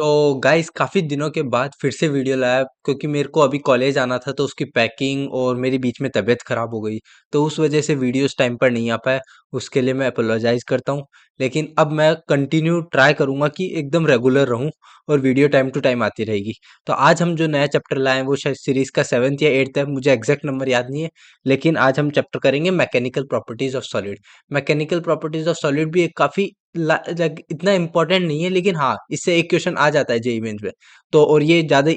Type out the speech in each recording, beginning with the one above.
तो गाइस काफ़ी दिनों के बाद फिर से वीडियो लाया क्योंकि मेरे को अभी कॉलेज आना था तो उसकी पैकिंग और मेरी बीच में तबीयत ख़राब हो गई। तो उस वजह से वीडियोस टाइम पर नहीं आ पाया। उसके लिए मैं अपोलोजाइज़ करता हूँ। लेकिन अब मैं कंटिन्यू ट्राई करूँगा कि एकदम रेगुलर रहूँ और वीडियो टाइम टू टाइम आती रहेगी। तो आज हम जो नया चैप्टर लाए हैं वो शायद सीरीज़ का 7th या 8th है, मुझे एग्जैक्ट नंबर याद नहीं है। लेकिन आज हम चैप्टर करेंगे mechanical properties of solid. Mechanical properties of solid भी एक काफ़ी इतना इम्पोर्टेंट नहीं है, लेकिन हाँ इससे एक क्वेश्चन आ जाता है जेईई मेंस में। तो और ये ज़्यादा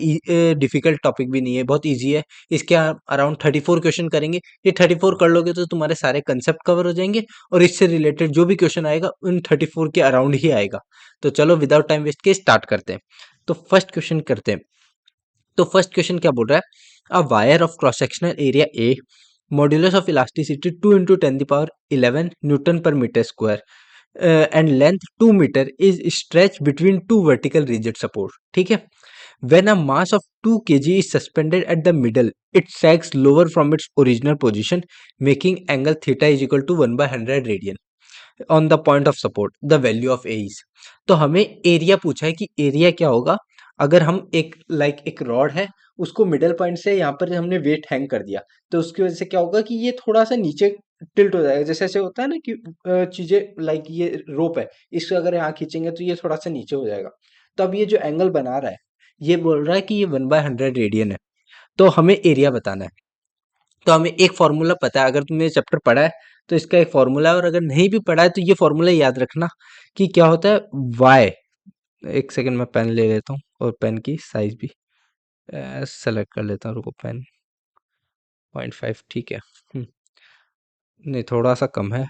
डिफिकल्ट टॉपिक भी नहीं है, बहुत इजी है। इसके अराउंड 34 क्वेश्चन करेंगे। ये 34 कर लोगे तो तुम्हारे सारे कंसेप्ट कवर हो जाएंगे और इससे रिलेटेड जो भी क्वेश्चन आएगा उन 34 के अराउंड ही आएगा। तो चलो विदाउट टाइम वेस्ट के स्टार्ट करते हैं। तो फर्स्ट क्वेश्चन करते हैं। तो फर्स्ट क्वेश्चन क्या बोल रहा है, a wire of cross sectional area A, modulus of elasticity 2 into 10 to the power 11 Newton per metre square and length 2 meter is stretched between two vertical rigid support. ठीक है। When a mass of 2 kg is suspended at the middle, it sags lower from its original position, making angle theta is equal to 1 by 100 radian. On the point of support, the value of A is. तो हमें area पूछा है कि area क्या होगा अगर हम एक रॉड है, उसको मिडल पॉइंट से यहाँ पर हमने वेट हैंग कर दिया। तो उसकी वजह से क्या होगा कि ये थोड़ा सा नीचे टिल्ट हो जाएगा। जैसे ऐसे होता है ना कि चीजें ये रोप है, इसको अगर यहाँ खींचेंगे तो ये थोड़ा सा नीचे हो जाएगा। तो अब ये जो एंगल बना रहा है, ये बोल रहा है कि ये 1/100 रेडियन है। तो हमें एरिया बताना है। तो हमें एक फॉर्मूला पता है, अगर तुमने चैप्टर पढ़ा है तो इसका एक फॉर्मूला है, और अगर नहीं भी पढ़ा है तो ये फॉर्मूला याद रखना कि क्या होता है वाई। एक सेकंड में पेन ले लेता हूँ और पेन की साइज भी सेलेक्ट कर लेता हूँ। रुको, पेन 0.5 ठीक है। नहीं, थोड़ा सा कम है,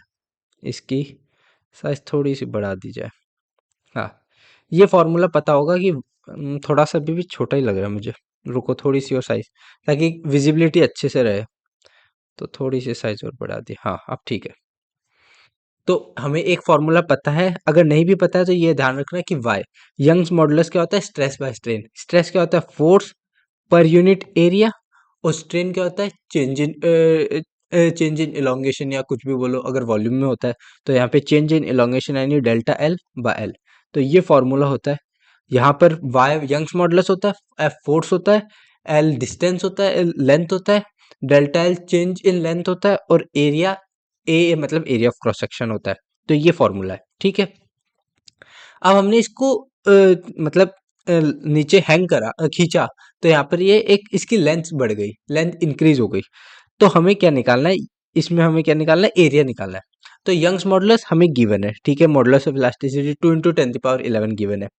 इसकी साइज थोड़ी सी बढ़ा दी जाए। हाँ, ये फॉर्मूला पता होगा कि थोड़ा सा अभी भी छोटा ही लग रहा है मुझे। रुको, थोड़ी सी और साइज, ताकि विजिबिलिटी अच्छे से रहे। तो थोड़ी सी साइज और बढ़ा दी। हाँ, अब ठीक है। तो हमें एक फॉर्मूला पता है, अगर नहीं भी पता है तो ये ध्यान रखना कि वाई यंग्स मॉडुलस क्या होता है, स्ट्रेस बाय स्ट्रेन। स्ट्रेस क्या होता है, फोर्स पर यूनिट एरिया, और स्ट्रेन क्या होता है, चेंज इन इलोंगेशन, या कुछ भी बोलो अगर वॉल्यूम में होता है तो यहाँ पे चेंज इन इलोंगेशन यानी डेल्टा एल बाय एल। तो ये फॉर्मूला होता है। यहाँ पर वाई यंग्स मॉडुलस होता है, एफ फोर्स होता है, एल डिस्टेंस होता है, एल लेंथ होता है, delta L change in length होता है, और एरिया ए मतलब एरिया ऑफ क्रॉस सेक्शन होता है। तो ये फॉर्मूला है, ठीक है। अब हमने इसको मतलब नीचे हैंग करा, खींचा, तो यहाँ पर ये एक इसकी लेंथ बढ़ गई, लेंथ इंक्रीज हो गई। तो हमें क्या निकालना है, इसमें हमें क्या निकालना है, एरिया निकालना है। तो यंग्स मॉडुलस हमें गिवन है, ठीक है। Modulus of elasticity 2 into 10 to the power 11 given है।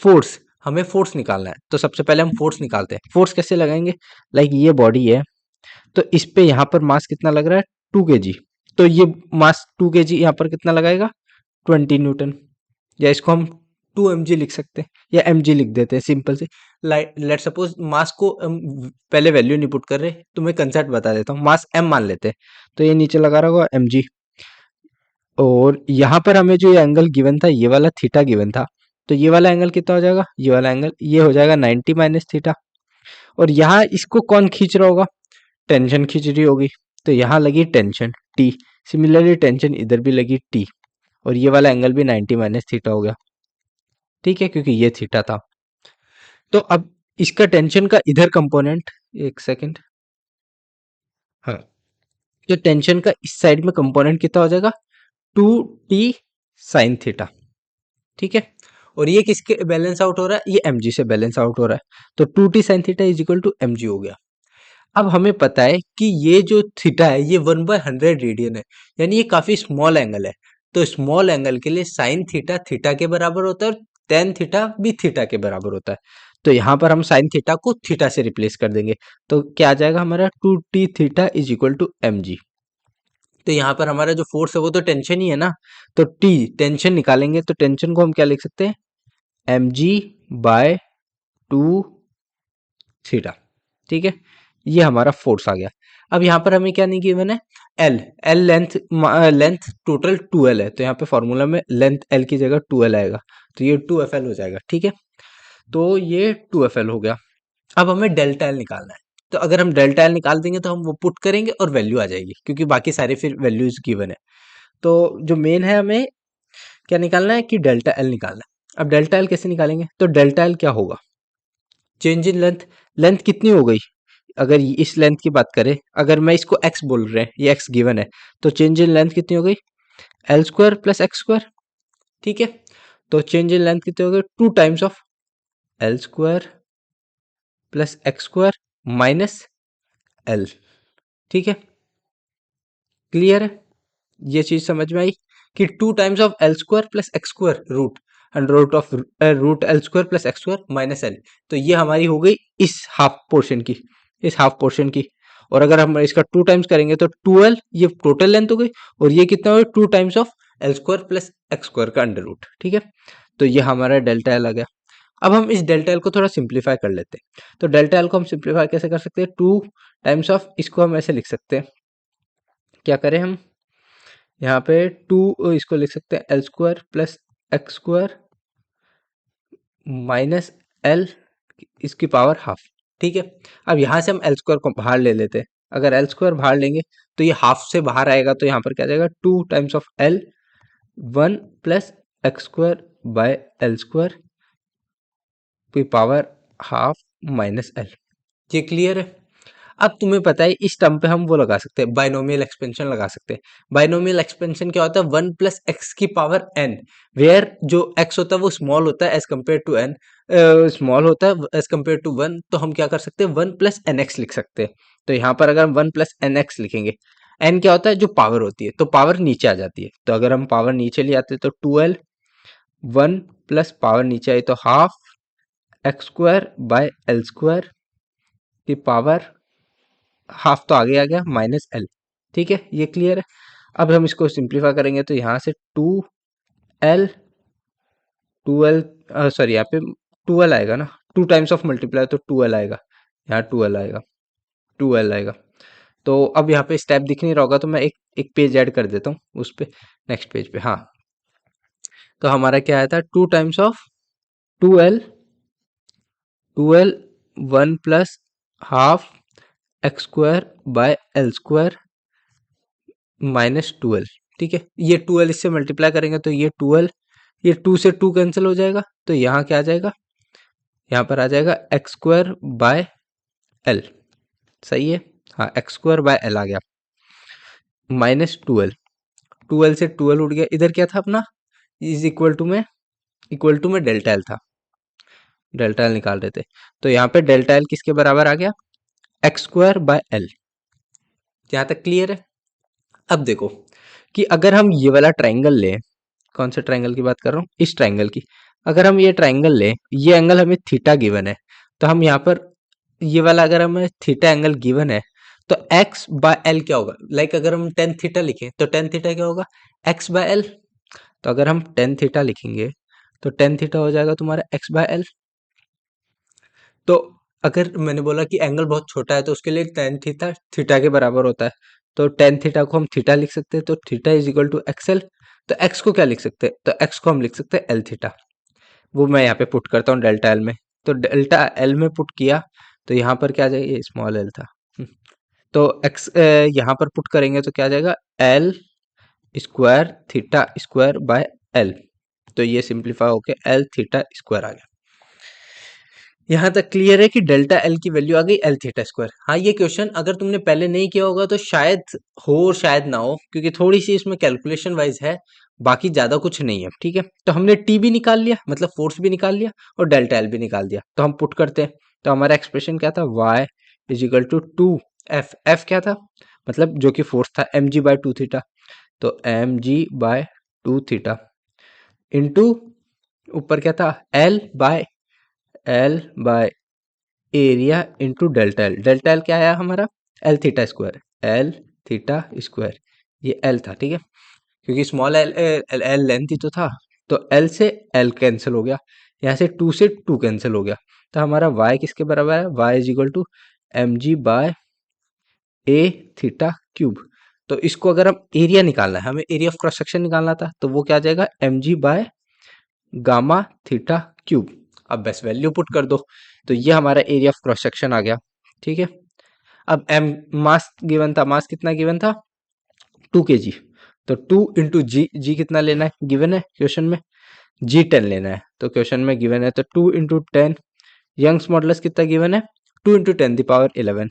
फोर्स, हमें फोर्स निकालना है। तो सबसे पहले हम फोर्स निकालते हैं। फोर्स कैसे लगाएंगे, ये बॉडी है, तो इस पे यहाँ पर मास कितना लग रहा है, 2 kg। तो ये मास 2 kg यहाँ पर कितना लगाएगा, 20 न्यूटन। या इसको हम 2 mg लिख सकते हैं, या mg लिख देते हैं सिंपल से। लेट सपोज मास को पहले वैल्यू नहीं पुट कर रहे, तो मैं कंसेप्ट बता देता हूँ। मास m मान लेते हैं, तो ये नीचे लगा रहा होगा mg। और यहाँ पर हमें जो ये एंगल गिवन था, ये वाला थीटा गिवन था, तो ये वाला एंगल कितना हो जाएगा, ये वाला एंगल ये हो जाएगा 90 माइनस थीटा। और यहाँ इसको कौन खींच रहा होगा, टेंशन खींच रही होगी। तो यहाँ लगी टेंशन टी, सिमिलरली टेंशन इधर भी लगी टी, और ये वाला एंगल भी 90 माइनस थीटा हो गया, ठीक है, क्योंकि ये थीटा था। तो अब इसका टेंशन का इधर कंपोनेंट, एक सेकंड, हाँ, तो टेंशन का इस साइड में कंपोनेंट कितना हो जाएगा, 2t साइन थीटा, ठीक है। और ये किसके बैलेंस आउट हो रहा है, ये mg से बैलेंस आउट हो रहा है। तो 2t sine theta is equal to mg हो गया। अब हमें पता है कि ये जो थीटा है ये 1/100 रेडियन है, यानी ये काफी स्मॉल एंगल है। तो स्मॉल एंगल के लिए साइन थीटा थीटा के बराबर होता है, और टेन थीटा भी थीटा के बराबर होता है। तो यहाँ पर हम साइन थीटा को थीटा से रिप्लेस कर देंगे। तो क्या आ जाएगा हमारा, 2t theta is equal to mg। तो यहाँ पर हमारा जो फोर्स है वो तो टेंशन ही है ना, तो t टेंशन निकालेंगे, तो टेंशन को हम क्या लिख सकते हैं, mg/2 थीटा, ठीक है। ये हमारा फोर्स आ गया। अब यहाँ पर हमें क्या नहीं गिवन है, L. L length, length total 2l है, तो यहाँ पे फॉर्मूला में लेंथ एल की जगह 2l आएगा, तो ये 2fl हो जाएगा, ठीक है। तो ये 2fl हो गया। अब हमें डेल्टा एल निकालना है। तो अगर हम डेल्टा एल निकाल देंगे तो हम वो पुट करेंगे और वैल्यू आ जाएगी, क्योंकि बाकी सारे फिर वैल्यूज गिवन है। तो जो मेन है, हमें क्या निकालना है कि डेल्टा एल निकालना है। अब डेल्टा एल कैसे निकालेंगे? तो डेल्टा एल क्या होगा? Change in length. लेंथ कितनी हो गई? अगर इस लेंथ की बात करें, अगर मैं इसको x बोल रहे हैं, ये x गिवन है, तो चेंज इन लेंथ कितनी हो गई? L square plus X square. ठीक है, तो चेंज इन लेंथ कितनी हो गई? 2 times of L square plus X square minus L. ठीक है, क्लियर है? ये चीज समझ में आई कि 2 times of L square plus X square root, under root of root L square plus X square minus L. तो ये हमारी हो गई इस हाफ पोर्शन की, इस हाफ पोर्शन की। और अगर हम इसका 2 टाइम्स करेंगे तो 2l, ये टोटल लेंथ हो गई, और ये कितना हो गया? 2 times of L square plus X square का अंडर रूट। ठीक है, तो ये हमारा डेल्टा एल आ गया। अब हम इस डेल्टा एल को थोड़ा सिंप्लीफाई कर लेते हैं। तो डेल्टा एल को हम सिंप्लीफाई कैसे कर सकते हैं? 2 टाइम्स ऑफ, इसको हम ऐसे लिख सकते हैं, क्या करें हम यहाँ पे 2, इसको लिख सकते हैं L square plus X square minus L, इसकी पावर हाफ। ठीक है, अब यहाँ से हम एल स्क्वायर को बाहर ले लेते हैं। अगर एल स्क्वायर बाहर लेंगे तो ये हाफ से बाहर आएगा, तो यहाँ पर क्या जाएगा? 2 times of L 1 plus X square by L square की पावर हाफ माइनस एल। ये क्लियर है? अब तुम्हें पता है इस टर्म पे हम वो लगा सकते हैं, बाइनोमियल एक्सपेंशन लगा सकते हैं। बाइनोमियल एक्सपेंशन क्या होता है? 1 प्लस एक्स की पावर एन, वेयर जो एक्स होता है वो स्मॉल होता है as compare to N, small होता है एज कम्पेयर टू वन। तो हम क्या कर सकते हैं? 1 प्लस एन एक्स लिख सकते हैं। तो यहाँ पर अगर हम 1 प्लस एन एक्स लिखेंगे, एन क्या होता है? जो पावर होती है, तो पावर नीचे आ जाती है। तो अगर हम पावर नीचे ले आते हैं तो 2l, 1 प्लस पावर नीचे आई तो half x square by L square की पावर हाफ, तो आगे आ गया माइनस एल। ठीक है, ये क्लियर है? अब हम इसको सिंप्लीफाई करेंगे तो यहाँ से 2l, 2l, सॉरी यहाँ पे 2l आएगा ना, 2 टाइम्स ऑफ मल्टीप्लाई तो 2l आएगा, यहाँ 2l आएगा, 2l आएगा। तो अब यहाँ पे स्टेप दिख नहीं रहा होगा, तो मैं एक एक पेज ऐड कर देता हूँ उस पे, नेक्स्ट पेज पे। हाँ, तो हमारा क्या आया था? 2 times of 2l, 2l 1 plus half x square by L square minus 2l। ठीक है, ये 2l इससे मल्टीप्लाई करेंगे तो ये 2l, ये 2 से 2 कैंसिल हो जाएगा, तो यहाँ क्या आ जाएगा? यहाँ पर आ जाएगा एक्स स्क्वायर बाय एल। सही है? हाँ, एक्स स्क्वायर बाय एल आ गया माइनस 2l। 2l से 2l उड़ गया, इधर क्या था अपना? इज इक्वल टू में डेल्टा एल था, डेल्टा एल निकाल रहे थे। तो यहाँ पे डेल्टा एल किसके बराबर आ गया? X square by L. यहाँ तक क्लियर है? अब देखो कि अगर हम ये वाला ट्राइंगल लें, कौन से ट्राइंगल की बात कर रहा हूँ? इस ट्राइंगल की। अगर हम ये ट्राइंगल लें, ये एंगल हमें थीटा गिवन है, तो हम यहाँ पर ये वाला अगर हमें थीटा एंगल गिवन है, तो एक्स बाय एल क्या होगा? लाइक अगर हम टेन थीटा लिखें तो टेन थीटा क्या होगा? X bye L. तो अगर हम टेन थीटा लिखेंगे तो टेन थीटा हो जाएगा तुम्हारा एक्स बाय एल। तो अगर मैंने बोला कि एंगल बहुत छोटा है तो उसके लिए टेन थीटा थीटा के बराबर होता है, तो टेन थीटा को हम थीटा लिख सकते हैं, तो theta is equal to XL. तो एक्स को क्या लिख सकते हैं? तो एक्स को हम लिख सकते हैं एल थीटा। वो मैं यहाँ पे पुट करता हूँ डेल्टा एल में। तो डेल्टा एल में पुट किया तो यहाँ पर क्या आ जाएगा? ये स्मॉल एल था। तो एक्स यहाँ पर पुट करेंगे तो क्या आ जाएगा? L square theta square by L. तो ये सिंप्लीफाई होके एल थीटा स्क्वायर आ गया। यहाँ तक क्लियर है कि डेल्टा एल की वैल्यू आ गई एल थीटा स्क्वायर। हाँ, ये क्वेश्चन अगर तुमने पहले नहीं किया होगा तो शायद हो शायद ना हो, क्योंकि थोड़ी सी इसमें कैलकुलेशन वाइज है, बाकी ज्यादा कुछ नहीं है। ठीक है, तो हमने टी भी निकाल लिया, मतलब फोर्स भी निकाल लिया, और डेल्टा एल भी निकाल दिया। तो हम पुट करते हैं, तो हमारा एक्सप्रेशन क्या था? Y is equal to 2f। F क्या था? मतलब जो कि फोर्स था, M G by two theta. तो M G by two theta into ऊपर क्या था? L by area into delta L. Delta L क्या आया हमारा? L theta square, L theta square, ये एल था। ठीक है, क्योंकि स्मॉल एल एल लेंथ ही तो था, तो एल से एल कैंसिल हो गया, यहाँ से 2 से 2 कैंसिल हो गया। तो हमारा y किसके बराबर है? y is equal to M G by A theta cube. तो इसको अगर हम एरिया निकालना है, हमें एरिया ऑफ क्रॉस सेक्शन निकालना था, तो वो क्या आ जाएगा? M G by gamma theta cube. अब बस वैल्यू पुट कर दो, तो ये हमारा एरिया ऑफ क्रॉस सेक्शन आ गया। ठीक है, अब एम मास गिवन था, मास कितना गिवन था? 2 kg। तो 2 इंटू जी, जी कितना लेना है गिवन है क्वेश्चन में? G10 लेना है। तो क्वेश्चन में गिवन है तो 2 × 10 यंग्स मॉडुलस कितना गिवन है 2 × 10⁻11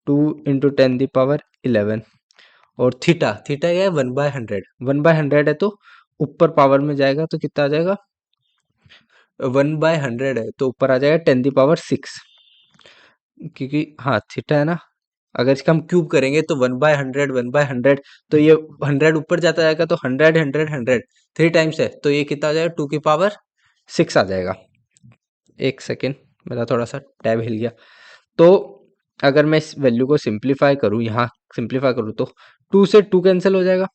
2 × 10⁻11 और थीटा थीटा क्या है 1/100 1/100 है तो ऊपर पावर में जाएगा तो कितना आ जाएगा 1/100 है तो ऊपर आ जाएगा 10⁻6 क्योंकि हाँ थीटा है ना अगर इसका हम क्यूब करेंगे तो 1/100 1/100 तो ये 100 ऊपर जाता जाएगा तो 100 3 टाइम्स है तो ये कितना आ जाएगा 2⁻6 आ जाएगा। एक सेकेंड मेरा थोड़ा सा टैब हिल गया। तो अगर मैं इस वैल्यू को सिंप्लीफाई करूँ यहाँ सिंप्लीफाई करूँ तो 2 से 2 कैंसिल हो जाएगा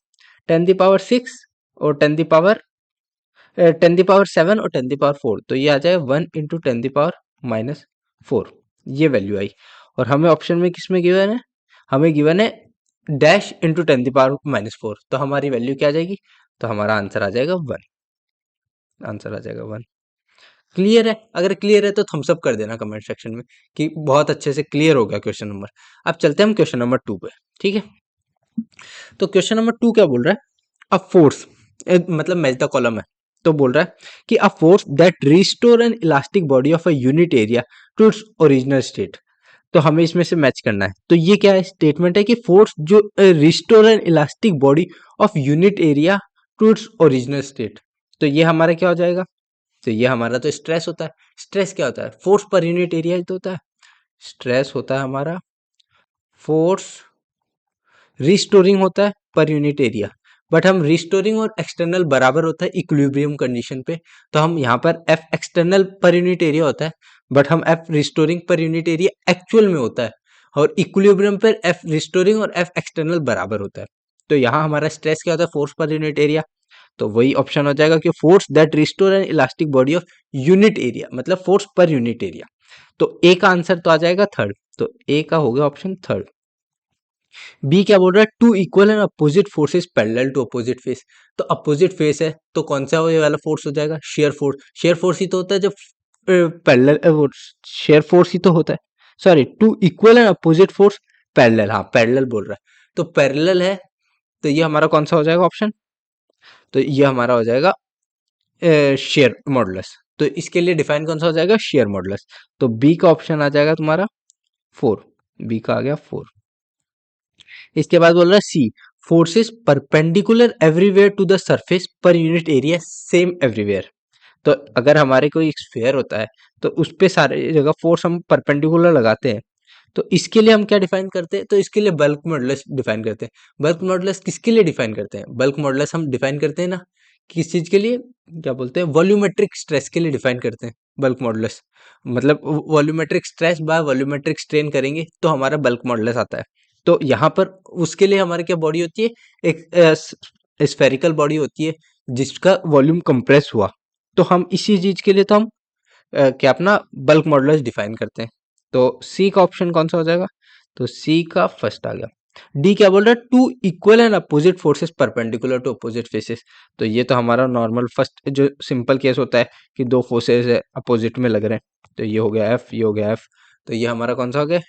10⁻6 और 10⁻7 और 10⁻4 तो ये आ जाएगा 1 × 10⁻⁻4 ये वैल्यू आई। और हमें ऑप्शन में किस में गिवन है हमें गिवन है डैश इंटू 10⁻⁻4 तो हमारी वैल्यू क्या आ जाएगी तो हमारा आंसर आ जाएगा 1 आंसर आ जाएगा 1। क्लियर है अगर क्लियर है तो थम्स अप कर देना कमेंट सेक्शन में कि बहुत अच्छे से क्लियर हो गया क्वेश्चन नंबर। अब चलते हैं हम क्वेश्चन नंबर 2 पे ठीक है। तो क्वेश्चन नंबर 2 क्या बोल रहा है अ फोर्स मतलब मैच द कॉलम है तो बोल रहा है कि a force that restore an elastic body of a unit area to its original state. तो हमें इसमें से मैच करना है तो ये क्या है स्टेटमेंट है कि फोर्स जो restore an elastic body of unit area to its original state. तो ये हमारा क्या हो जाएगा तो ये हमारा तो स्ट्रेस होता है। स्ट्रेस क्या होता है फोर्स पर यूनिट एरिया तो होता है स्ट्रेस होता है हमारा फोर्स रिस्टोरिंग होता है पर यूनिट एरिया बट हम रिस्टोरिंग और एक्सटर्नल बराबर होता है इक्विलिब्रियम कंडीशन पे तो हम यहाँ पर एफ एक्सटर्नल पर यूनिट एरिया होता है बट हम एफ रिस्टोरिंग पर यूनिट एरिया एक्चुअल में होता है और इक्विलिब्रियम पर एफ रिस्टोरिंग और एफ एक्सटर्नल बराबर होता है। तो यहाँ हमारा स्ट्रेस क्या होता है फोर्स पर यूनिट एरिया तो वही ऑप्शन हो जाएगा कि force that restore an elastic body of unit area मतलब फोर्स पर यूनिट एरिया। तो ए का आंसर तो आ जाएगा थर्ड तो ए का हो गया ऑप्शन थर्ड। बी क्या बोल रहा है two equal and opposite forces parallel to opposite face तो अपोजिट फेस है तो कौन सा ये वाला फोर्स हो जाएगा शेयर फोर्स ही तो होता है जब पैरेलल शेयर फोर्स ही तो होता है sorry two equal and opposite force parallel हाँ पैरेलल बोल रहा है तो पैरेलल है तो ये हमारा कौन सा हो जाएगा ऑप्शन तो ये हमारा हो जाएगा शेयर मॉडुलस। तो इसके लिए डिफाइन कौन सा हो जाएगा शेयर मॉडुलस तो बी का ऑप्शन आ जाएगा तुम्हारा 4 बी का आ गया 4। इसके बाद बोल रहा है C forces perpendicular everywhere to the surface per unit area same everywhere. तो अगर हमारे कोई एक स्फीयर होता है तो उस पे सारे जगह फोर्स हम परपेंडिकुलर लगाते हैं तो इसके लिए हम क्या डिफाइन करते हैं तो इसके लिए बल्क मॉडुलस डिफाइन करते हैं। बल्क मॉडुलस किसके लिए डिफाइन करते हैं बल्क मॉडुलस हम डिफाइन करते हैं ना किस चीज के लिए क्या बोलते हैं वॉल्यूमेट्रिक स्ट्रेस के लिए डिफाइन करते हैं बल्क मॉडुलस मतलब volumetric stress by volumetric strain करेंगे तो हमारा बल्क मॉडुलस आता है। तो यहाँ पर उसके लिए हमारी क्या बॉडी होती है एक स्फेरिकल बॉडी होती है जिसका वॉल्यूम कंप्रेस हुआ तो हम इसी चीज के लिए तो हम क्या अपना बल्क मॉडुलस डिफाइन करते हैं। तो सी का ऑप्शन कौन सा हो जाएगा तो सी का फर्स्ट आ गया। डी क्या बोल रहा है two equal and opposite forces perpendicular to opposite faces तो ये तो हमारा नॉर्मल फर्स्ट जो सिंपल केस होता है कि दो फोर्सेस अपोजिट में लग रहे हैं तो ये हो गया एफ ये हो गया एफ तो ये हमारा कौन सा हो गया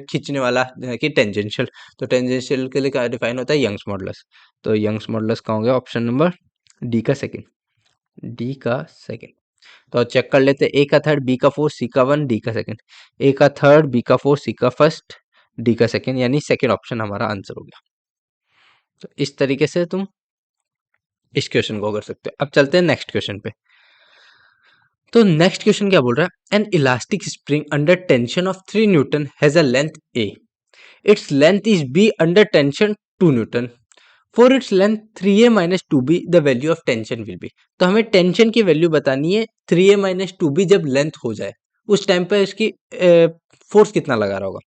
खींचने वाला कि टेंजेंशियल। तो टेंजेंशियल के लिए क्या डिफाइन होता है यंग्स मॉडुलस तो यंग्स मॉडुलस का हो गया ऑप्शन नंबर डी का सेकेंड डी का सेकेंड। तो चेक कर लेते हैं ए का थर्ड बी का फोर्थ सी का वन डी का सेकंड ए का थर्ड बी का फोर्थ सी का फर्स्ट डी का सेकंड यानी सेकंड ऑप्शन हमारा आंसर हो गया। तो इस तरीके से तुम इस क्वेश्चन को कर सकते हो। अब चलते हैं नेक्स्ट क्वेश्चन पे। तो नेक्स्ट क्वेश्चन क्या बोल रहा है N elastic spring under tension of 3 Newton has a length A its length is be under tension 2 Newton for its length 3a minus 2b the value of tension will be. तो हमें tension की value बतानी है 3a minus 2b जब length हो जाए उस time पे इसकी फोर्स कितना लगा रहा होगा।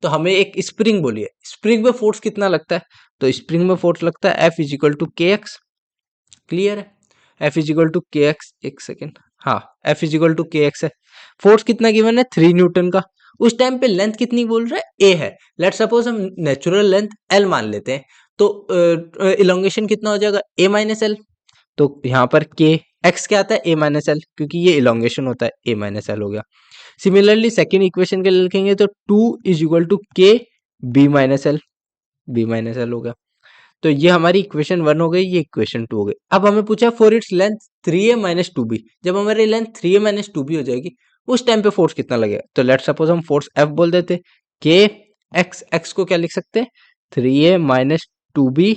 तो हमें एक स्प्रिंग बोलिए स्प्रिंग में फोर्स कितना लगता है तो स्प्रिंग में फोर्स लगता है F is equal to K x. Clear है F is equal to K x एक सेकेंड हाँ F is equal to K X है। फोर्स कितना गिवन है 3 न्यूटन का उस टाइम पे लेंथ कितनी बोल रहा है A है। लेट सपोज हम नेचुरल लेंथ L मान लेते हैं तो इलोंगेशन कितना हो जाएगा A माइनस एल। तो यहाँ पर के एक्स क्या आता है A माइनस एल क्योंकि ये इलोंगेशन होता है A माइनस एल हो गया। सिमिलरली सेकेंड इक्वेशन के लिए लिखेंगे तो 2 इज इक्वल टू के बी माइनस एल हो गया। तो ये हमारी इक्वेशन 1 हो गई, ये इक्वेशन 2 हो गई। अब हमें पूछा for its length 3a minus 2b, जब हमारी लेंथ 3a माइनस 2b हो जाएगी उस टाइम पे फोर्स कितना लगेगा। तो लेट सपोज हम फोर्स F बोल देते, के एक्स को क्या लिख सकते हैं 3a minus 2b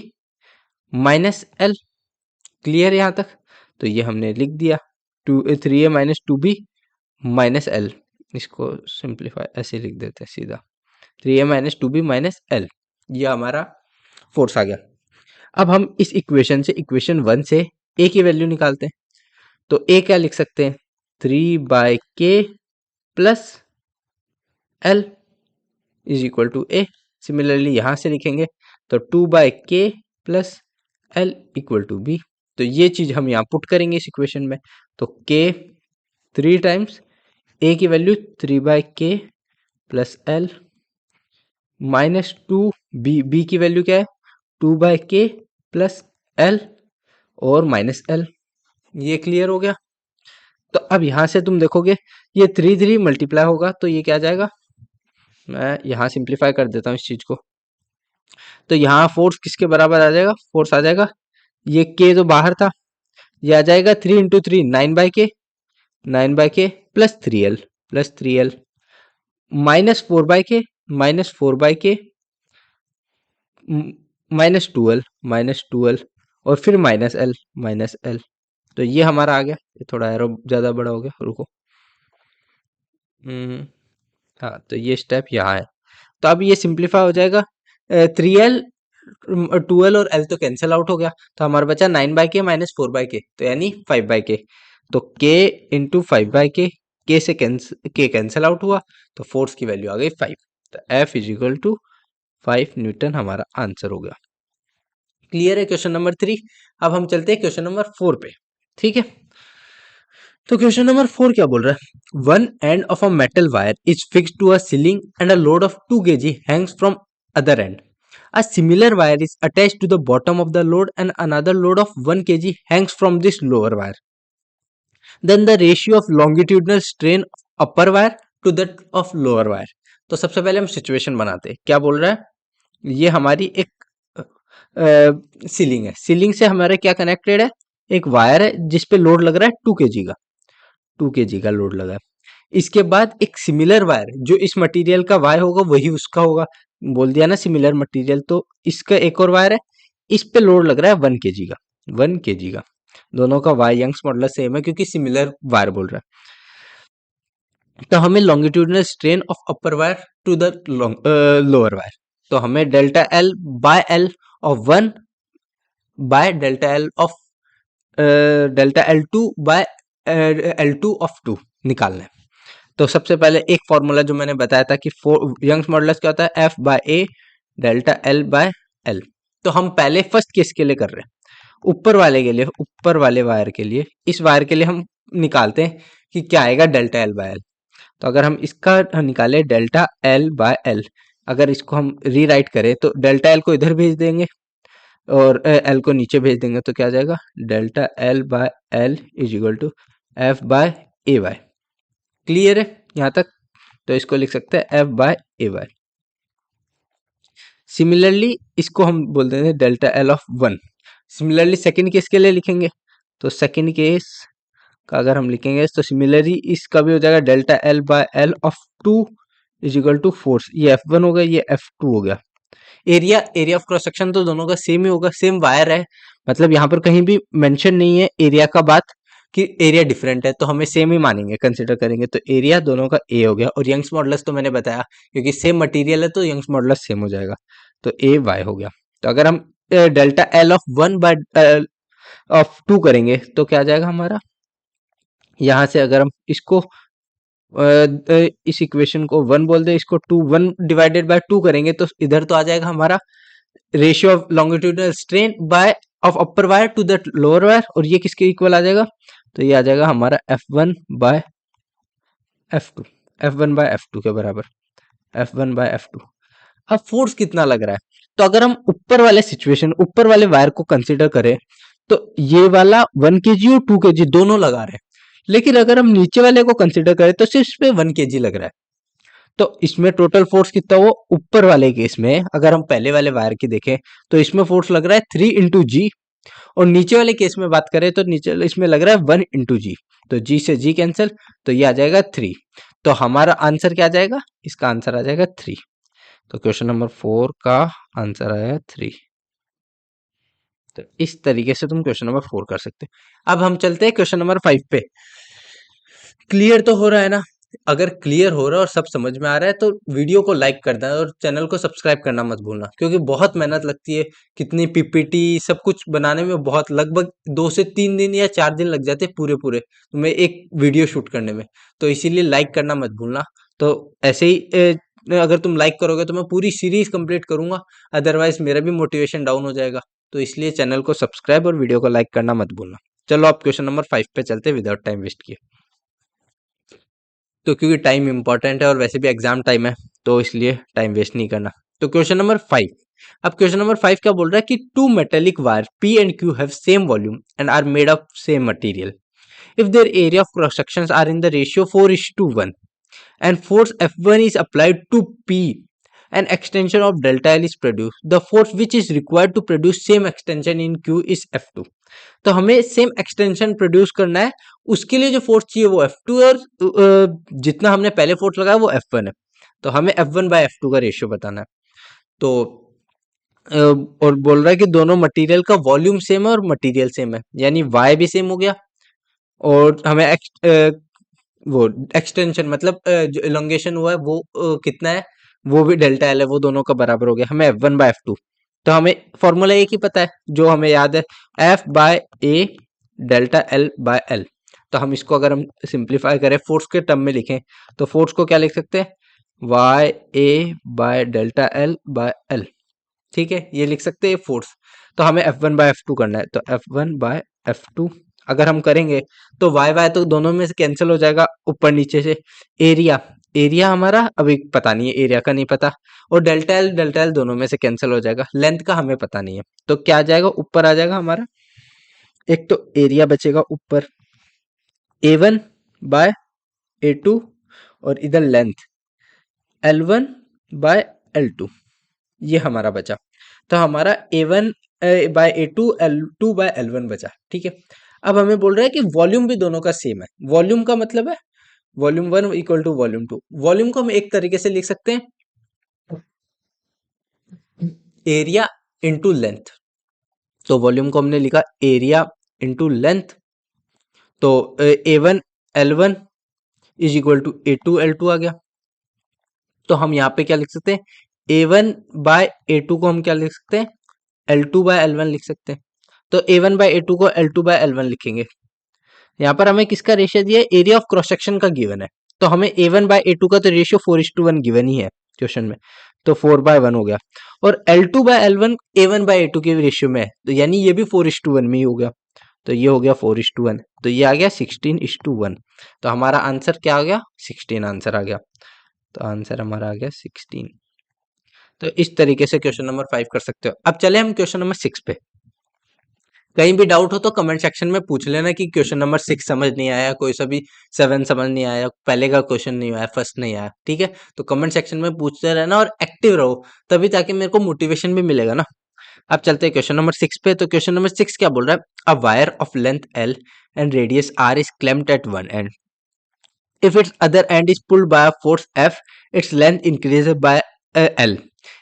minus L. Clear यहाँ तक? तो ये हमने लिख दिया 3a minus 2b minus L, इसको सिंप्लीफाई ऐसे लिख देते हैं सीधा 3a minus 2b minus L, ये हमारा फोर्स आ गया। अब हम इस इक्वेशन से इक्वेशन 1 से a की वैल्यू निकालते हैं। तो a क्या लिख सकते हैं 3/k plus L is equal to a। Similarly यहां से लिखेंगे तो 2/k plus L equal to b। तो ये चीज हम यहाँ पुट करेंगे इस इक्वेशन में। तो k 3 टाइम्स a की value 3/k plus L minus 2b की वैल्यू क्या है 2/k प्लस एल और माइनस एल। ये क्लियर हो गया। तो अब यहां से तुम देखोगे ये 3 मल्टीप्लाई होगा तो ये क्या आ जाएगा, मैं यहां सिंप्लीफाई कर देता हूँ इस चीज को। तो यहाँ फोर्स किसके बराबर आ जाएगा, फोर्स आ जाएगा ये k तो बाहर था, ये आ जाएगा 3 into 3 9/k, 9/k plus 3l minus 4/k minus 2l और फिर माइनस एल। तो ये हमारा आ गया। ये थोड़ा एरो ज्यादा बड़ा हो गया, रुको। हाँ, तो ये स्टेप यहाँ है। तो अब ये सिंप्लीफाई हो जाएगा 3l 2l और l तो कैंसिल आउट हो गया, तो हमारा बचा 9/k माइनस 4/k, तो यानी 5/k। तो k इंटू 5/k, k से k कैंसिल आउट हुआ तो फोर्स की वैल्यू आ गई 5। तो F is equal to 5 newton हमारा आंसर हो गया। क्लियर है क्वेश्चन नंबर 3। अब हम चलते हैं क्वेश्चन नंबर 4 पे। ठीक है, तो क्वेश्चन नंबर 4 क्या बोल रहा है, one end of a metal wire is fixed to a ceiling and a load of 2 kg hangs from other end. A similar wire is attached to the bottom of the load and another load of 1 kg hangs from this lower wire. Then the ratio of longitudinal strain of upper wire to that of lower wire. तो सबसे पहले हम situation बनाते हैं। क्या बोल रहा है, ये हमारी एक सीलिंग है, सीलिंग से हमारे क्या कनेक्टेड है, एक वायर है जिस पे लोड लग रहा है 2 kg का, 2 kg का लोड लगा है। इसके बाद एक सिमिलर वायर जो इस मटेरियल का वायर होगा वही उसका होगा, बोल दिया ना सिमिलर मटेरियल, तो इसका एक और वायर है, इस पे लोड लग रहा है 1 kg का, 1 kg का। दोनों का वाई यंग्स मॉडुलस सेम है क्योंकि सिमिलर वायर बोल रहा है। तो हमें longitudinal strain of upper wire to the lower wire, तो हमें delta L by L of 1 by delta L of delta L two by L two of 2 निकालना है। तो सबसे पहले एक फॉर्मूला जो मैंने बताया था कि यंग्स मॉडुलस क्या होता है, F by A delta L by L. तो हम पहले फर्स्ट केस के लिए कर रहे हैं, ऊपर वाले के लिए, ऊपर वाले वायर के लिए, इस वायर के लिए हम निकालते हैं कि क्या आएगा डेल्टा एल बाय एल। तो अगर हम इसका निकाले डेल्टा एल बाय एल, अगर इसको हम रीराइट करें तो डेल्टा एल को इधर भेज देंगे और एल को नीचे भेज देंगे, तो क्या आ जाएगा delta L by L is equal to F by A Y. Clear है यहाँ तक? तो इसको लिख सकते हैं F by A Y. Similarly इसको हम बोल देते हैं delta L of 1। Similarly second case के लिए लिखेंगे, तो सेकेंड केस का अगर हम लिखेंगे तो सिमिलरली इसका भी हो जाएगा delta L by L of 2 is equal to force. ये F1 हो गया, ये F2 हो गया। एरिया ऑफ क्रॉस सेक्शन तो दोनों का सेम ही होगा, सेम वायर है, मतलब यहाँ पर कहीं भी मेंशन नहीं है एरिया का बात कि एरिया डिफरेंट है, तो हमें सेम ही मानेंगे, कंसिडर करेंगे। तो एरिया दोनों का ए हो गया, और यंग्स मॉडुलस तो मैंने बताया क्योंकि सेम मटेरियल है तो यंग्स मॉडुलस सेम हो जाएगा, तो ए वाई हो गया। तो अगर हम delta L of 1 by of 2 करेंगे तो क्या आ जाएगा हमारा, यहाँ से अगर हम इसको इस इक्वेशन को 1 बोल दे, इसको 2 1 डिवाइडेड बाय 2 करेंगे तो इधर तो आ जाएगा हमारा ratio of longitudinal strain by of upper wire to the lower wire, और ये किसके इक्वल आ जाएगा, तो ये आ जाएगा हमारा F1 bye F2, F1 bye F2 के बराबर, F1 बाय F2। अब फोर्स कितना लग रहा है, तो अगर हम ऊपर वाले सिचुएशन, ऊपर वाले वायर को कंसीडर करें तो ये वाला 1 kg और 2 kg दोनों लगा रहे हैं, लेकिन अगर हम नीचे वाले को कंसीडर करें तो सिर्फ पे 1 kg लग रहा है। तो इसमें टोटल फोर्स कितना हुआ ऊपर वाले केस में, अगर हम पहले वाले वायर की देखें तो इसमें फोर्स लग रहा है 3 × G, और नीचे वाले केस में बात करें तो नीचे इसमें लग रहा है 1 × G। तो G से G कैंसिल, तो ये आ जाएगा 3। तो हमारा आंसर क्या आ जाएगा, इसका आंसर आ जाएगा 3। तो क्वेश्चन नंबर 4 का आंसर आया 3। तो इस तरीके से तुम क्वेश्चन नंबर 4 कर सकते हो। अब हम चलते हैं क्वेश्चन नंबर 5 पे। क्लियर तो हो रहा है ना? अगर क्लियर हो रहा है और सब समझ में आ रहा है तो वीडियो को लाइक कर देना और चैनल को सब्सक्राइब करना मत भूलना, क्योंकि बहुत मेहनत लगती है। कितनी पीपीटी सब कुछ बनाने में बहुत लगभग 2 से 3 दिन या 4 दिन लग जाते हैं पूरे पूरे तुम्हें एक वीडियो शूट करने में। तो इसीलिए लाइक करना मत भूलना। तो ऐसे ही अगर तुम लाइक करोगे तो मैं पूरी सीरीज कंप्लीट करूंगा, अदरवाइज मेरा भी मोटिवेशन डाउन हो जाएगा। तो इसलिए चैनल को सब्सक्राइब और वीडियो को लाइक करना मत भूलना। चलो आप क्वेश्चन नंबर 5 पे चलते विदाउट टाइम वेस्ट किए। तो क्योंकि टाइम इंपॉर्टेंट है और वैसे भी एग्जाम टाइम है, तो इसलिए टाइम वेस्ट नहीं करना। तो क्वेश्चन नंबर 5। अब क्वेश्चन नंबर 5 क्या बोल रहा है कि two metallic wire P and Q have same volume and are made of same material. If their area of cross sections are in the ratio 4:1 and force F1 is applied to P, an extension of delta L is produced. The force which is required to produce same extension in Q is F2. तो हमें same extension produce करना है, उसके लिए जो force चाहिए वो F2 है, और जितना हमने पहले फोर्स लगाया वो F1 है। तो हमें F1/F2 का रेशियो बताना है। तो और बोल रहा है कि दोनों मटेरियल का वॉल्यूम सेम है और मटेरियल सेम है, यानी Y भी सेम हो गया, और हमें वो एक्सटेंशन मतलब जो इलोंगेशन हुआ है वो कितना है, वो भी डेल्टा एल है, वो दोनों का बराबर हो गया। हमें F1/F2, तो हमें फॉर्मूला एक ही पता है जो हमें याद है, F/A डेल्टा L/L। तो हम इसको अगर हम सिंप्लीफाई करें फोर्स के टर्म में लिखें तो फोर्स को क्या लिख सकते हैं, YA डेल्टा L/L। ठीक है, ये लिख सकते हैं फोर्स। तो हमें F1/F2 करना है, तो F1/F2 अगर हम करेंगे तो y तो दोनों में से कैंसिल हो जाएगा ऊपर नीचे से। एरिया एरिया हमारा अभी पता नहीं है, एरिया का नहीं पता, और डेल्टा एल दोनों में से कैंसिल हो जाएगा। लेंथ का हमें पता नहीं है, तो क्या आ जाएगा, ऊपर आ जाएगा हमारा, एक तो एरिया बचेगा ऊपर A1/A2, और इधर लेंथ L1/L2, ये हमारा बचा। तो हमारा A1/A2 L2/L1 बचा। ठीक है, अब हमें बोल रहा है कि वॉल्यूम भी दोनों का सेम है। वॉल्यूम का मतलब है volume 1 equal to volume 2। Volume को हम एक तरीके से लिख सकते हैं एरिया इंटू लेंथ। तो वॉल्यूम को हमने लिखा एरिया इंटू लेंथ, तो A1 L1 is equal to A2 L2 आ गया। तो हम यहाँ पे क्या लिख सकते हैं, A1/A2 को हम क्या लिख सकते हैं, L2/L1 लिख सकते हैं। तो A1/A2 को L2/L1 लिखेंगे। यहाँ पर हमें किसका रेशियो दिया है, एरिया ऑफ क्रॉस सेक्शन का गिवन है। तो हमें A1/A2 का तो रेशियो 4:1 गिवन ही है क्वेश्चन में, तो 4/1 हो गया। और L2/L1 A1/A2 के रेशियो में है, तो यानी ये भी 4:1 में ही हो गया। तो ये हो गया 4:1, तो ये आ गया 16:1। तो हमारा आंसर क्या आ गया, 16 आंसर आ गया। तो आंसर हमारा आ गया 16। तो इस तरीके से क्वेश्चन नंबर 5 कर सकते हो। अब चले हम क्वेश्चन नंबर 6 पे। कहीं भी डाउट हो तो कमेंट सेक्शन में पूछ लेना कि क्वेश्चन नंबर 6 समझ नहीं आया, कोई सा भी 7 समझ नहीं आया, पहले का क्वेश्चन नहीं आया, फर्स्ट नहीं आया। ठीक है, तो कमेंट सेक्शन में पूछते रहना और एक्टिव रहो, तभी ताकि मेरे को मोटिवेशन भी मिलेगा ना। अब चलते हैं क्वेश्चन नंबर 6 पे। तो क्वेश्चन नंबर 6 क्या बोल रहा है, a wire of length L and radius R is clamped at one end. If its other end is pulled by a force F, its length increases by L.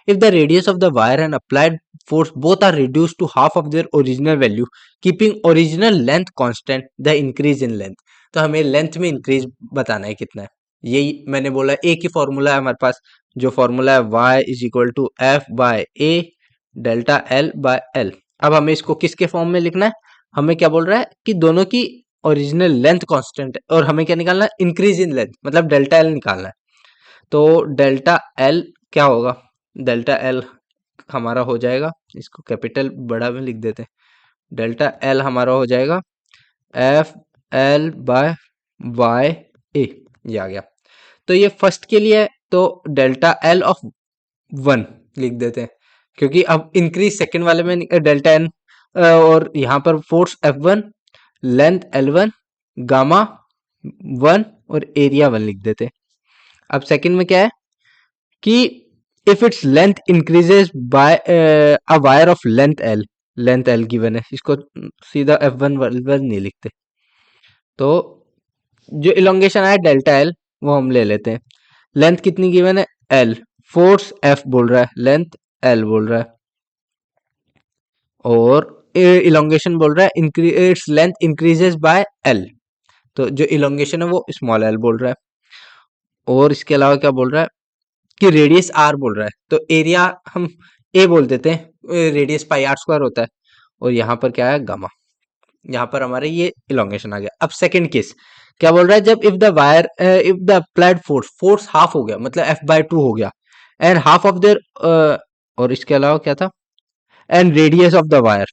If the radius of the wire and applied force both are reduced to half of their original value, keeping original length constant, the increase in length. तो हमें length में increase बताना है कितना है। यही मैंने बोला, एक ही फॉर्मूला है हमारे पास, जो फॉर्मूला है y is equal to F/A delta L/L। अब हमें इसको किसके फॉर्म में लिखना है, हमें क्या बोल रहा है कि दोनों की ओरिजिनल लेंथ कांस्टेंट है, और हमें क्या निकालना है, इंक्रीज इन लेंथ, मतलब डेल्टा एल निकालना है। तो डेल्टा एल क्या होगा, डेल्टा एल हमारा हो जाएगा, इसको कैपिटल बड़ा में लिख देते हैं, डेल्टा एल हमारा हो जाएगा F/L/YA, ये आ गया। तो ये फर्स्ट के लिए है, तो डेल्टा एल ऑफ 1 लिख देते हैं, क्योंकि अब इंक्रीज सेकंड वाले में डेल्टा एन, और यहाँ पर force F1, length L1, gamma 1 और एरिया 1 लिख देते हैं। अब सेकंड में क्या है, कि if its length increases by a wire of length L given है, इसको सीधा F1 L1 नहीं लिखते, तो जो इलोंगेशन है डेल्टा एल वो हम ले लेते हैं। लेंथ कितनी गिवन है? एल, फोर्स एफ बोल रहा है, लेंथ एल बोल रहा है, और इलोंगेशन बोल रहा है its length increases by L, तो जो इलोंगेशन है वो स्मॉल एल बोल रहा है। और इसके अलावा क्या बोल रहा है कि रेडियस आर बोल रहा है, तो एरिया हम ए बोल देते हैं, रेडियस पाई आर स्क्वायर होता है, और यहाँ पर क्या है गामा, यहाँ पर हमारे ये इलोंगेशन आ गया। अब सेकंड केस क्या बोल रहा है, जब if the applied force half हो गया, मतलब F/2 हो गया, एंड हाफ ऑफ देयर, और इसके अलावा क्या था, and radius of the wire,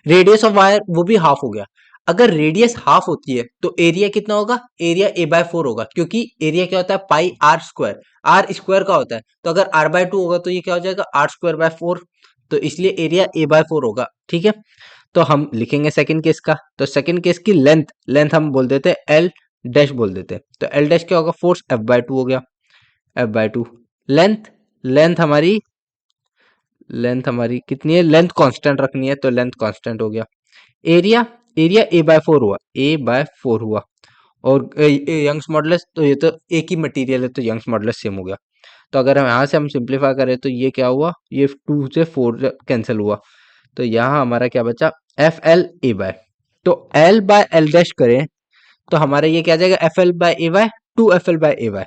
radius of wire वो भी हाफ हो गया। अगर रेडियस हाफ होती है तो एरिया कितना होगा, एरिया A/4 होगा, क्योंकि एरिया क्या होता है पाई आर स्क्वायर, आर स्क्वायर का होता है, तो अगर R/2 होगा तो ये क्या हो जाएगा R²/4, तो इसलिए एरिया A/4 होगा। ठीक है, तो हम लिखेंगे सेकंड केस का, तो सेकंड केस की लेंथ हम बोल देते हैं एल डैश बोल देते हैं, तो एल डैश क्या होगा, फोर्स F/2 हो गया, F/2 लेंथ, लेंथ हमारी कितनी है, लेंथ कांस्टेंट रखनी है, तो लेंथ कांस्टेंट हो गया। एरिया, एरिया A/4 हुआ, A/4 हुआ, और यंग्स मॉडुलस, तो ये तो एक ही मटेरियल है तो यंग्स मॉडुलस सेम हो गया। तो अगर हम यहाँ से हम सिंप्लीफाई करें तो ये क्या हुआ, ये 2 से 4 कैंसिल हुआ, तो यहाँ हमारा क्या बचा, FL/A/, तो L/L डैश करें तो हमारा ये क्या आ जाएगा, FL/A/, 2FL/A/,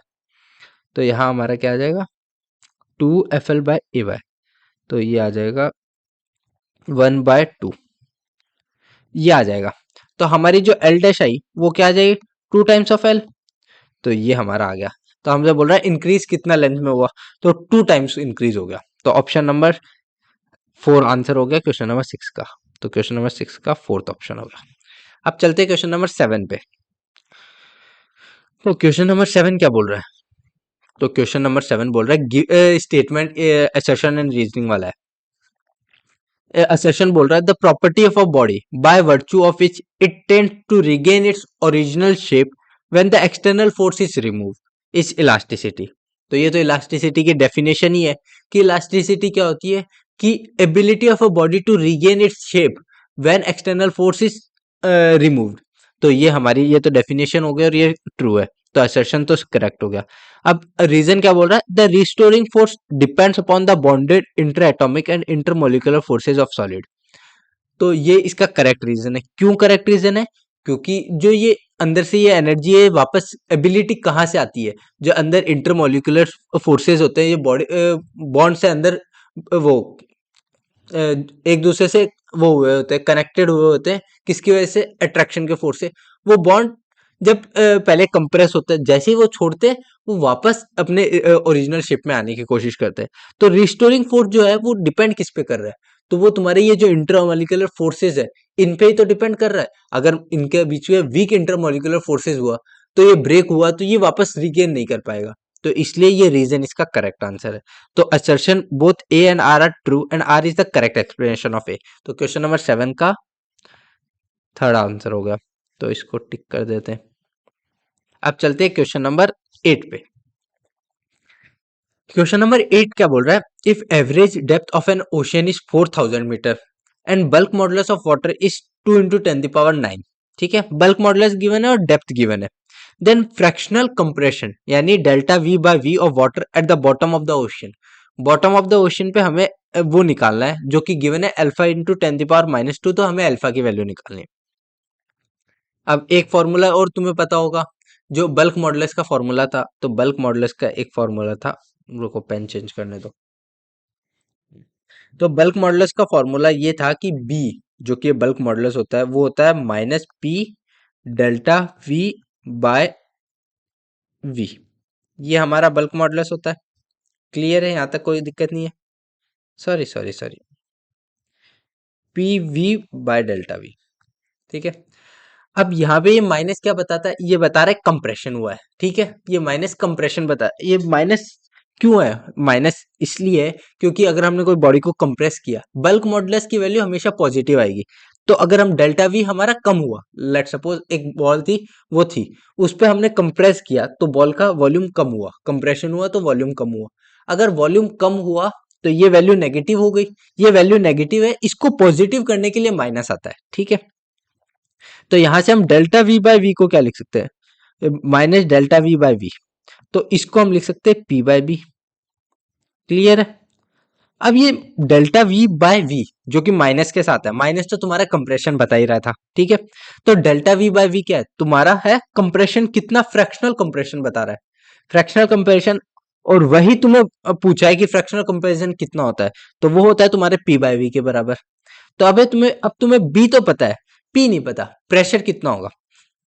तो यहाँ हमारा क्या आ जाएगा 2FL/A/, तो ये आ जाएगा 1/2, ये आ जाएगा। तो हमारी जो एल डैश आई वो क्या आ जाएगी, 2 टाइम्स ऑफ एल, तो ये हमारा आ गया। तो हमसे बोल रहा है इंक्रीज कितना लेंथ में हुआ, तो 2 टाइम्स इंक्रीज हो गया, तो ऑप्शन नंबर 4 आंसर हो गया क्वेश्चन नंबर 6 का, तो क्वेश्चन नंबर 6 का फोर्थ ऑप्शन हो गया। अब चलते हैं क्वेश्चन नंबर 7 पे। तो क्वेश्चन नंबर 7 क्या बोल रहा है, तो क्वेश्चन नंबर 7 बोल रहा है स्टेटमेंट असर्शन एंड रीजनिंग वाला है। असर्शन बोल रहा है the property of a body by virtue of which it tend to regain its original shape when the external force is remove is elasticity. तो ये तो इलास्टिसिटी की डेफिनेशन ही है कि इलास्टिसिटी क्या होती है, कि ability of a body to regain its shape when external force is removed. तो ये हमारी ये तो डेफिनेशन हो गया और ये ट्रू है, तो असर्शन तो करेक्ट हो गया। अब रीजन क्या बोल रहा है, the restoring force depends upon the bonded inter atomic and intermolecular forces of solid. तो ये इसका करेक्ट रीजन है। क्यों करेक्ट रीजन है, क्योंकि जो ये अंदर से ये एनर्जी है वापस एबिलिटी कहाँ से आती है, जो अंदर इंटरमोलिकुलर फोर्सेज होते हैं, ये बॉडी बॉन्ड से अंदर वो अ, एक दूसरे से वो हुए होते हैं, कनेक्टेड हुए होते हैं, किसकी वजह से, अट्रैक्शन के फोर्स से। वो बॉन्ड जब पहले कंप्रेस होते हैं, जैसे ही वो छोड़ते हैं वो वापस अपने ओरिजिनल शेप में आने की कोशिश करते हैं। तो रिस्टोरिंग फोर्स जो है वो डिपेंड किस पे कर रहा है, तो वो तुम्हारे ये जो इंटरमोलिकुलर फोर्सेज है इन पे ही तो डिपेंड कर रहा है। अगर इनके बीच में वीक इंटरमोलिकुलर फोर्सेज हुआ तो ये ब्रेक हुआ तो ये वापस रिगेन नहीं कर पाएगा, तो इसलिए ये रीजन इसका करेक्ट आंसर है। तो assertion both A and R are true and R is the correct explanation of A। तो क्वेश्चन नंबर 7 का थर्ड आंसर हो गया, तो इसको टिक कर देते हैं। अब चलते हैं क्वेश्चन नंबर 8 पे। क्वेश्चन नंबर 8 क्या बोल रहा है, if average depth of an ocean is 4000 metre and bulk modulus of water is 2 × 10⁹। ठीक है, बल्क मॉडुलस गिवन है और डेप्थ गिवन है, देन फ्रैक्शनल कंप्रेशन यानी delta V/V of water at the bottom of the ocean. Bottom of the ocean पे हमें वो निकालना है जो कि गिवन है अल्फा × 10⁻², तो हमें अल्फा की वैल्यू निकालनी है। अब एक फॉर्मूला और तुम्हें पता होगा, जो बल्क मॉडुलस का फॉर्मूला था, तो बल्क मॉडुलस का एक फॉर्मूला था, रुको पेन चेंज करने दो। तो बल्क मॉडुलस का फॉर्मूला ये था कि बी, जो कि बल्क मॉडुलस होता है, वो होता है -P डेल्टा V/V। ये हमारा बल्क मॉडुलस होता है। क्लियर है, यहाँ तक कोई दिक्कत नहीं है? सॉरी, PV/डेल्टा V। ठीक है, अब यहाँ पे ये माइनस क्या बताता है, ये बता रहा है कंप्रेशन हुआ है। ठीक है, ये माइनस कंप्रेशन बता, ये माइनस क्यों है, माइनस इसलिए है क्योंकि अगर हमने कोई बॉडी को कंप्रेस किया, बल्क मॉडुलस की वैल्यू हमेशा पॉजिटिव आएगी। तो अगर हम डेल्टा वी हमारा कम हुआ, लेट सपोज एक बॉल थी, वो थी, उस पर हमने कंप्रेस किया तो बॉल का वॉल्यूम कम हुआ, कंप्रेशन हुआ तो वॉल्यूम कम हुआ। अगर वॉल्यूम कम हुआ तो ये वैल्यू नेगेटिव हो गई, ये वैल्यू नेगेटिव है, इसको पॉजिटिव करने के लिए माइनस आता है, ठीक है। तो यहां से हम डेल्टा वी बाय वी को क्या लिख सकते हैं, minus delta V by V, तो इसको हम लिख सकते हैं पी बाय बी। क्लियर है। अब ये डेल्टा वी बाय वी जो कि माइनस के साथ है, माइनस तो तुम्हारा कंप्रेशन बता ही रहा था, ठीक है। तो डेल्टा वी बाय वी क्या है, तुम्हारा है कंप्रेशन, कितना फ्रैक्शनल कंप्रेशन बता रहा है, फ्रैक्शनल कंप्रेशन। और वही तुम्हें पूछा है कि फ्रैक्शनल कंप्रेशन कितना होता है, तो वो होता है तुम्हारे पी बाय वी के बराबर। तो अब तुम्हें बी तो पता है, पी नहीं पता, प्रेशर कितना होगा।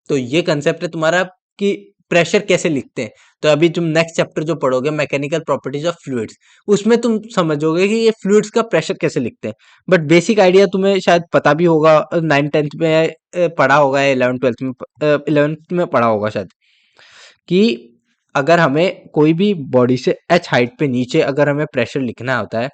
तो ये कंसेप्ट है तुम्हारा कि प्रेशर कैसे लिखते हैं। तो अभी तुम नेक्स्ट चैप्टर जो पढ़ोगे मैकेनिकल प्रॉपर्टीज ऑफ फ्लूइड्स, उसमें तुम समझोगे कि ये फ्लूइड्स का प्रेशर कैसे लिखते हैं। बट बेसिक आइडिया तुम्हें शायद पता भी होगा, 9th-10th में पढ़ा होगा, 11th-12th में 11th में पढ़ा होगा शायद, कि अगर हमें कोई भी बॉडी से h हाइट पे नीचे अगर हमें प्रेशर लिखना होता है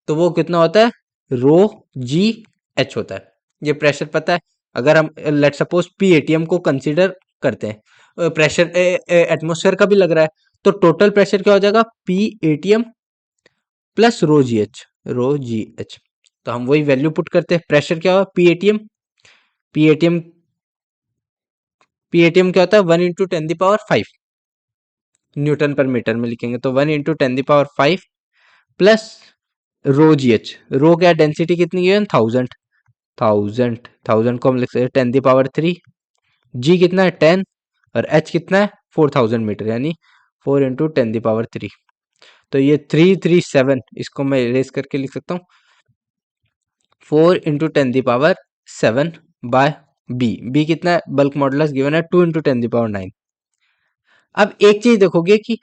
तो वो कितना होता है, रो जी एच होता है। ये प्रेशर पता है। अगर हम लेट सपोज पी एटीएम को कंसीडर करते हैं, प्रेशर एटमोसफेयर का भी लग रहा है, तो टोटल प्रेशर क्या हो जाएगा, पी एटीएम प्लस रो जी एच। तो हम वही वैल्यू पुट करते हैं, प्रेशर क्या हुआ, पी एटीएम क्या होता है, 1 × 10⁵ न्यूटन पर मीटर में लिखेंगे, तो 1 × 10⁵ प्लस रो जी एच, रो क्या डेंसिटी कितनी है, 1000, 1000 को हम लिख सकते हैं 10⁻3, जी कितना है 10, और एच कितना है 4000 मीटर, यानी 4 × 10⁻3। तो ये 337, इसको मैं इरेज करके लिख सकता हूँ 4 × 10⁻7 बाय बी कितना है, बल्क मॉडुलस गिवन है 2 × 10⁹। अब एक चीज देखोगे कि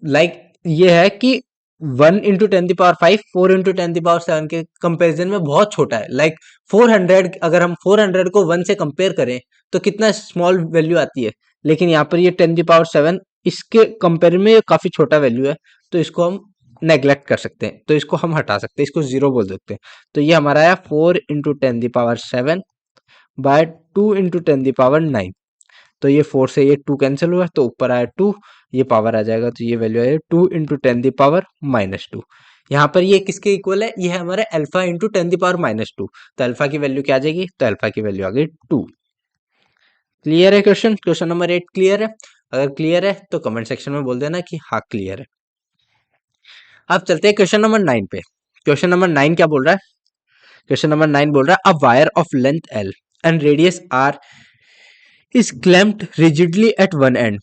ये है कि 1 × 10⁵ 4 × 10⁻7 के कंपैरिजन में बहुत छोटा है। 400, अगर हम 400 को 1 से कंपेयर करें तो कितना स्मॉल वैल्यू आती है, लेकिन यहाँ पर ये 10⁻7 इसके कंपेयर में काफी छोटा वैल्यू है, तो इसको हम नेग्लेक्ट कर सकते हैं, तो इसको हम हटा सकते हैं, इसको 0 बोल सकते हैं। तो ये हमारा आया 4 × 10⁻7 बाय 2 × 10⁹। तो ये 4 से ये 2 कैंसिल हुआ, तो ऊपर आया 2, ये पावर आ जाएगा, तो ये वैल्यू आएगी 2 × 10⁻²। यहाँ पर ये किसके इक्वल है, ये है हमारे अल्फा × 10⁻²। तो अल्फा की वैल्यू क्या आ जाएगी, तो अल्फा की वैल्यू आ गई 2। क्लियर है क्वेश्चन नंबर 8 क्लियर है। अगर क्लियर है तो कमेंट सेक्शन में बोल देना कि हाँ क्लियर है। अब चलते हैं क्वेश्चन नंबर 9 पे। क्वेश्चन नंबर 9 क्या बोल रहा है, क्वेश्चन नंबर 9 बोल रहा है a wire of length L and radius R is clamped rigidly at one end.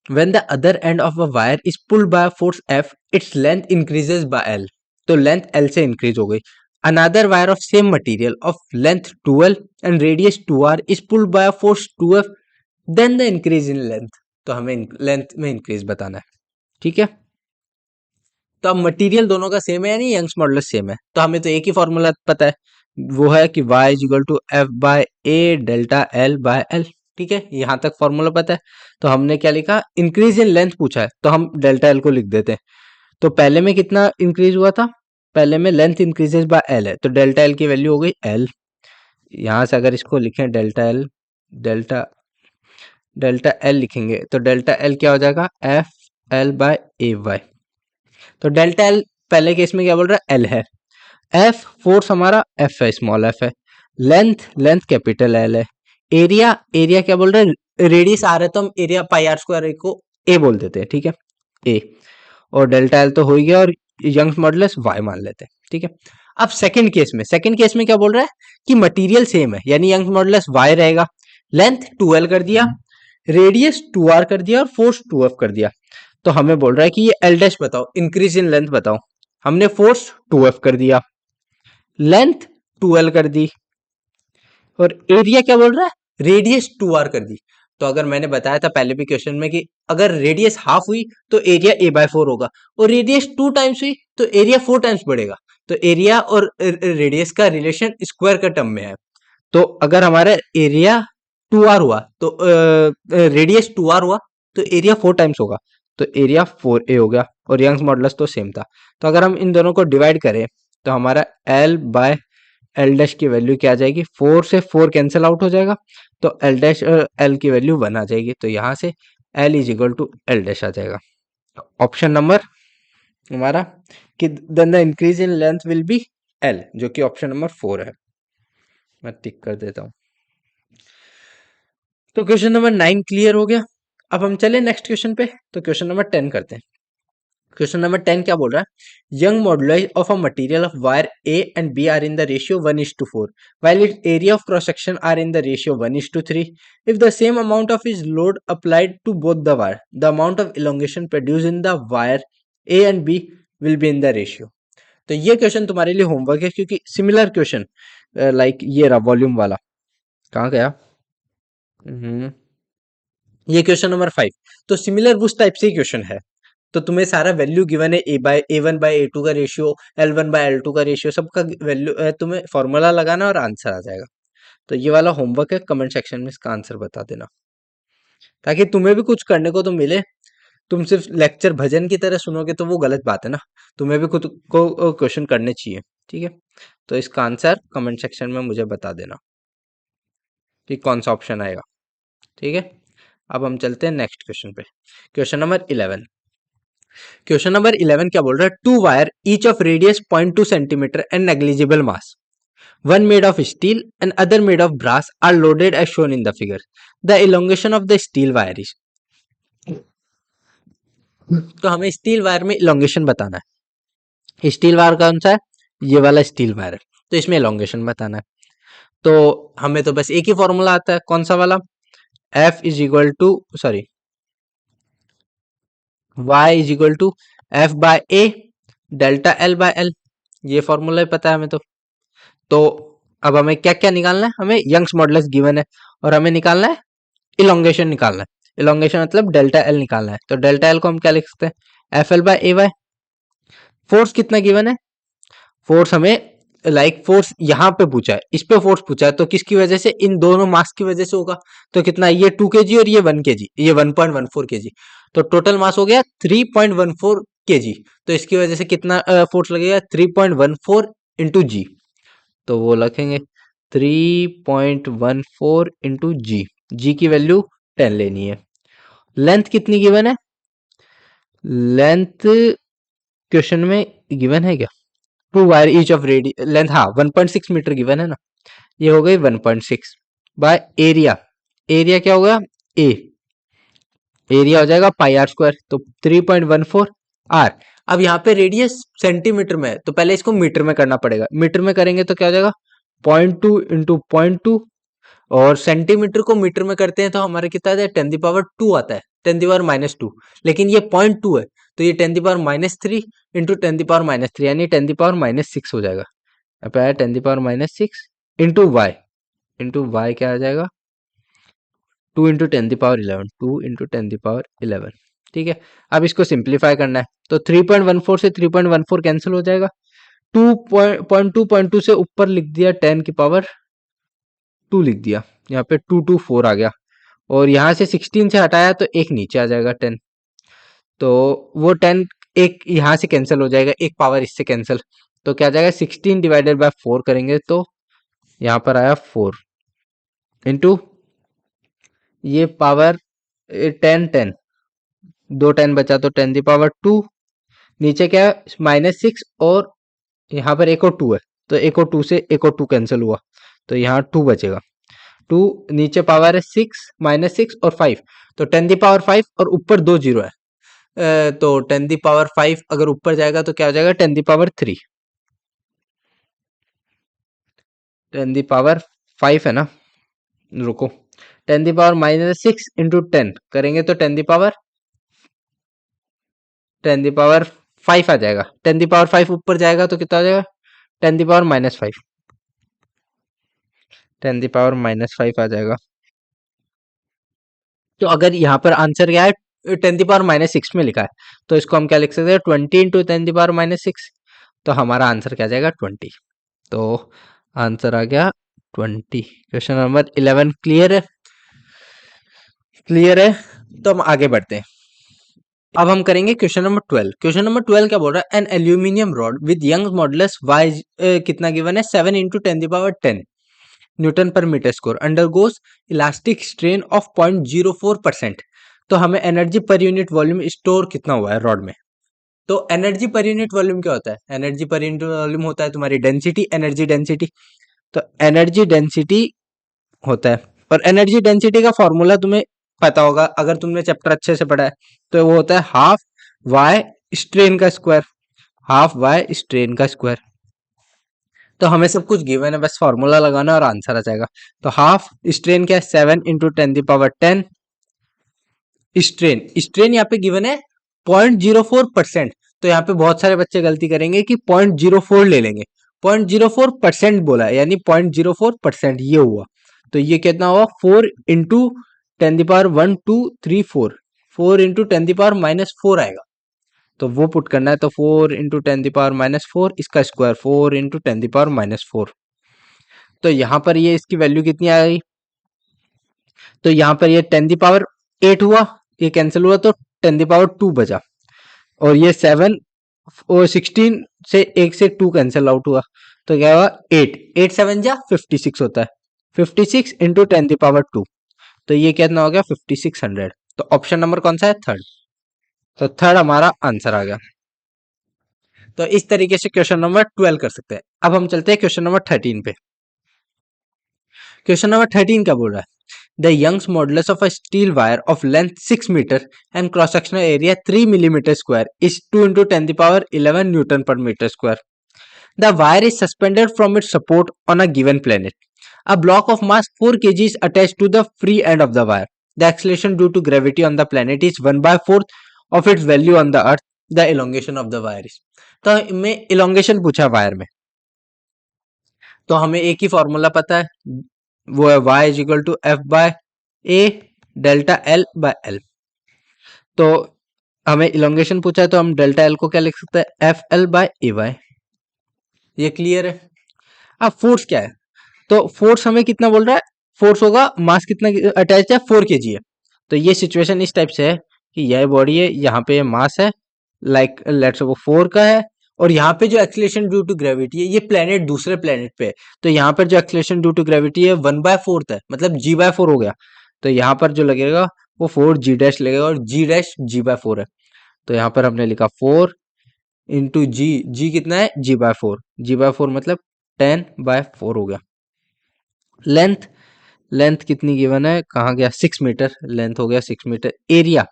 When the other end of a wire is pulled by a force F, its length increases by L. तो length L से increase हो गई. Another wire of same material of length 2L and radius 2R is pulled by a force 2F, then the increase in length. तो हमें length में increase बताना है, ठीक है। तो अब मटेरियल दोनों का सेम है यानी यंग्स मॉडुलस सेम है, तो हमें तो एक ही फॉर्मूला पता है, वो है कि y = F/A delta L by L, ठीक है। यहाँ तक फॉर्मूला पता है। तो हमने क्या लिखा, इंक्रीज इन लेंथ पूछा है तो हम डेल्टा एल को लिख देते हैं। तो पहले में कितना इंक्रीज हुआ था, पहले में लेंथ इंक्रीजेज बाय एल है, तो डेल्टा एल की वैल्यू हो गई एल। यहाँ से अगर इसको लिखें डेल्टा एल लिखेंगे तो डेल्टा एल क्या हो जाएगा, F/L/AY। तो डेल्टा एल पहले केस में क्या बोल रहा है, एल है, एफ फोर्स हमारा एफ है, स्मॉल एफ है, लेंथ कैपिटल एल है, एरिया क्या बोल रहे हैं, रेडियस आ रहा है तो हम एरिया πr² को ए बोल देते हैं, ठीक है, ए। और डेल्टा एल तो हो ही गया, और यंग्स मॉडुलस वाई मान लेते हैं, ठीक है। अब सेकंड केस में क्या बोल रहा है कि मटेरियल सेम है, यानी यंग्स मॉडुलस वाई रहेगा, लेंथ 2l कर दिया, रेडियस 2r कर दिया, और फोर्स 2f कर दिया। तो हमें बोल रहा है कि ये एल डैश बताओ, इंक्रीज इन लेंथ बताओ। हमने फोर्स 2f कर दिया, लेंथ 2l कर दी, और एरिया क्या बोल रहा है, रेडियस 2r कर दी। तो अगर मैंने बताया था पहले भी क्वेश्चन में कि अगर रेडियस हाफ हुई तो एरिया a/4 होगा, और रेडियस 2 टाइम्स हुई तो एरिया 4 टाइम्स बढ़ेगा। तो एरिया और रेडियस का रिलेशन स्क्वायर का टर्म में है। तो अगर हमारा एरिया 2r हुआ तो रेडियस 2r हुआ तो एरिया 4 टाइम्स होगा, तो एरिया 4a हो गया, और यंग्स मॉडुलस तो सेम था। तो अगर हम इन दोनों को डिवाइड करें तो हमारा L/L डैश की वैल्यू क्या आ जाएगी, 4 से 4 कैंसिल आउट हो जाएगा, तो L डैश L की वैल्यू 1 आ जाएगी। तो यहाँ से L = L डैश आ जाएगा। ऑप्शन नंबर हमारा कि then the increase in length will be L, जो कि ऑप्शन नंबर 4 है। मैं टिक कर देता हूँ। तो क्वेश्चन नंबर 9 क्लियर हो गया। अब हम चले नेक्स्ट क्वेश्चन पे। तो क्वेश्चन नंबर 10 करते हैं। क्वेश्चन नंबर 10 क्या बोल रहा है, Young modulus of a material of wire A and B are in the ratio 1:4 while its area of cross section are in the ratio 1:3. If the same amount of is load applied to both the wire, the amount of elongation produced in the wire A and B will be in the ratio. तो ये question तुम्हारे लिए homework है, क्योंकि similar question like ये रहा volume वाला, कहाँ गया, ये क्वेश्चन नंबर 5। तो सिमिलर उस टाइप से क्वेश्चन है। तो तुम्हें सारा वैल्यू गिवन है, A1/A2 का रेशियो, L1/L2 का रेशियो, सबका वैल्यू तुम्हें फॉर्मूला लगाना और आंसर आ जाएगा। तो ये वाला होमवर्क है, कमेंट सेक्शन में इसका आंसर बता देना, ताकि तुम्हें भी कुछ करने को तो मिले। तुम सिर्फ लेक्चर भजन की तरह सुनोगे तो वो गलत बात है ना, तुम्हें भी खुद को क्वेश्चन करने चाहिए। ठीक है, तो इसका आंसर कमेंट सेक्शन में मुझे बता देना कि कौन सा ऑप्शन आएगा। ठीक है, अब हम चलते हैं नेक्स्ट क्वेश्चन पे। Question number 11। क्वेश्चन नंबर 11 क्या बोल रहा है, two wire each of radius 0.2 centimetre and negligible mass, one made of steel and other made of brass, are loaded as shown in the figure. The elongation of the steel wire is, तो हमें steel wire में elongation बताना है। Steel wire कौन सा है, ये वाला स्टील वायर है, तो इसमें इलोंगेशन बताना है। तो हमें तो बस एक ही फॉर्मूला आता है, कौन सा वाला, F is equal to sorry Y is equal to F by A delta L by L, ये फॉर्मूला ही पता है हमें। तो अब हमें क्या क्या निकालना है, हमें यंग्स मॉडुलस गिवन है और हमें निकालना है इलोंगेशन निकालना है। इलोंगेशन मतलब डेल्टा एल निकालना है। तो डेल्टा एल को हम क्या लिख सकते हैं, F L by A Y. Force कितना गिवन है, फोर्स हमें फोर्स यहाँ पे पूछा है, इस पे फोर्स पूछा है, तो किसकी वजह से, इन दोनों मास की वजह से होगा। तो कितना, ये 2 kg और ये 1 kg, ये 1.14 kg, तो टोटल मास हो गया 3.14 kg। तो इसकी वजह से कितना फोर्स लगेगा, 3.14 इंटू जी। तो वो लिखेंगे 3.14 इंटू जी, जी की वैल्यू 10 लेनी है। लेंथ कितनी गिवन है, लेंथ क्वेश्चन में गिवन है क्या, two wire each of radii length, हाँ 1.6 मीटर गिवन है ना, ये हो गई 1.6 बाय एरिया। एरिया क्या होगा, ए, एरिया हो जाएगा पाई आर स्क्वायर, तो 3.14 आर। अब यहाँ पे रेडियस सेंटीमीटर में है, तो पहले इसको मीटर में करना पड़ेगा, मीटर में करेंगे तो क्या हो जाएगा 0.2 इंटू 0.2, और सेंटीमीटर को मीटर में करते हैं तो हमारे कितना आता है, 10⁻² आता है, 10⁻²। लेकिन ये 0.2 है, तो ये 10⁻³ इंटू 10⁻³ यानी 10⁻6 हो जाएगा। यहाँ पे आया 10⁻6 इंटू वाई क्या आ जाएगा, 2 इंटू 10⁻11, 2 इंटू 10⁻11। ठीक है, अब इसको सिंप्लीफाई करना है, तो 3.14 से 3.14 कैंसिल हो जाएगा, 2.2 से ऊपर लिख दिया 10⁻2 लिख दिया, यहाँ पे 224 आ गया, और यहाँ से 16 से हटाया तो एक नीचे आ जाएगा 10, तो वो 10 एक यहाँ से कैंसिल हो जाएगा, एक पावर इससे कैंसिल, तो क्या आ जाएगा 16 डिवाइडेड बाय 4 करेंगे तो यहाँ पर आया 4 इंटू ये पावर 10, 2 10 बचा तो 10⁻2, नीचे क्या है -6, और यहाँ पर एक और 2 है, तो एक और 2 से एक और 2 कैंसिल हुआ, तो यहाँ 2 बचेगा, 2 नीचे पावर है 6 -6 और 5, तो 10⁻5 और ऊपर 2 जीरो है, तो 10⁻5 अगर ऊपर जाएगा तो क्या हो जाएगा 10⁻3, 10⁻5 है ना, रुको 10⁻6 इंटू 10 करेंगे तो 10⁻5 आ जाएगा, 10⁻5 ऊपर जाएगा तो कितना आ जाएगा 10⁻5, 10⁻5 आ जाएगा। तो अगर यहाँ पर आंसर क्या है 10⁻6 में लिखा है, तो इसको हम क्या लिख सकते हैं 20 इंटू 10⁻6, तो हमारा आंसर क्या जाएगा 20, तो आंसर आ गया 20। क्वेश्चन नंबर 11 क्लियर है, क्लियर है, तो हम आगे बढ़ते हैं। अब हम करेंगे क्वेश्चन नंबर 12। क्वेश्चन नंबर 12 क्या बोल रहा है, an aluminium rod with Young modulus Y कितना गिवन है 7 into 10⁻10 newton per metre square undergoes elastic strain of 0.04%। तो हमें energy per unit volume store कितना हुआ है रॉड में, तो एनर्जी पर यूनिट वॉल्यूम क्या होता है? एनर्जी पर यूनिट वॉल्यूम होता है तुम्हारी डेंसिटी, एनर्जी डेंसिटी। तो एनर्जी डेंसिटी होता है, और एनर्जी डेंसिटी का फॉर्मूला तुम्हें पता होगा अगर तुमने चैप्टर अच्छे से पढ़ा है, तो वो होता है हाफ वाई स्ट्रेन का स्क्वायर, हाफ वाई स्ट्रेन का स्क्वायर। तो हमें सब कुछ गिवन है, बस फॉर्मूला लगाना और आंसर आ जाएगा। तो हाफ स्ट्रेन क्या है? 7 × 10⁻⁰। स्ट्रेन, स्ट्रेन यहाँ पे गिवन है 0.04%। तो यहाँ पे बहुत सारे बच्चे गलती करेंगे कि 0.04 ले लेंगे, 0.04% बोला है, यानी 0.04% ये हुआ। तो ये कितना हुआ? 4 × 10⁻⁴ 4 × 10⁻⁻4 आएगा। तो वो पुट करना है, तो 4 × 10⁻⁴, इसका स्क्वायर 4 × 10⁻⁴। तो यहाँ पर ये इसकी वैल्यू कितनी आ गई? तो यहाँ पर ये 10⁸ हुआ, ये कैंसिल हुआ तो 10⁻² बचा, और ये 7 और 16 से 1 से 2 कैंसिल आउट हुआ, तो क्या हुआ? 8, 8 7 जा 56 होता है, 56 × 10⁻²। तो ये कितना हो गया? 5600। तो ऑप्शन नंबर कौन सा है? थर्ड। तो थर्ड हमारा आंसर आ गया। तो इस तरीके से क्वेश्चन नंबर 12 कर सकते हैं। अब हम चलते हैं क्वेश्चन नंबर 13 पे। क्वेश्चन नंबर 13 क्या बोल रहा है? The Young's modulus of a steel wire of length 6 meter and cross-sectional area 3 millimeter square is 2 × 10⁻11 Newton per meter square. The wire is suspended from its support on a given planet. A block of mass 4 kg is attached to the free end of the wire. The acceleration due to gravity on the planet is 1/4 of its value on the earth. The elongation of the wire is. तो हमें elongation पूछा wire में, तो हमें एक ही formula पता है, वो है y = f/a डेल्टा l/l। तो हमें इलोंगेशन पूछा है, तो हम डेल्टा l को क्या लिख सकते हैं? FL/ay। ये क्लियर है। अब फोर्स क्या है? तो फोर्स हमें कितना बोल रहा है? फोर्स होगा, मास कितना अटैच है? 4 kg है। तो ये सिचुएशन इस टाइप से है कि यह बॉडी है, यहाँ पे मास है, लाइक लेट्स वो 4 का है, और यहाँ पे जो एक्सीलरेशन ड्यू टू ग्रेविटी है, ये प्लेनेट दूसरे प्लेनेट पे है, तो यहाँ पर जो एक्सीलरेशन ड्यू टू ग्रेविटी है 1/4 है, मतलब g/4 हो गया। तो यहाँ पर जो लगेगा वो 4g' लगेगा, और g' g/4 है। तो यहाँ पर हमने लिखा 4 × g कितना है? g/4, g/4 मतलब 10/4 हो गया। लेंथ, लेंथ कितनी गिवन है? कहाँ गया? 6 मीटर, लेंथ हो गया 6 मीटर। एरिया,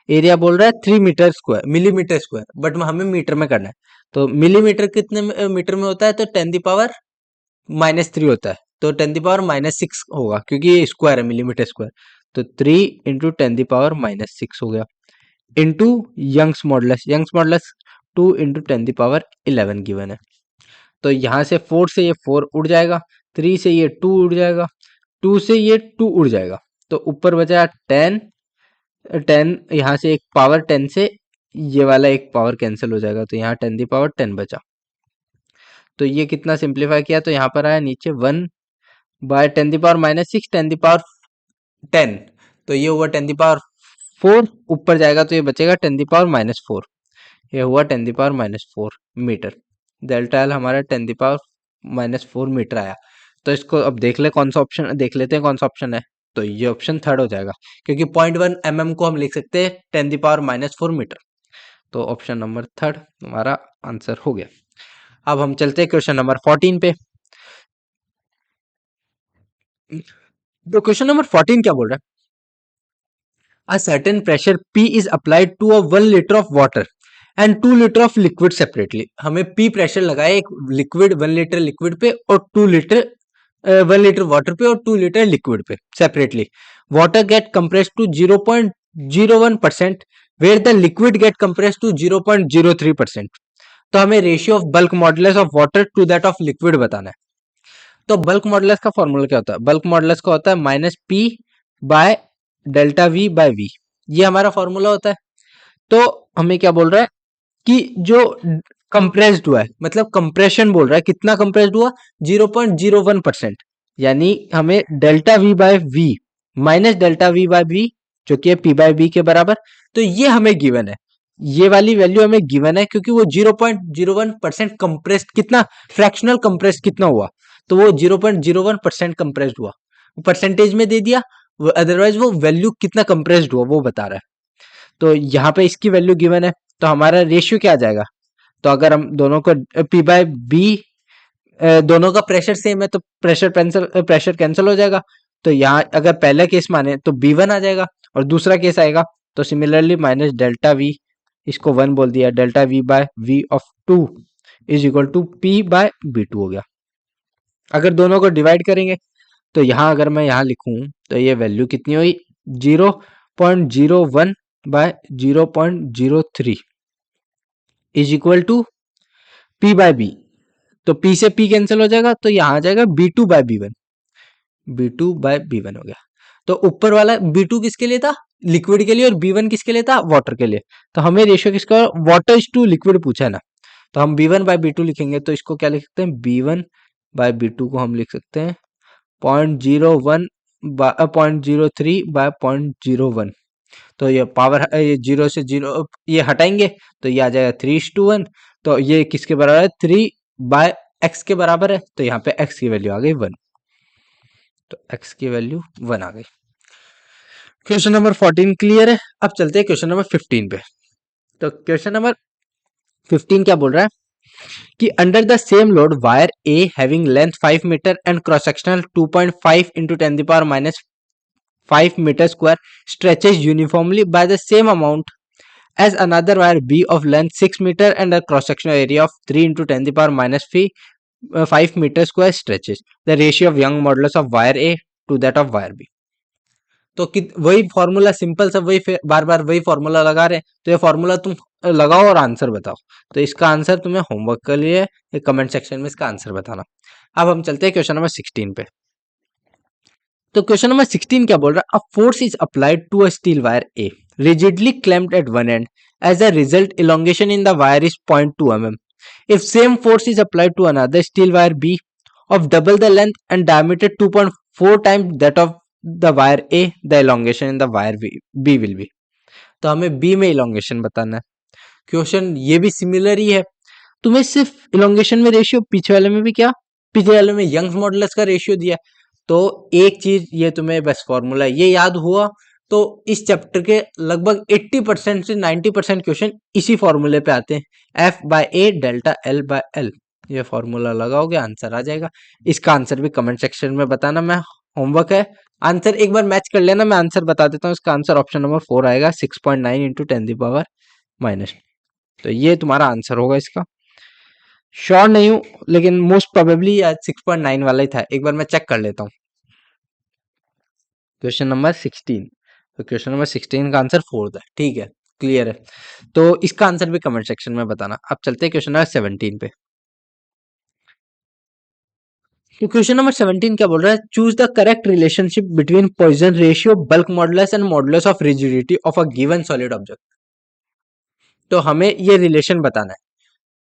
एरिया बोल रहा है 3 metre square, millimetre square, but हमें मीटर में करना है। तो मिलीमीटर कितने मीटर में होता है? तो 10⁻³ होता है, तो 10⁻⁻6 होगा, क्योंकि ये स्क्वायर है, मिलीमीटर स्क्वायर। तो 3 × 10⁻⁻6 हो गया, into Young's modulus, Young's modulus 2 × 10⁻11 given है। तो यहाँ से 4 से ये 4 उड़ जाएगा, 3 से ये 2 उड़ जाएगा, 2 से ये 2 उड़ जाएगा, तो ऊपर बचा 10, 10 यहाँ से एक पावर 10 से ये वाला एक पावर कैंसिल हो जाएगा, तो यहाँ 10⁻10 बचा। तो ये कितना सिंप्लीफाई किया, तो यहाँ पर आया नीचे 1/10⁻⁻6 10⁻10, तो ये हुआ 10⁻4, ऊपर जाएगा तो ये बचेगा 10⁻4, ये हुआ 10⁻4 मीटर। डेल्टा एल हमारा 10⁻4 मीटर आया। तो इसको अब देख ले कौन सा ऑप्शन, देख लेते हैं कौन सा ऑप्शन है। तो ये ऑप्शन थर्ड हो जाएगा, क्योंकि 0.1 mm को हम लिख सकते हैं 10⁻4 मीटर। तो ऑप्शन नंबर थर्ड हमारा आंसर हो गया। अब हम चलते हैं क्वेश्चन नंबर 14 पे। तो क्वेश्चन नंबर 14 क्या बोल रहा है? A certain pressure P is applied to a 1 liter of water and 2 liter of liquid separately. हमें P प्रेशर लगाए एक लिक्विड 1 लीटर लिक्विड पे और 1 लीटर वाटर पे और 2 लीटर लिक्विड पे separately. Water get compressed to 0.01% where the liquid get compressed to 0.03%. तो हमें ratio of bulk modulus of water to that of liquid बताना है। तो बल्क मॉडुलस का फॉर्मूला क्या होता है? बल्क मॉडुलस का होता है -P/ΔV/V, ये हमारा फॉर्मूला होता है। तो हमें क्या बोल रहा है कि जो कंप्रेस्ड हुआ है, मतलब कंप्रेशन बोल रहा है, कितना कंप्रेस्ड हुआ? 0.01%, यानी हमें ΔV/V माइनस ΔV/V जो कि है P/B के बराबर। तो ये हमें गिवन है, ये वाली वैल्यू हमें गिवन है, क्योंकि वो 0.01% कंप्रेस्ड, कितना फ्रैक्शनल कंप्रेस्ड कितना हुआ, तो वो 0.01% कंप्रेस्ड हुआ, परसेंटेज में दे दिया, अदरवाइज वो वैल्यू कितना कंप्रेस्ड हुआ वो बता रहा है। तो यहाँ पे इसकी वैल्यू गिवन है, तो हमारा रेशियो क्या आ जाएगा? तो अगर हम दोनों को P बाय बी, दोनों का प्रेशर सेम है तो प्रेशर कैंसिल हो जाएगा। तो यहाँ अगर पहला केस माने तो B1 आ जाएगा और दूसरा केस आएगा तो सिमिलरली माइनस डेल्टा V, इसको 1 बोल दिया, delta V by V of 2 is equal to P by B2 हो गया। अगर दोनों को डिवाइड करेंगे तो यहाँ अगर मैं यहाँ लिखूं तो ये वैल्यू कितनी हुई? 0.01 by 0.03 is equal to P by B। तो P से P कैंसिल हो जाएगा तो यहाँ आ जाएगा B2 bye B1, B2 bye B1 हो गया। तो ऊपर वाला B2 किसके लिए था? लिक्विड के लिए, और B1 किसके लिए था? वाटर के लिए। तो हमें रेशियो किसका? वाटर इज टू लिक्विड पूछा है ना, तो हम B1 बाय B2 लिखेंगे। तो इसको क्या लिख सकते हैं? B1 बाय B2 को हम लिख सकते हैं 0.01 0.03 बाय 0.01। तो ये पावर ये 0 से 0 ये हटाएंगे तो ये आ जाएगा 3:1। तो ये किसके बराबर है? 3 बाय x के बराबर है। तो यहाँ पे x की वैल्यू आ गई 1। तो x की वैल्यू 1 आ गई। क्वेश्चन नंबर 14 क्लियर है। अब चलते हैं क्वेश्चन नंबर 15 पे। तो क्वेश्चन नंबर 15 क्या बोल रहा है कि under the same load wire A having length 5 metre and cross sectional 2.5 into 10⁻⁵ meter square stretches uniformly by the same amount as another wire B of length 6 meter and a cross sectional area of 3 into 10⁻⁵ meter square stretches. The ratio of Young modulus of wire A to that of wire B. तो वही formula simple सा, वही बार बार वही formula लगा रहे हैं। तो ये फॉर्मूला तुम लगाओ और आंसर बताओ। तो इसका आंसर तुम्हें होमवर्क के लिए कमेंट सेक्शन में इसका आंसर बताना। अब हम चलते हैं क्वेश्चन नंबर 16 पे। तो क्वेश्चन नंबर 16 क्या बोल रहा है? A force is applied to a steel wire A rigidly clamped at one end. As a result, elongation in the wire is 0.2 mm. If same force is applied to another steel wire B of double the length and diameter 2.4 times that of the wire A, the elongation in the wire B will be. तो हमें B में elongation बताना है। Question ये भी similar ही है। तुम्हें सिर्फ elongation में रेशियो, पीछे वाले में भी क्या, पीछे वाले में यंग्स मॉडुलस का रेशियो दिया। तो एक चीज ये तुम्हें बस फॉर्मूला ये याद हुआ तो इस चैप्टर के लगभग 80% से 90% क्वेश्चन इसी फॉर्मूले पे आते हैं। F bye A delta L by L, ये फॉर्मूला लगाओगे आंसर आ जाएगा। इसका आंसर भी कमेंट सेक्शन में बताना। मैं होमवर्क है, आंसर एक बार मैच कर लेना, मैं आंसर बता देता हूँ। इसका आंसर ऑप्शन नंबर 4 आएगा, 6.9 into 10⁻⁻। तो ये तुम्हारा आंसर होगा इसका। श्योर नहीं हूँ लेकिन मोस्ट प्रोबेबली 6.9 वाला ही था। एक बार मैं चेक कर लेता हूँ। क्वेश्चन नंबर 16, तो क्वेश्चन नंबर 16 का आंसर 4 था। ठीक है, क्लियर है। तो इसका आंसर भी कमेंट सेक्शन में बताना। अब चलते हैं क्वेश्चन नंबर 17 पे। तो क्वेश्चन नंबर 17 क्या बोल रहा है? Choose the correct relationship between Poisson ratio, bulk modulus and modulus of rigidity of a given solid object. तो हमें ये रिलेशन बताना है।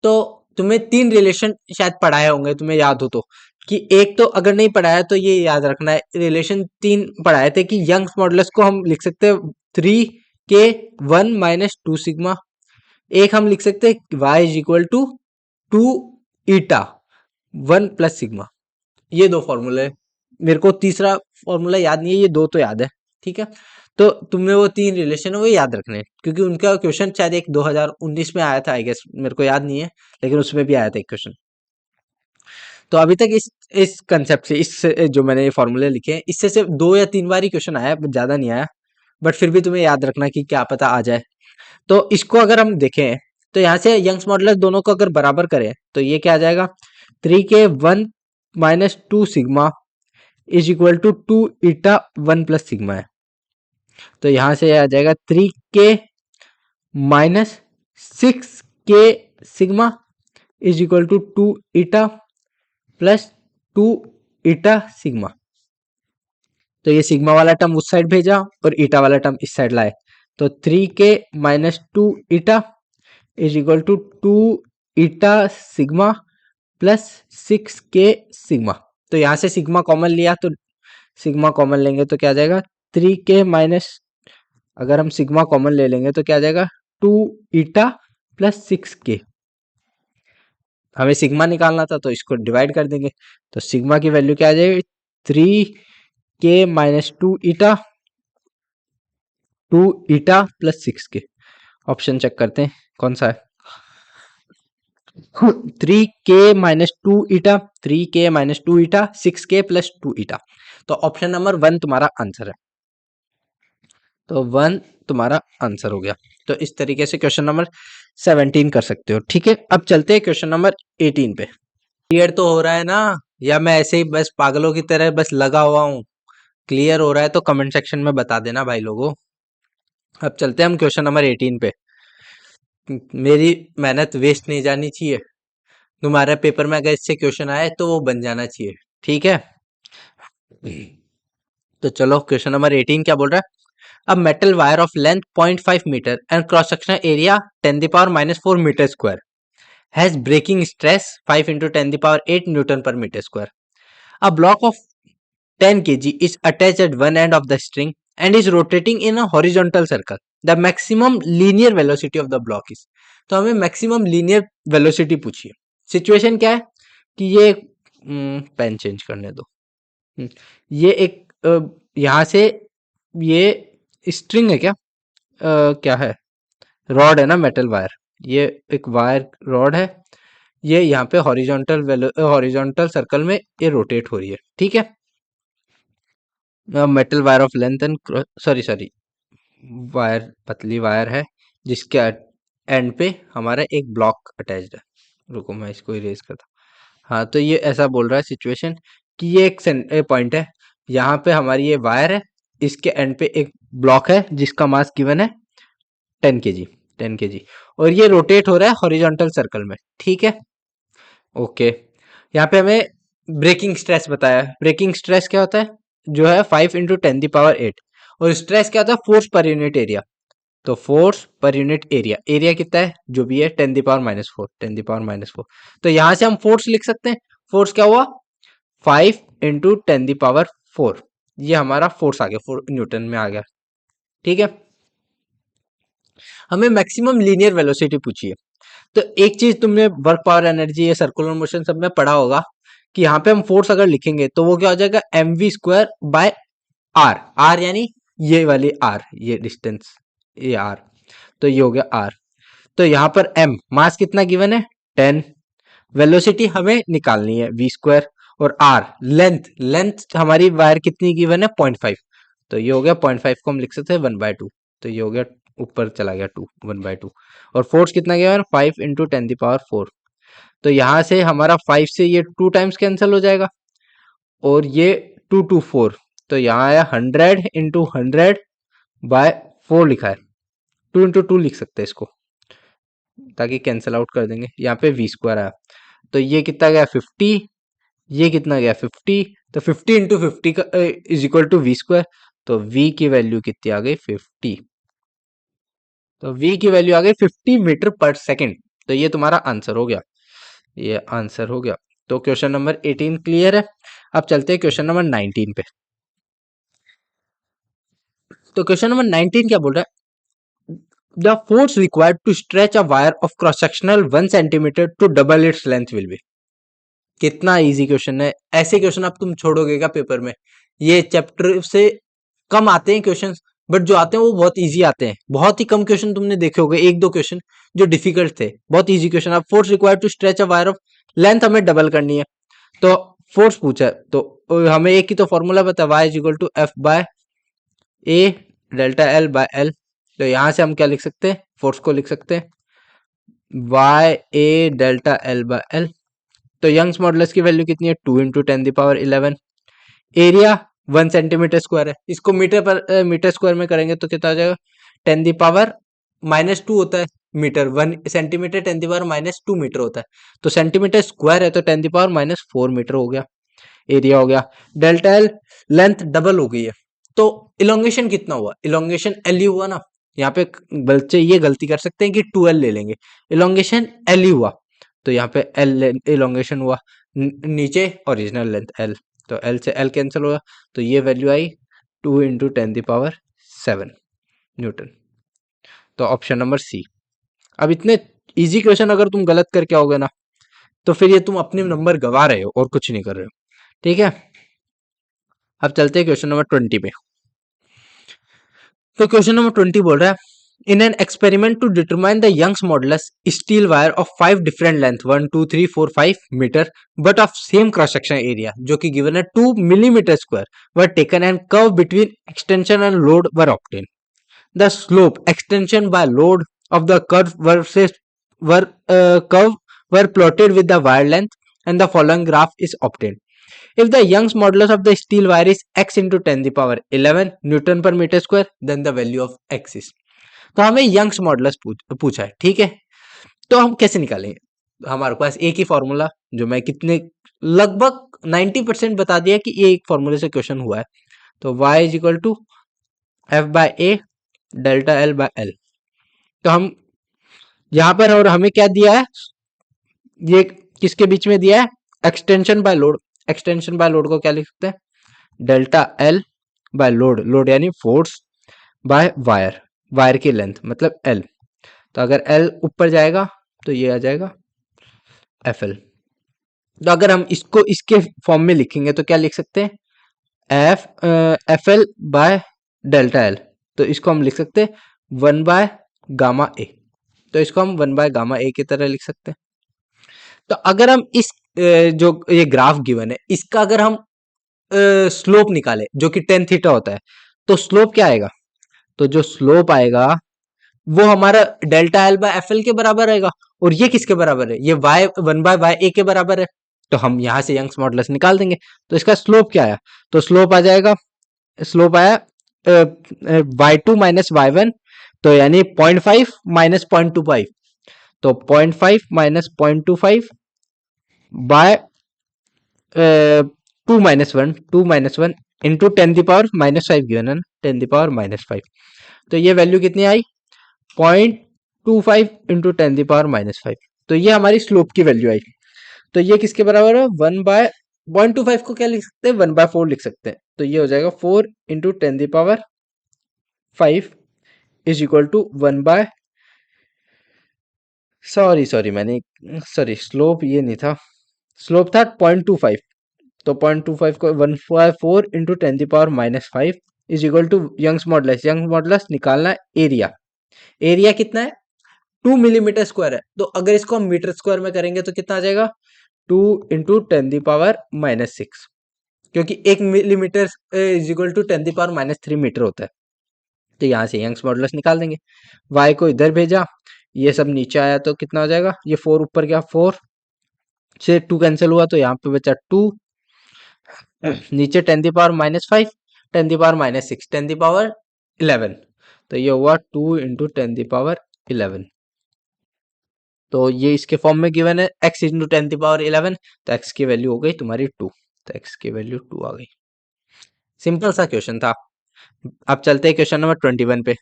तो तुम्हें 3 रिलेशन शायद पढ़ाए होंगे, तुम्हें याद हो तो, कि एक तो अगर नहीं पढ़ाया तो ये याद रखना है, रिलेशन 3 पढ़ाए थे कि यंग्स मॉडुलस को हम लिख सकते हैं 3k1 माइनस 2 सिग्मा। एक हम लिख सकते हैं y is equal to 2 eta 1 plus sigma. ये 2 फॉर्मूले, मेरे को तीसरा फॉर्मूला याद नहीं है, ये 2 तो याद है। ठीक है, तो तुम्हें वो 3 रिलेशन है वो याद रखने हैं, क्योंकि उनका क्वेश्चन शायद एक 2019 में आया था, आई गेस, मेरे को याद नहीं है, लेकिन उसमें भी आया था एक क्वेश्चन। तो अभी तक इस कंसेप्ट से, इस जो मैंने ये फॉर्मूले लिखे हैं, इससे सिर्फ 2 या 3 बार ही क्वेश्चन आया, ज्यादा नहीं आया, बट फिर भी तुम्हें याद रखना कि क्या पता आ जाए। तो इसको अगर हम देखें तो यहाँ से यंग्स मॉडुलस दोनों को अगर बराबर करें तो ये क्या आ जाएगा? 3k1 minus 2 sigma is equal to 2 eta 1 plus sigma है। तो यहाँ से आ जाएगा 3k minus 6k sigma is equal to 2 eta plus 2 eta sigma. तो ये सिग्मा वाला टर्म उस साइड भेजा और ईटा वाला टर्म इस साइड लाए। तो 3k minus 2 eta is equal to 2 eta sigma plus 6k sigma. तो यहाँ से सिग्मा कॉमन लिया तो सिग्मा कॉमन लेंगे तो क्या आ जाएगा? 3k माइनस, अगर हम सिग्मा कॉमन ले लेंगे तो क्या आ जाएगा? 2 ईटा प्लस 6k। हमें सिग्मा निकालना था तो इसको डिवाइड कर देंगे। तो सिग्मा की वैल्यू क्या आ जाएगी? 3k minus 2 eta plus 6k। Option check करते हैं। कौन सा है? 3k-2 ईटा, 3k-2 ईटा, 6k+2 ईटा। तो ऑप्शन नंबर 1 तुम्हारा आंसर है। तो 1 तुम्हारा आंसर हो गया। तो इस तरीके से क्वेश्चन नंबर 17 कर सकते हो। ठीक है, अब चलते हैं क्वेश्चन नंबर 18 पे। क्लियर तो हो रहा है ना, या मैं ऐसे ही बस पागलों की तरह बस लगा हुआ हूँ? क्लियर हो रहा है तो कमेंट सेक्शन में बता देना भाई लोगों। अब चलते हैं हम क्वेश्चन नंबर 18 पे। मेरी मेहनत वेस्ट नहीं जानी चाहिए। तुम्हारे पेपर में अगर इससे क्वेश्चन आए तो वो बन जाना चाहिए। ठीक है, तो चलो क्वेश्चन नंबर 18 क्या बोल रहा है? A metal wire of length 0.5 meter and cross-sectional area 10 the power minus 4 meter square has breaking stress 5 into 10 the power 8 Newton per meter square. A block of 10 kg is attached at one end of the string and is rotating in a horizontal circle. The maximum linear velocity of the block is. तो हमें maximum linear velocity पूछिए। Situation क्या है कि ये pen change करने दो। ये एक यहाँ से ये स्ट्रिंग है क्या? क्या है? रॉड है ना, मेटल वायर। ये एक वायर रॉड है, ये यहाँ पे हॉरिजॉन्टल सर्कल में ये रोटेट हो रही है। ठीक है, metal wire of length and sorry wire, पतली वायर है जिसके एंड पे हमारा एक ब्लॉक अटैच्ड है। रुको मैं इसको इरेज करता हूँ। हाँ, तो ये ऐसा बोल रहा है सिचुएशन कि ये एक पॉइंट है, यहाँ पे हमारी ये वायर है, इसके एंड पे एक ब्लॉक है जिसका मास गिवन है 10 kg और ये रोटेट हो रहा है हॉरिजॉन्टल सर्कल में। ठीक है, ओके। यहाँ पे हमें ब्रेकिंग स्ट्रेस बताया है। ब्रेकिंग स्ट्रेस क्या होता है? जो है 5 इंटू 10 the power 8। और स्ट्रेस क्या होता है? Force per unit area. तो force per unit area, area कितना है जो भी है 10 the power-4, 10 the power-4। तो यहाँ से हम फोर्स लिख सकते हैं। फोर्स क्या हुआ? 5 इंटू 10 the power 4। ये हमारा फोर्स आ गया, 4 न्यूटन में आ गया। ठीक है, हमें मैक्सिमम लीनियर वेलोसिटी पूछी है। तो एक चीज तुमने वर्क पावर एनर्जी या सर्कुलर मोशन सब में पढ़ा होगा कि यहाँ पे हम फोर्स अगर लिखेंगे तो वो क्या हो जाएगा? mv² बाय आर यानी ये वाली आर, ये डिस्टेंस, ये आर, तो ये हो गया आर। तो यहाँ पर m मास कितना गिवन है? 10। वेलोसिटी हमें निकालनी है v²। और r लेंथ, लेंथ हमारी वायर कितनी गिवन है? 0.5। तो ये हो गया 0.5 को हम लिख सकते हैं 1/2। तो ये हो गया, ऊपर चला गया 2, 1/2। और फोर्स कितना गया? 5 इंटू 10 the power 4। तो यहाँ से हमारा 5 से ये 2 टाइम्स कैंसिल हो जाएगा और ये 2 2 4। तो यहाँ आया 100 इंटू 100/4 लिखा है। 2 इंटू 2 लिख सकते हैं इसको, ताकि कैंसिल आउट कर देंगे। यहाँ पे v² आया, तो ये कितना गया? 50। ये कितना गया? 50। तो 50 इंटू 50 का इज इक्वल टू v²। तो v की वैल्यू कितनी आ गई? 50। तो v की वैल्यू आ गई 50 मीटर पर सेकेंड। तो ये तुम्हारा आंसर हो गया, ये आंसर हो गया। तो क्वेश्चन नंबर 18 क्लियर है। अब चलते हैं क्वेश्चन नंबर 19 पे। तो क्वेश्चन नंबर 19 क्या बोल रहा है? The force required to stretch a wire of cross sectional 1 centimetre to double its length will be. कितना इजी क्वेश्चन है। ऐसे क्वेश्चन अब तुम छोड़ोगे क्या पेपर में? ये चैप्टर से कम आते हैं क्वेश्चंस, बट जो आते हैं वो बहुत इजी आते हैं। बहुत ही कम क्वेश्चन तुमने देखे होंगे, एक दो क्वेश्चन जो डिफिकल्ट थे, बहुत इजी क्वेश्चन। अब force required to stretch a wire of length हमें डबल करनी है, तो फोर्स पूछा है तो हमें एक ही तो फॉर्मूला पता है, y is equal to F by A delta L by L. तो यहाँ से हम क्या लिख सकते हैं? फोर्स को लिख सकते हैं Y A delta L by L. तो यंग्स मॉडुलस की वैल्यू कितनी है? 2 into 10 the power 11। Area 1 centimetre square है, इसको मीटर स्क्वायर में करेंगे तो कितना आ जाएगा? 10 the power-2 होता है metre, 1 centimetre 10 the power-2 metre होता है। तो सेंटीमीटर स्क्वायर है तो 10 the power-4 मीटर हो गया, एरिया हो गया। डेल्टा एल, लेंथ डबल हो गई है, तो इलोंगेशन कितना हुआ? इलोंगेशन एल ही हुआ ना। यहाँ पे बच्चे ये गलती कर सकते हैं कि 2l ले लेंगे, इलोंगेशन एल ही हुआ। तो यहाँ पे एल इलोंगेशन हुआ, नीचे ओरिजिनल लेंथ एल, तो एल से एल कैंसिल होगा। तो ये value I 2 into 10 the power 7 Newton. तो ऑप्शन नंबर सी। अब इतने इजी क्वेश्चन अगर तुम गलत करके आओगे ना, तो फिर ये तुम अपने नंबर गवा रहे हो और कुछ नहीं कर रहे हो। ठीक है, अब चलते हैं क्वेश्चन नंबर 20 पे। तो क्वेश्चन नंबर 20 बोल रहा है In an experiment to determine the Young's modulus, steel wire of 5 different length 1, 2, 3, 4, 5 meter but of same cross section area जो कि given है 2 millimeter square were taken and curve between extension and load were obtained. The slope, extension by load of the curve curve were plotted with the wire length and the following graph is obtained. If the Young's modulus of the steel wire is x into 10 the power 11 Newton per meter square, then the value of x is. तो हमें Young's modulus पूछा है, ठीक है। तो हम कैसे निकालेंगे, हमारे पास एक ही फॉर्मूला जो मैं कितने लगभग 90% बता दिया कि ये एक फॉर्मूले से क्वेश्चन हुआ है। तो y is equal to F by A delta L by L. तो हम यहाँ पर, और हमें क्या दिया है, ये किसके बीच में दिया है, extension by load. Extension by load को क्या लिख सकते हैं, delta L by load, load यानी फोर्स बाय वायर, वायर की लेंथ मतलब एल। तो अगर एल ऊपर जाएगा तो ये आ जाएगा एफ एल। तो अगर हम इसको इसके फॉर्म में लिखेंगे तो क्या लिख सकते हैं, F L bye delta L. तो इसको हम लिख सकते हैं 1 बाय गामा ए। तो इसको हम 1 बाय गामा ए की तरह लिख सकते हैं। तो अगर हम इस जो ये ग्राफ गिवन है इसका अगर हम स्लोप निकाले जो कि टेन थीटा होता है, तो स्लोप क्या आएगा, तो जो स्लोप आएगा वो हमारा delta L by F L के बराबर आएगा। और ये किसके बराबर है, ये वाई 1 बाय वाई ए के बराबर है। तो हम यहां से यंग्स मॉडुलस निकाल देंगे। तो इसका स्लोप क्या आया, तो स्लोप आ जाएगा, स्लोप आया y2 माइनस y1, तो यानी 0.5 माइनस 0.25। तो 0.5 minus 0.25 by 2 minus 1, 2 minus 1 into 10 the power minus 5 given है, 10 द पावर माइनस 5। तो ये वैल्यू कितनी आई, 0.25 इंटू 10 द पावर माइनस 5। तो ये हमारी स्लोप की वैल्यू आई। तो ये किसके बराबर है, 1 बाय 0.25 को क्या लिख सकते हैं, 1 बाय 4 लिख सकते हैं। तो ये हो जाएगा 4 into 10 the power 5 is equal to 1 by, sorry मैंने, सॉरी स्लोप ये नहीं था, स्लोप था 0.25। तो 0.25 को 1 by 4 into 10 the power minus 5 is equal to Young's modulus. Young's modulus निकालना एरिया, एरिया कितना है 2 मिलीमीटर स्क्वायर है। तो अगर इसको हम मीटर स्क्वायर में करेंगे तो कितना आ जाएगा, 2 इंटू 10 द पावर माइनस 6, क्योंकि 1 millimetre is equal to 10 the power minus 3 metre होता है। तो यहाँ से यंग्स मॉडुलस निकाल देंगे। y को इधर भेजा, ये सब नीचे आया तो कितना हो जाएगा, ये 4 ऊपर गया, 4 से 2 कैंसिल हुआ तो यहाँ पे बचा 2, नीचे 10 the power minus 5, 10 the power minus 6, 10 the power 11। तो ये हुआ 2 इंटू 10 द पावर 11। तो ये इसके फॉर्म में गिवन है x इंटू 10 द पावर 11। तो x की वैल्यू हो गई तुम्हारी 2। तो x की वैल्यू 2 आ गई। सिंपल सा क्वेश्चन था। अब चलते हैं क्वेश्चन नंबर 21 पे।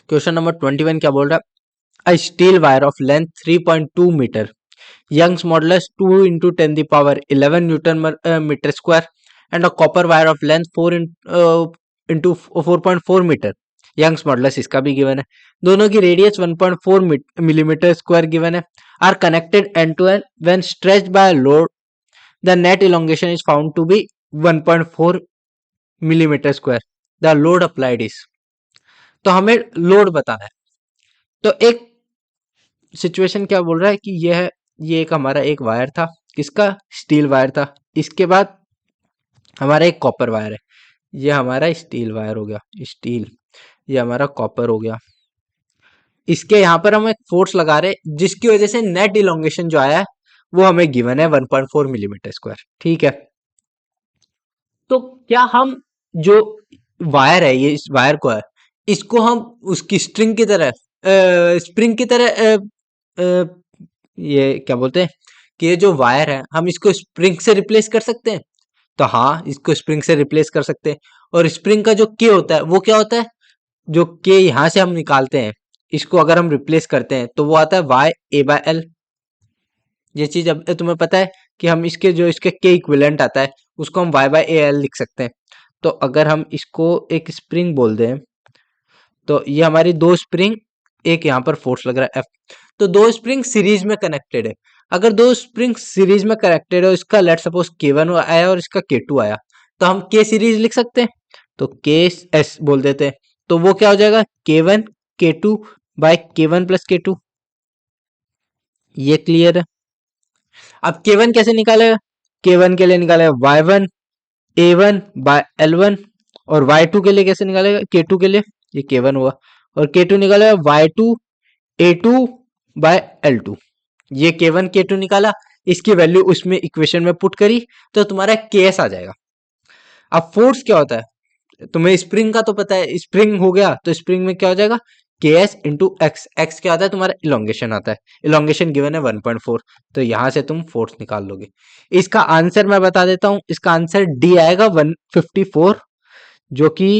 क्वेश्चन नंबर 21 क्या बोल रहा है, a steel wire of length 3.2 meter, Young's modulus 2 into 10 the power 11 Newton meter square, and a copper wire of length 4 into 4.4 meter, Young's modulus इसका भी गिवन है। दोनों की रेडियस 1.4 मिलीमीटर स्क्वायर गिवन है, are connected end to end when stretched by load the net elongation is found to be 1.4 millimetre square, the load applied is. तो हमें load बताना है। तो एक सिचुएशन क्या बोल रहा है कि ये एक हमारा एक वायर था, किसका, स्टील वायर था। इसके बाद हमारा एक कॉपर वायर है, ये हमारा स्टील वायर हो गया, स्टील, ये हमारा कॉपर हो गया। इसके यहाँ पर हम एक फोर्स लगा रहे जिसकी वजह से नेट इलोंगेशन जो आया है वो हमें गिवन है 1.4 मिलीमीटर स्क्वायर, ठीक है। तो क्या हम जो वायर है, ये इस वायर को है, इसको हम उसकी स्ट्रिंग की तरह स्प्रिंग की तरह ये क्या बोलते हैं कि ये जो वायर है हम इसको स्प्रिंग से रिप्लेस कर सकते हैं। तो हाँ, इसको स्प्रिंग से रिप्लेस कर सकते हैं। और स्प्रिंग का जो के होता है वो क्या होता है, जो के यहाँ से हम निकालते हैं, इसको अगर हम रिप्लेस करते हैं तो वो आता है वाई ए बाय एल। ये चीज अब तुम्हें पता है कि हम इसके जो इसके के इक्विवेलेंट आता है उसको हम वाई बाय ए एल लिख सकते हैं। तो अगर हम इसको एक स्प्रिंग बोल दें तो ये हमारी दो स्प्रिंग, एक यहाँ पर फोर्स लग रहा है एफ, तो दो स्प्रिंग सीरीज में कनेक्टेड है। अगर दो स्प्रिंग सीरीज में कनेक्टेड है, इसका लेट सपोज K1 आया और इसका K2 आया, तो हम के सीरीज लिख सकते हैं। तो के एस बोल देते हैं। तो वो क्या हो जाएगा, K1 K2 by K1 plus K2। ये क्लियर है। अब K1 कैसे निकालेगा, K1 के लिए निकालेगा Y1 A1 by L1, और Y2 के लिए कैसे निकालेगा, K2 के लिए, ये K1 हुआ, और K2 निकालेगा Y2 A2 by L2। ये K1 K2 निकाला, इसकी वैल्यू उसमें इक्वेशन में पुट करी, तो तुम्हारा Ks आ जाएगा। अब फोर्स क्या होता है, तुम्हें स्प्रिंग का तो पता है, स्प्रिंग हो गया तो स्प्रिंग में क्या हो जाएगा, Ks इंटू एक्स। एक्स क्या आता है तुम्हारा, इलोंगेशन आता है, इलोंगेशन गिवन है 1.4, तो यहां से तुम फोर्स निकाल लोगे। इसका आंसर मैं बता देता हूं, इसका आंसर डी आएगा 154, जो कि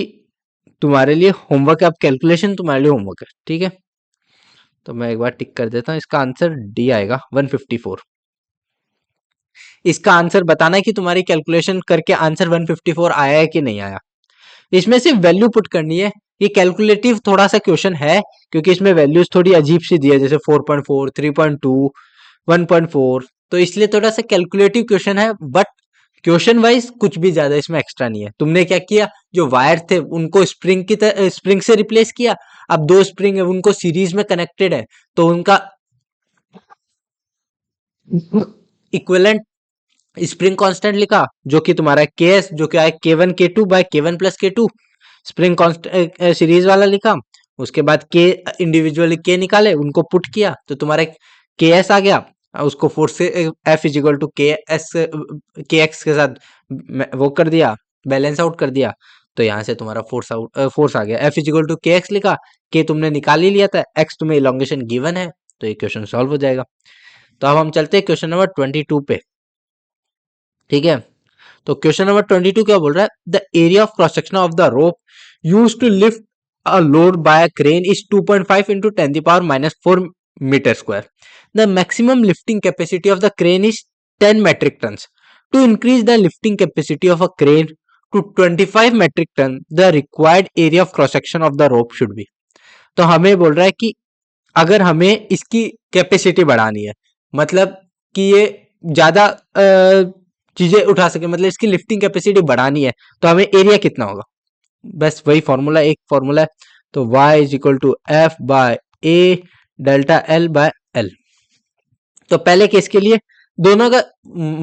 तुम्हारे लिए होमवर्क है। अब कैलकुलेशन तुम्हारे लिए होमवर्क है, ठीक है। तो मैं एक बार टिक कर देता हूं, इसका आंसर डी आएगा 154। इसका आंसर बताना है कि तुम्हारी कैलकुलेशन करके आंसर 154 आया है कि नहीं आया। इसमें सिर्फ वैल्यू पुट करनी है। ये कैलकुलेटिव थोड़ा सा क्वेश्चन है, क्योंकि इसमें वैल्यूज थोड़ी अजीब सी दी है, जैसे 4.4, 3.2, 1.4, तो इसलिए थोड़ा सा कैलकुलेटिव क्वेश्चन है। बट क्वेश्चन वाइज कुछ भी ज्यादा इसमें एक्स्ट्रा नहीं है। तुमने क्या किया, जो वायर थे उनको स्प्रिंग की तरह स्प्रिंग से रिप्लेस किया। अब दो स्प्रिंग है, उनको सीरीज में कनेक्टेड है, तो उनका इक्विवेलेंट स्प्रिंग कांस्टेंट लिखा, जो कि तुम्हारा Ks, जो कि आए K1 K2 by K1 plus K2, spring constant series वाला लिखा। उसके बाद के इंडिविजुअली के निकाले, उनको पुट किया, तो तुम्हारा Ks आ गया। उसको फोर्स से F is equal to K x के साथ वो कर दिया, बैलेंस आउट कर दिया, तो यहाँ से तुम्हारा फोर्स आ गया। F is equal to K x लिखा, के तुमने निकाल ही लिया था, एक्स तुम्हें इलोंगेशन गिवन है, तो ये क्वेश्चन सॉल्व हो जाएगा। तो अब हम चलते हैं क्वेश्चन नंबर 22 पे, ठीक है। तो क्वेश्चन नंबर 22 क्या बोल रहा है, the area of cross section of the rope use to lift a load by a crane is 2.5 into 10 the power minus 4 meter square. The maximum lifting capacity of the crane is 10 metric tons. To increase the lifting capacity of a crane to 25 metric ton, the required area of cross section of the rope should be. तो हमें बोल रहा है कि अगर हमें इसकी capacity बढ़ानी है, मतलब कि ये ज्यादा चीजें उठा सके, मतलब इसकी लिफ्टिंग कैपेसिटी बढ़ानी है, तो हमें एरिया कितना होगा। बस वही फॉर्मूला, एक फॉर्मूला है, तो y is equal to F by A delta L by L. तो पहले केस के लिए दोनों का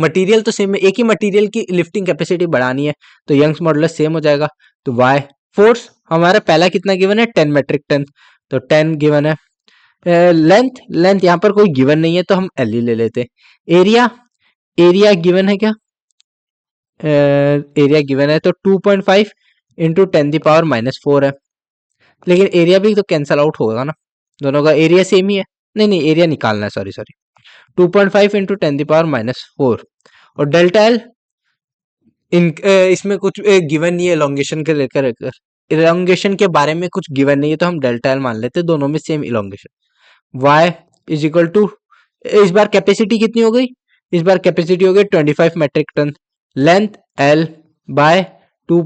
मटेरियल तो सेम है, एक ही मटेरियल की लिफ्टिंग कैपेसिटी बढ़ानी है, तो यंग्स मॉडुलस सेम हो जाएगा। तो y फोर्स हमारा पहला कितना गिवन है, 10 मेट्रिक टन, तो 10 गिवन है। लेंथ यहाँ पर कोई गिवन नहीं है, तो हम एल ही ले लेते हैं। एरिया गिवन है क्या, एरिया गिवन है, तो 2.5 इंटू 10⁻⁻⁴ है। लेकिन एरिया भी तो कैंसल आउट होगा ना, दोनों का एरिया सेम ही है। नहीं नहीं, एरिया निकालना है, सॉरी 2.5 इंटू 10⁻⁴ और डेल्टा एल इसमें कुछ गिवन नहीं है इलोंगेशन के लेकर, इलोंगेशन के बारे में कुछ गिवन नहीं है, तो हम डेल्टा एल मान लेते हैं, दोनों में same elongation. y is equal to, इस बार कैपेसिटी कितनी हो गई, इस बार कैपेसिटी हो गई 25 metric ton, length l by 2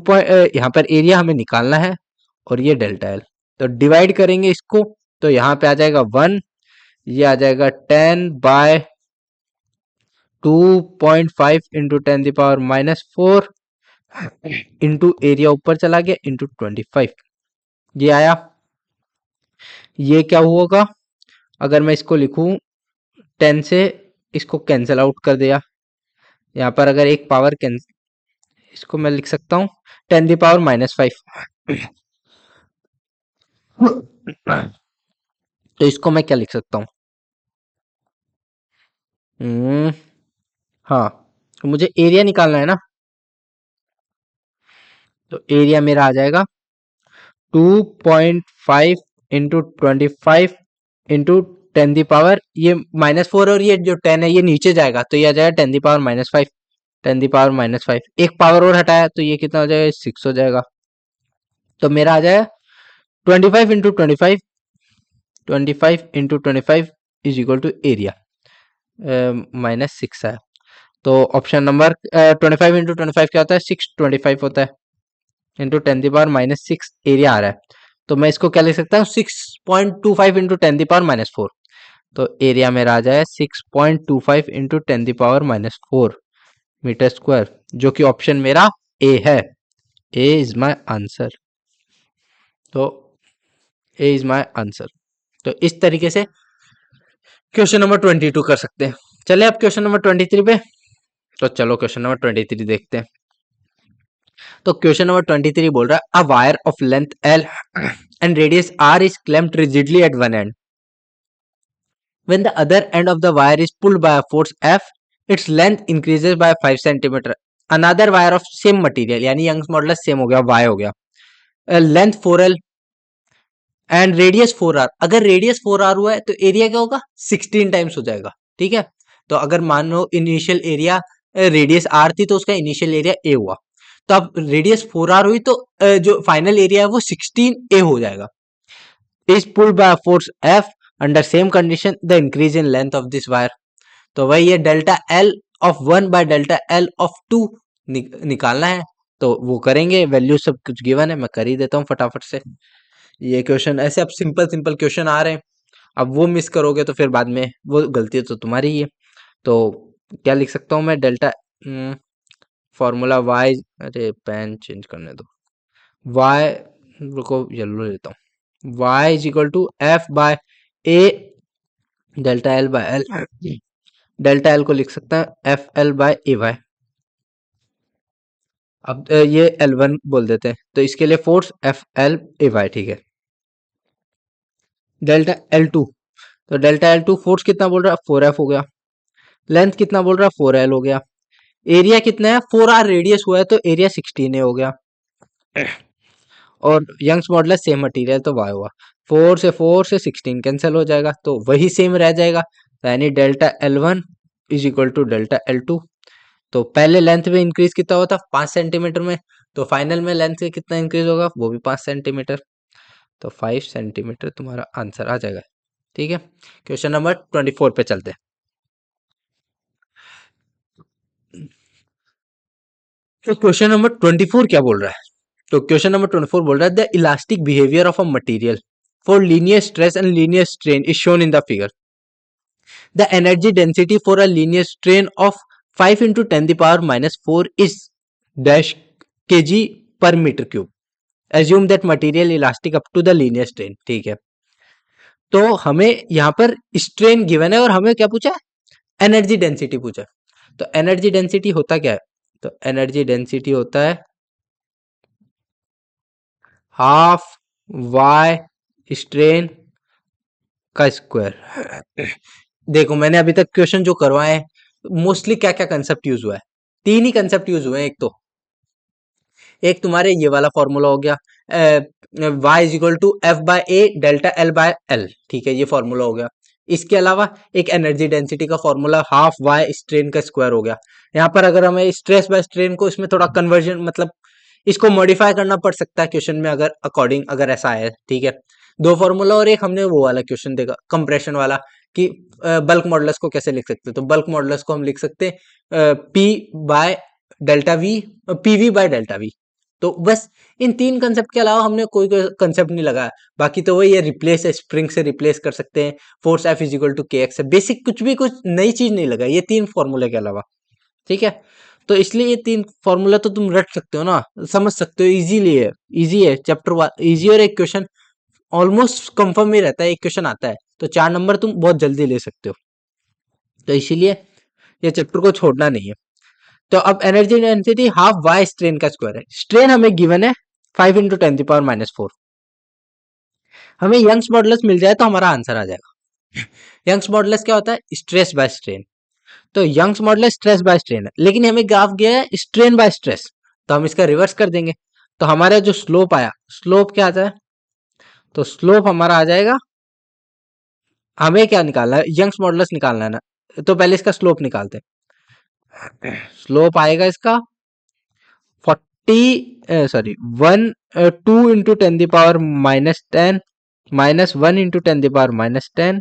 यहाँ पर एरिया हमें निकालना है, और ये डेल्टा एल, तो डिवाइड करेंगे इसको, तो यहाँ पे आ जाएगा 1, ये आ जाएगा 10 बाय 2.5 इंटू 10⁻⁻⁴ इंटू एरिया ऊपर चला गया इंटू 25, ये आया। ये क्या होगा, अगर मैं इसको लिखूं 10 से इसको कैंसिल आउट कर दिया, यहाँ पर अगर एक पावर कैंसिल, इसको मैं लिख सकता हूँ 10⁻⁻⁵। तो इसको मैं क्या लिख सकता हूँ, हाँ, तो मुझे एरिया निकालना है ना, तो एरिया मेरा आ जाएगा 2.5 इंटू 25 इंटू 10⁻, ये -4 और ये जो 10 है ये नीचे जाएगा, तो ये आ जाएगा 10⁻⁻⁵, 10⁻⁻⁵। एक पावर और हटाया, तो ये कितना हो जाएगा, 6 हो जाएगा। तो मेरा आ जाएगा 25 into 25, 25 into 25 is equal to area -6 है। तो ऑप्शन नंबर 25 इंटू 25 क्या होता है, 625 होता है, इंटू 10⁻⁻⁶ एरिया आ रहा है। तो मैं इसको क्या लिख सकता हूँ, 6.25 इंटू 10⁻⁻⁴। तो एरिया मेरा आ जाए 6.25 इंटू 10⁻⁻⁴ मीटर स्क्वायर, जो कि ऑप्शन मेरा ए है। ए इज माई आंसर। तो ए इज माई आंसर। तो इस तरीके से क्वेश्चन नंबर 22 कर सकते हैं। चले अब क्वेश्चन नंबर 23 पे। तो चलो क्वेश्चन नंबर 23 देखते हैं। तो क्वेश्चन नंबर 23 बोल रहा है a wire of length L and radius R is clamped rigidly at one end. When the other end of the wire is pulled by a force F, its length increases by 5 centimeter. Another wire of same material, यानी Young's modulus same हो गया, y हो गया, length 4l and radius 4r। अगर radius 4r हुआ है तो area क्या होगा, 16 टाइम्स हो जाएगा। ठीक है, तो अगर मान लो इनिशियल एरिया रेडियस r थी तो उसका इनिशियल एरिया a हुआ, तो अब रेडियस 4r हुई तो जो फाइनल एरिया है वो 16a हो जाएगा। Is pulled by force F under same condition the increase in length of this wire. तो वही ये delta L of 1 by delta L of 2 निकालना है। तो वो करेंगे, वैल्यू सब कुछ गिवन है, मैं कर ही देता हूँ फटाफट से ये क्वेश्चन। ऐसे अब सिंपल सिंपल क्वेश्चन आ रहे हैं, अब वो मिस करोगे तो फिर बाद में वो गलती तो तुम्हारी ही है। तो क्या लिख सकता हूँ मैं, डेल्टा फॉर्मूला वाई, अरे पेन चेंज करने दो, वाई, रुको येलो लेता हूँ, Y is equal to F by A delta L by L. Delta L को लिख सकता है F L by A Y. अब ये L1 बोल देते हैं, तो इसके लिए force F L A Y. ठीक है, डेल्टा L2, तो डेल्टा L2 फोर्स कितना बोल रहा है, 4F हो गया, लेंथ कितना बोल रहा है, 4L हो गया, एरिया कितना है, 4R रेडियस हुआ है तो एरिया 16A हो गया, और यंग्स मॉडुलस सेम मटेरियल तो y हुआ, 4 से 16 कैंसिल हो जाएगा तो वही सेम रह जाएगा, यानी delta L1 is equal to delta L2। तो पहले लेंथ में इंक्रीज कितना होता, 5 सेंटीमीटर में, तो फाइनल में लेंथ से कितना इंक्रीज होगा, वो भी 5 सेंटीमीटर। तो 5 सेंटीमीटर तुम्हारा आंसर आ जाएगा। ठीक है, क्वेश्चन नंबर 24 पे चलते हैं। तो क्वेश्चन नंबर 24 क्या बोल रहा है, तो क्वेश्चन नंबर 24 बोल रहा है the elastic behaviour of a material for linear stress and linear strain is shown in the figure. The energy density for a linear strain of 5 into 10 the power minus 4 is dash kg per meter cube. Assume that material elastic up to the linear strain। ठीक है, तो हमें यहाँ पर strain given है और हमें क्या पूछा है, एनर्जी डेंसिटी पूछा है। तो एनर्जी डेंसिटी होता क्या है, तो एनर्जी डेंसिटी होता है हाफ वाई स्ट्रेन का स्क्वायर। देखो मैंने अभी तक क्वेश्चन जो करवाए हैं मोस्टली क्या क्या कंसेप्ट यूज हुआ है, तीन ही कंसेप्ट यूज हुए हैं। एक तुम्हारे ये वाला फॉर्मूला हो गया, y is equal to F by A delta L by L. ठीक है, ये फॉर्मूला हो गया। इसके अलावा एक एनर्जी डेंसिटी का फॉर्मूला हाफ वाई स्ट्रेन का स्क्वायर हो गया। यहाँ पर अगर हमें स्ट्रेस बाय स्ट्रेन को इसमें थोड़ा कन्वर्जन मतलब इसको मॉडिफाई करना पड़ सकता है क्वेश्चन में, अगर अकॉर्डिंग अगर ऐसा है। ठीक है, दो फॉर्मूला और एक हमने वो वाला क्वेश्चन देखा कंप्रेशन वाला कि बल्क मॉडुलस को कैसे लिख सकते हैं। तो बल्क मॉडुलस को हम लिख सकते हैं P by delta we, PV by delta we. तो बस इन तीन कंसेप्ट के अलावा हमने कोई कंसेप्ट नहीं लगाया। बाकी तो वही है, रिप्लेस है, स्प्रिंग से रिप्लेस कर सकते हैं, force F is equal to K X है, बेसिक कुछ भी कुछ नई चीज नहीं लगा ये तीन फॉर्मूले के अलावा। ठीक है, तो इसलिए ये तीन फॉर्मूला तो तुम रट सकते हो ना, समझ सकते हो, इजीली है, इजी है चैप्टर इजी, और एक क्वेश्चन ऑलमोस्ट कंफर्म ही रहता है, एक क्वेश्चन आता है तो 4 नंबर तुम बहुत जल्दी ले सकते हो। तो इसीलिए ये चैप्टर को छोड़ना नहीं है। तो अब energy density half Y strain का स्क्वायर है, स्ट्रेन हमें गिवन है 5 into 10 the power minus 4। हमें यंग्स मॉडुलस मिल जाए तो हमारा आंसर आ जाएगा। यंग्स मॉडुलस क्या होता है, स्ट्रेस बाय स्ट्रेन। तो Young's modulus stress by strain है, लेकिन हमें ग्राफ गया है स्ट्रेन बाय स्ट्रेस, तो हम इसका रिवर्स कर देंगे। तो हमारा जो स्लोप आया, स्लोप क्या आता है, तो स्लोप हमारा आ जाएगा, हमें क्या निकालना है, यंग्स मॉडुलस निकालना है ना, तो पहले इसका स्लोप निकालते हैं। स्लोप आएगा इसका 40 sorry 2 into 10 the power minus 10 minus 1 into 10 the power minus 10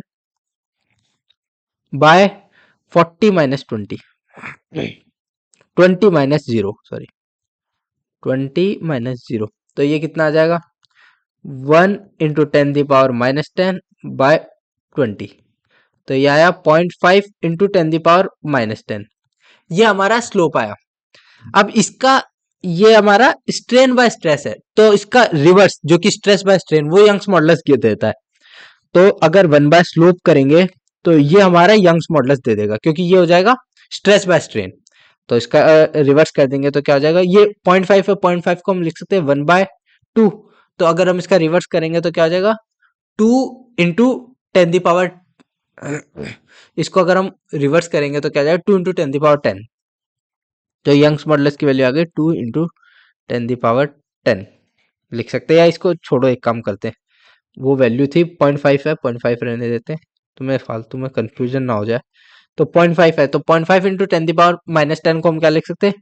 by 40 minus 20 20 minus 0 sorry 20 minus 0, तो ये कितना आ जाएगा 1 into 10 the power minus 10 by 20, तो ये आया 0.5 into 10 the power minus 10। ये हमारा स्लोप आया। अब इसका ये हमारा स्ट्रेन बाय स्ट्रेस है, तो इसका रिवर्स जो कि स्ट्रेस बाय स्ट्रेन वो यंग्स मॉडुलस ये देता है। तो अगर 1 बाय स्लोप करेंगे तो ये हमारा यंग्स मॉडुलस दे देगा, क्योंकि ये हो जाएगा स्ट्रेस बाय स्ट्रेन। तो इसका रिवर्स कर देंगे तो क्या हो जाएगा, ये 0.5 है, 0.5 को हम लिख सकते हैं 1/2। तो अगर हम इसका रिवर्स करेंगे तो क्या हो जाएगा, 2 × 10 द पावर, इसको अगर हम रिवर्स करेंगे तो क्या हो जाएगा, 2 × 10 द पावर 10। तो यंग्स मॉडुलस की वैल्यू आ गई 2 × 10 द पावर 10 लिख सकते हैं। या इसको छोड़ो, एक काम करते हैं, वो वैल्यू थी 0.5 है, 0.5 रहने देते हैं, तुम्हें फालतू में कंफ्यूजन ना हो जाए। तो 0.5 है, तो 0.5 × 10 द पावर -10 को हम क्या लिख सकते हैं,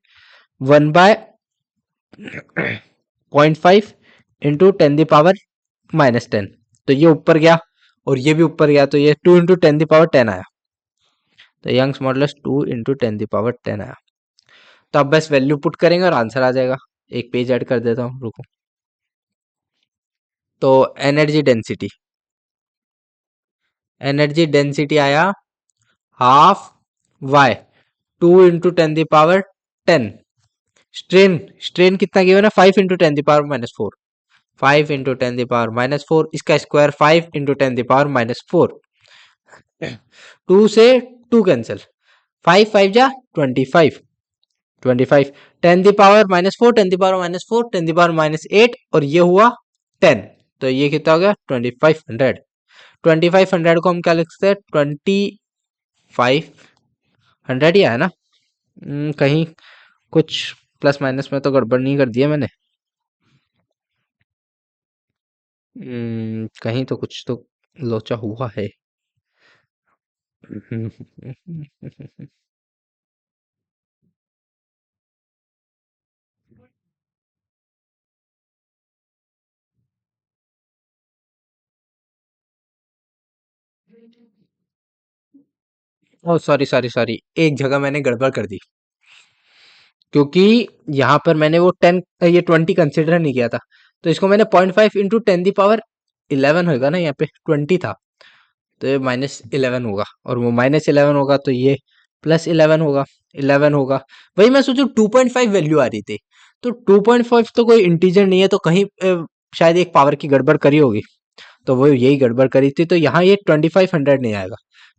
1/0.5 × 10 द पावर -10। तो ये ऊपर गया और ये भी ऊपर गया, तो ये 2 × 10 द पावर 10 आया। तो यंग्स मॉडुलस 2 × 10 द पावर 10 आया। तो अब बस वैल्यू पुट करेंगे और आंसर आ जाएगा। एक पेज ऐड कर देता हूँ, रुको। तो एनर्जी डेंसिटी आया half Y, 2 × 10 the power 10। Strain strain कितना गिवन है, 5 × 10 द पावर -4, 5 × 10 द पावर -4, इसका स्क्वायर 5 × 10 द पावर -4। 2 से 2 कैंसिल, 5 5 जा 25, 25 10 the power -4, 10 the power -4, 10 the power -8 और ये हुआ 10। तो ये कितना हो गया, 2500। 2500 को हम क्या लिख सकते हैं, 2500 ही आया ना। कहीं कुछ प्लस माइनस में तो गड़बड़ नहीं कर दिया मैंने। कहीं तो कुछ तो लोचा हुआ है। ओह सॉरी सॉरी सॉरी, एक जगह मैंने गड़बड़ कर दी, क्योंकि यहाँ पर मैंने वो 10 ये 20 कंसिडर नहीं किया था। तो इसको मैंने 0.5 × 10 द पावर 11 होगा ना, यहाँ पे 20 था, तो ये -11 होगा, और वो -11 होगा तो ये +11 होगा, 11 होगा। वही मैं सोचू 2.5 वैल्यू आ रही थी, तो 2.5 तो कोई इंटीजर नहीं है, तो कहीं शायद एक पावर की गड़बड़ करी होगी, तो वो यही गड़बड़ करी थी। तो यहाँ ये 2500 नहीं आएगा,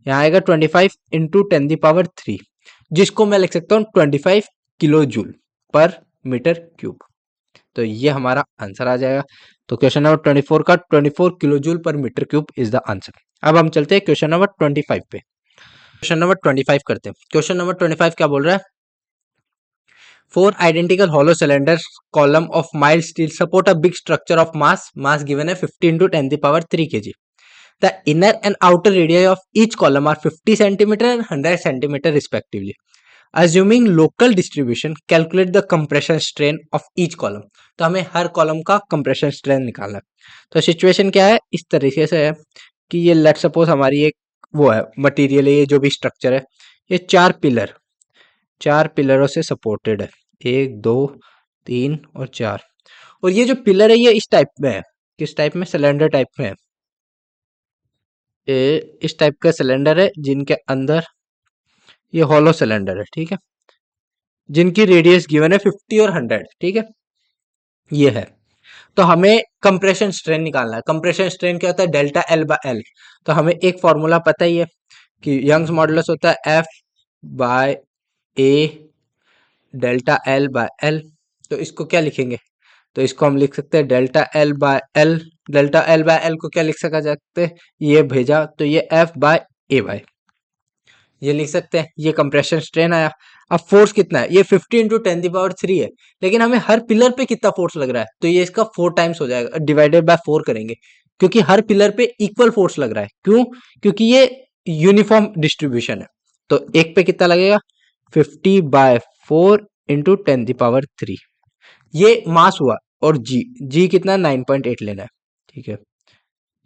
यहाँ आएगा 25 × 10 द पावर 3, जिसको मैं लिख सकता हूँ 25 kilo joule per metre cube. तो ये हमारा आंसर आ जाएगा। तो क्वेश्चन नंबर 24 का 24 kilo joule per metre cube is the answer. अब हम चलते हैं क्वेश्चन नंबर 25 पे। क्वेश्चन नंबर 25 करते हैं। क्वेश्चन नंबर 25 क्या बोल रहा है, 4 identical hollow cylinders column of mild steel support a big structure of mass given है 50 × 10 ^ 3 kg. The inner and outer radii of each column are 50 centimeter and 100 centimeter respectively. Assuming local distribution, calculate the compression strain of each column. तो हमें हर column का compression strain निकालना है। तो situation क्या है, इस तरीके से है कि ये लेट सपोज हमारी एक वो है मटेरियल है, ये जो भी स्ट्रक्चर है, ये 4 पिलरों से सपोर्टेड है, 1 2 3 और 4। और ये जो पिलर है ये इस टाइप में है, किस टाइप में, सिलेंडर टाइप में है। ये इस टाइप का सिलेंडर है जिनके अंदर ये हॉलो सिलेंडर है, ठीक है, जिनकी रेडियस गिवन है 50 और 100, ठीक है, ये है। तो हमें कंप्रेशन स्ट्रेन निकालना है। कंप्रेशन स्ट्रेन क्या होता है, डेल्टा एल बाय एल। तो हमें एक फॉर्मूला पता ही है कि यंग्स मॉडुलस होता है F by A delta L by L. तो इसको क्या लिखेंगे, तो इसको हम लिख सकते हैं delta L by L. Delta L by L को क्या लिख सका जाते हैं, ये भेजा तो ये एफ बाय ए बाय, ये लिख सकते हैं। ये कंप्रेशन स्ट्रेन आया। अब फोर्स कितना है, ये 50 × 10 ^ 3 है, लेकिन हमें हर पिलर पे कितना फोर्स लग रहा है, तो ये इसका 4 टाइम्स हो जाएगा, डिवाइडेड बाय 4 करेंगे, क्योंकि हर पिलर पे इक्वल फोर्स लग रहा है। क्यों, क्योंकि ये यूनिफॉर्म डिस्ट्रीब्यूशन है। तो एक पे कितना लगेगा, 50/4 × 10 ^ 3, ये मास हुआ। और जी कितना, 9.8 लेना है, ठीक है,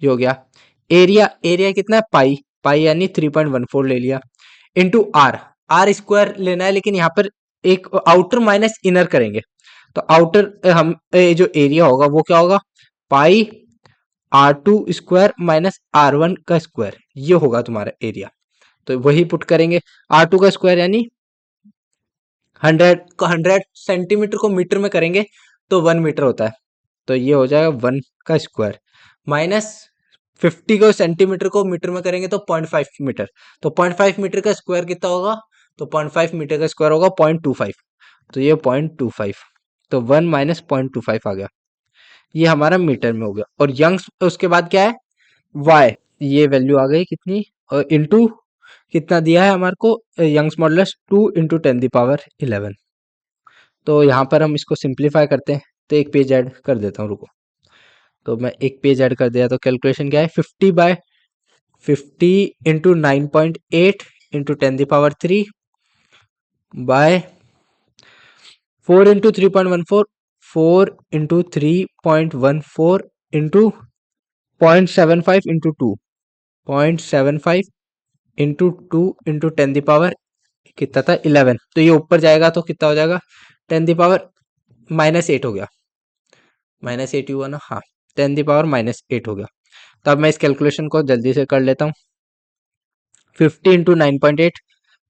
ये हो गया। एरिया कितना है, पाई यानी 3.14 ले लिया, इंटू आर स्क्वायर लेना है, लेकिन यहाँ पर एक आउटर माइनस इनर करेंगे, तो आउटर हम जो एरिया होगा वो क्या होगा, पाई r2 स्क्वायर माइनस r1 का स्क्वायर, ये होगा तुम्हारा एरिया। तो वही पुट करेंगे, r2 का स्क्वायर यानी 100 सेंटीमीटर को मीटर में करेंगे तो 1 मीटर होता है, तो ये हो जाएगा 1 का स्क्वायर, माइनस 50 को सेंटीमीटर को मीटर में करेंगे तो 0.5 मीटर, तो 0.5 मीटर का स्क्वायर कितना होगा, तो 0.5 मीटर का स्क्वायर होगा 0.25, तो ये 0.25, तो 1 - 0.25 आ गया, ये हमारा मीटर में हो गया। और यंग्स उसके बाद क्या है, वाई, ये वैल्यू आ गई कितनी, और इंटू कितना दिया है हमारे को, यंग्स मॉडुलस 2 × 10⁻11। तो यहाँ पर हम इसको सिंप्लीफाई करते हैं, तो एक पेज ऐड कर देता हूँ, रुको। तो मैं एक पेज ऐड कर दिया, तो कैलकुलेशन क्या है, 50/9.8 × 10⁻3 बाय 4 × 3.14, 4 × 3.14 इंटू 0.75 × 2, 0.75 इंटू 2 इंटू 10 कितना था 11, तो ये ऊपर जाएगा तो कितना हो जाएगा, 10⁻−8 हो गया, -8 हुआ ना, हाँ, 10⁻−8 हो गया। तो अब मैं इस कैलकुलेशन को जल्दी से कर लेता हूँ, 50 × 9.8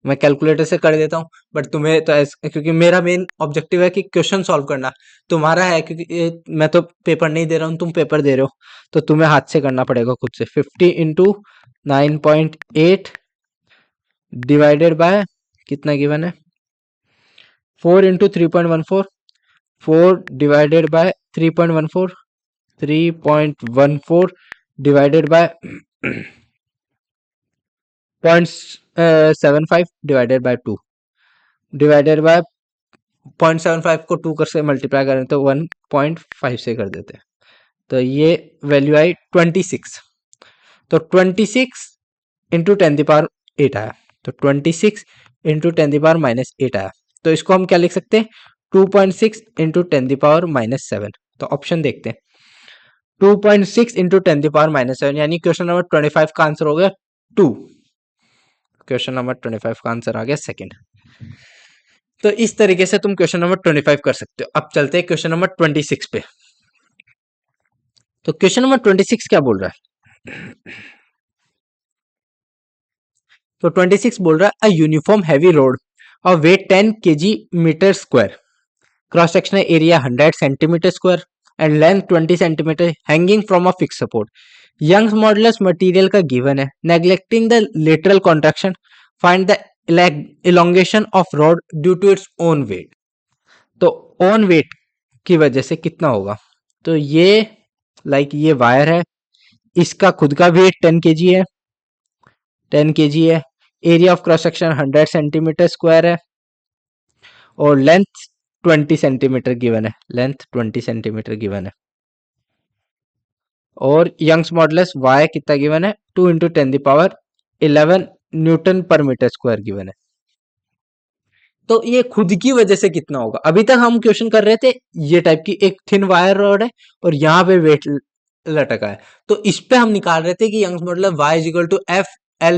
मैं कैलकुलेटर से कर देता हूँ, बट तुम्हें तो क्योंकि मेरा मेन ऑब्जेक्टिव है कि क्वेश्चन सॉल्व करना, तुम्हारा है क्योंकि मैं तो पेपर नहीं दे रहा हूँ, तुम पेपर दे रहे हो, तो तुम्हें हाथ से करना पड़ेगा खुद से। 50 × 9.8 डिवाइडेड बाय कितना गिवन है, 4 × 3.14, 4 divided by 3.14, 3.14 divided by 0.75 divided by 2 divided by 0.75 को 2 कर से मल्टीप्लाई करें तो 1.5 से कर देते हैं, तो ये वैल्यू आई 26, तो 26 इंटू 10⁻8 आया, तो 26 इंटू 10⁻−8 आया, तो इसको हम क्या लिख सकते हैं, 2.6 इंटू 10⁻−7, तो ऑप्शन देखते हैं, 2.6 इंटू 10⁻−7 यानी क्वेश्चन नंबर 25 का आंसर हो गया 2, क्वेश्चन नंबर 25 का आंसर आ गया सेकंड। तो इस तरीके से तुम क्वेश्चन नंबर 25 कर सकते हो। अब चलते हैं क्वेश्चन नंबर 26 पे। तो क्वेश्चन नंबर 26 क्या बोल रहा है, तो 26 बोल रहा है, अ यूनिफॉर्म हैवी रोड और weight 10 kg metre square, cross sectional area 100 centimetre square and length 20 centimetre, hanging from a fix support, Young's modulus material का गिवन है, neglecting the lateral contraction, find the elongation of rod due to its own weight. तो own weight की वजह से कितना होगा, तो ये ये वायर है, इसका खुद का वेट 10 kg है, 10 kg है, area of cross section 100 centimetre square है, और लेंथ 20 सेंटीमीटर गिवन है, लेंथ 20 सेंटीमीटर गिवन है, और यंग्स मॉडुलस वाई कितना गिवन है, 2 × 10⁻11 Newton per metre square given है। तो ये खुद की वजह से कितना होगा, अभी तक हम क्वेश्चन कर रहे थे ये टाइप की एक थिन वायर रॉड है और यहाँ पे वेट लटका है, तो इस पे हम निकाल रहे थे कि Young's modulus y is equal to F/A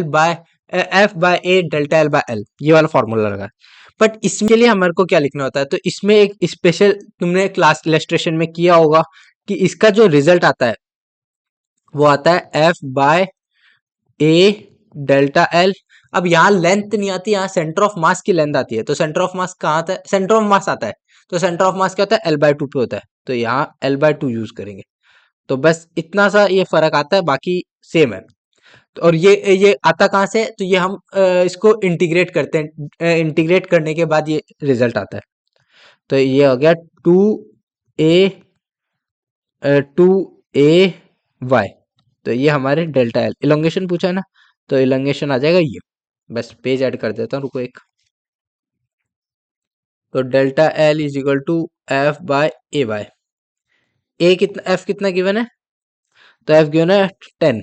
delta L by L, ये वाला फॉर्मूला लगा है। बट इसके लिए हमारे को क्या लिखना होता है, तो इसमें एक स्पेशल तुमने क्लास इलस्ट्रेशन में किया होगा कि इसका जो रिजल्ट आता है वो आता है F/A डेल्टा L। अब यहाँ लेंथ नहीं आती, यहाँ सेंटर ऑफ मास की लेंथ आती है, तो सेंटर ऑफ मास कहाँ आता है, सेंटर ऑफ मास आता है, तो सेंटर ऑफ मास क्या होता है, L/2 पे होता है, तो यहाँ L/2 यूज करेंगे, तो बस इतना सा ये फर्क आता है, बाकी सेम है। तो और ये आता कहाँ से, तो ये हम इसको इंटीग्रेट करते हैं, इंटीग्रेट करने के बाद ये रिजल्ट आता है, तो ये हो गया 2a वाई, तो ये हमारे डेल्टा एल इलोंगेशन पूछा है ना, तो इलोंगेशन आ जाएगा ये, बस पेज ऐड कर देता हूँ, रुको एक, तो delta L is equal to F/A Y, A कितना, एफ कितना गिवन है, तो एफ गिवन है 10।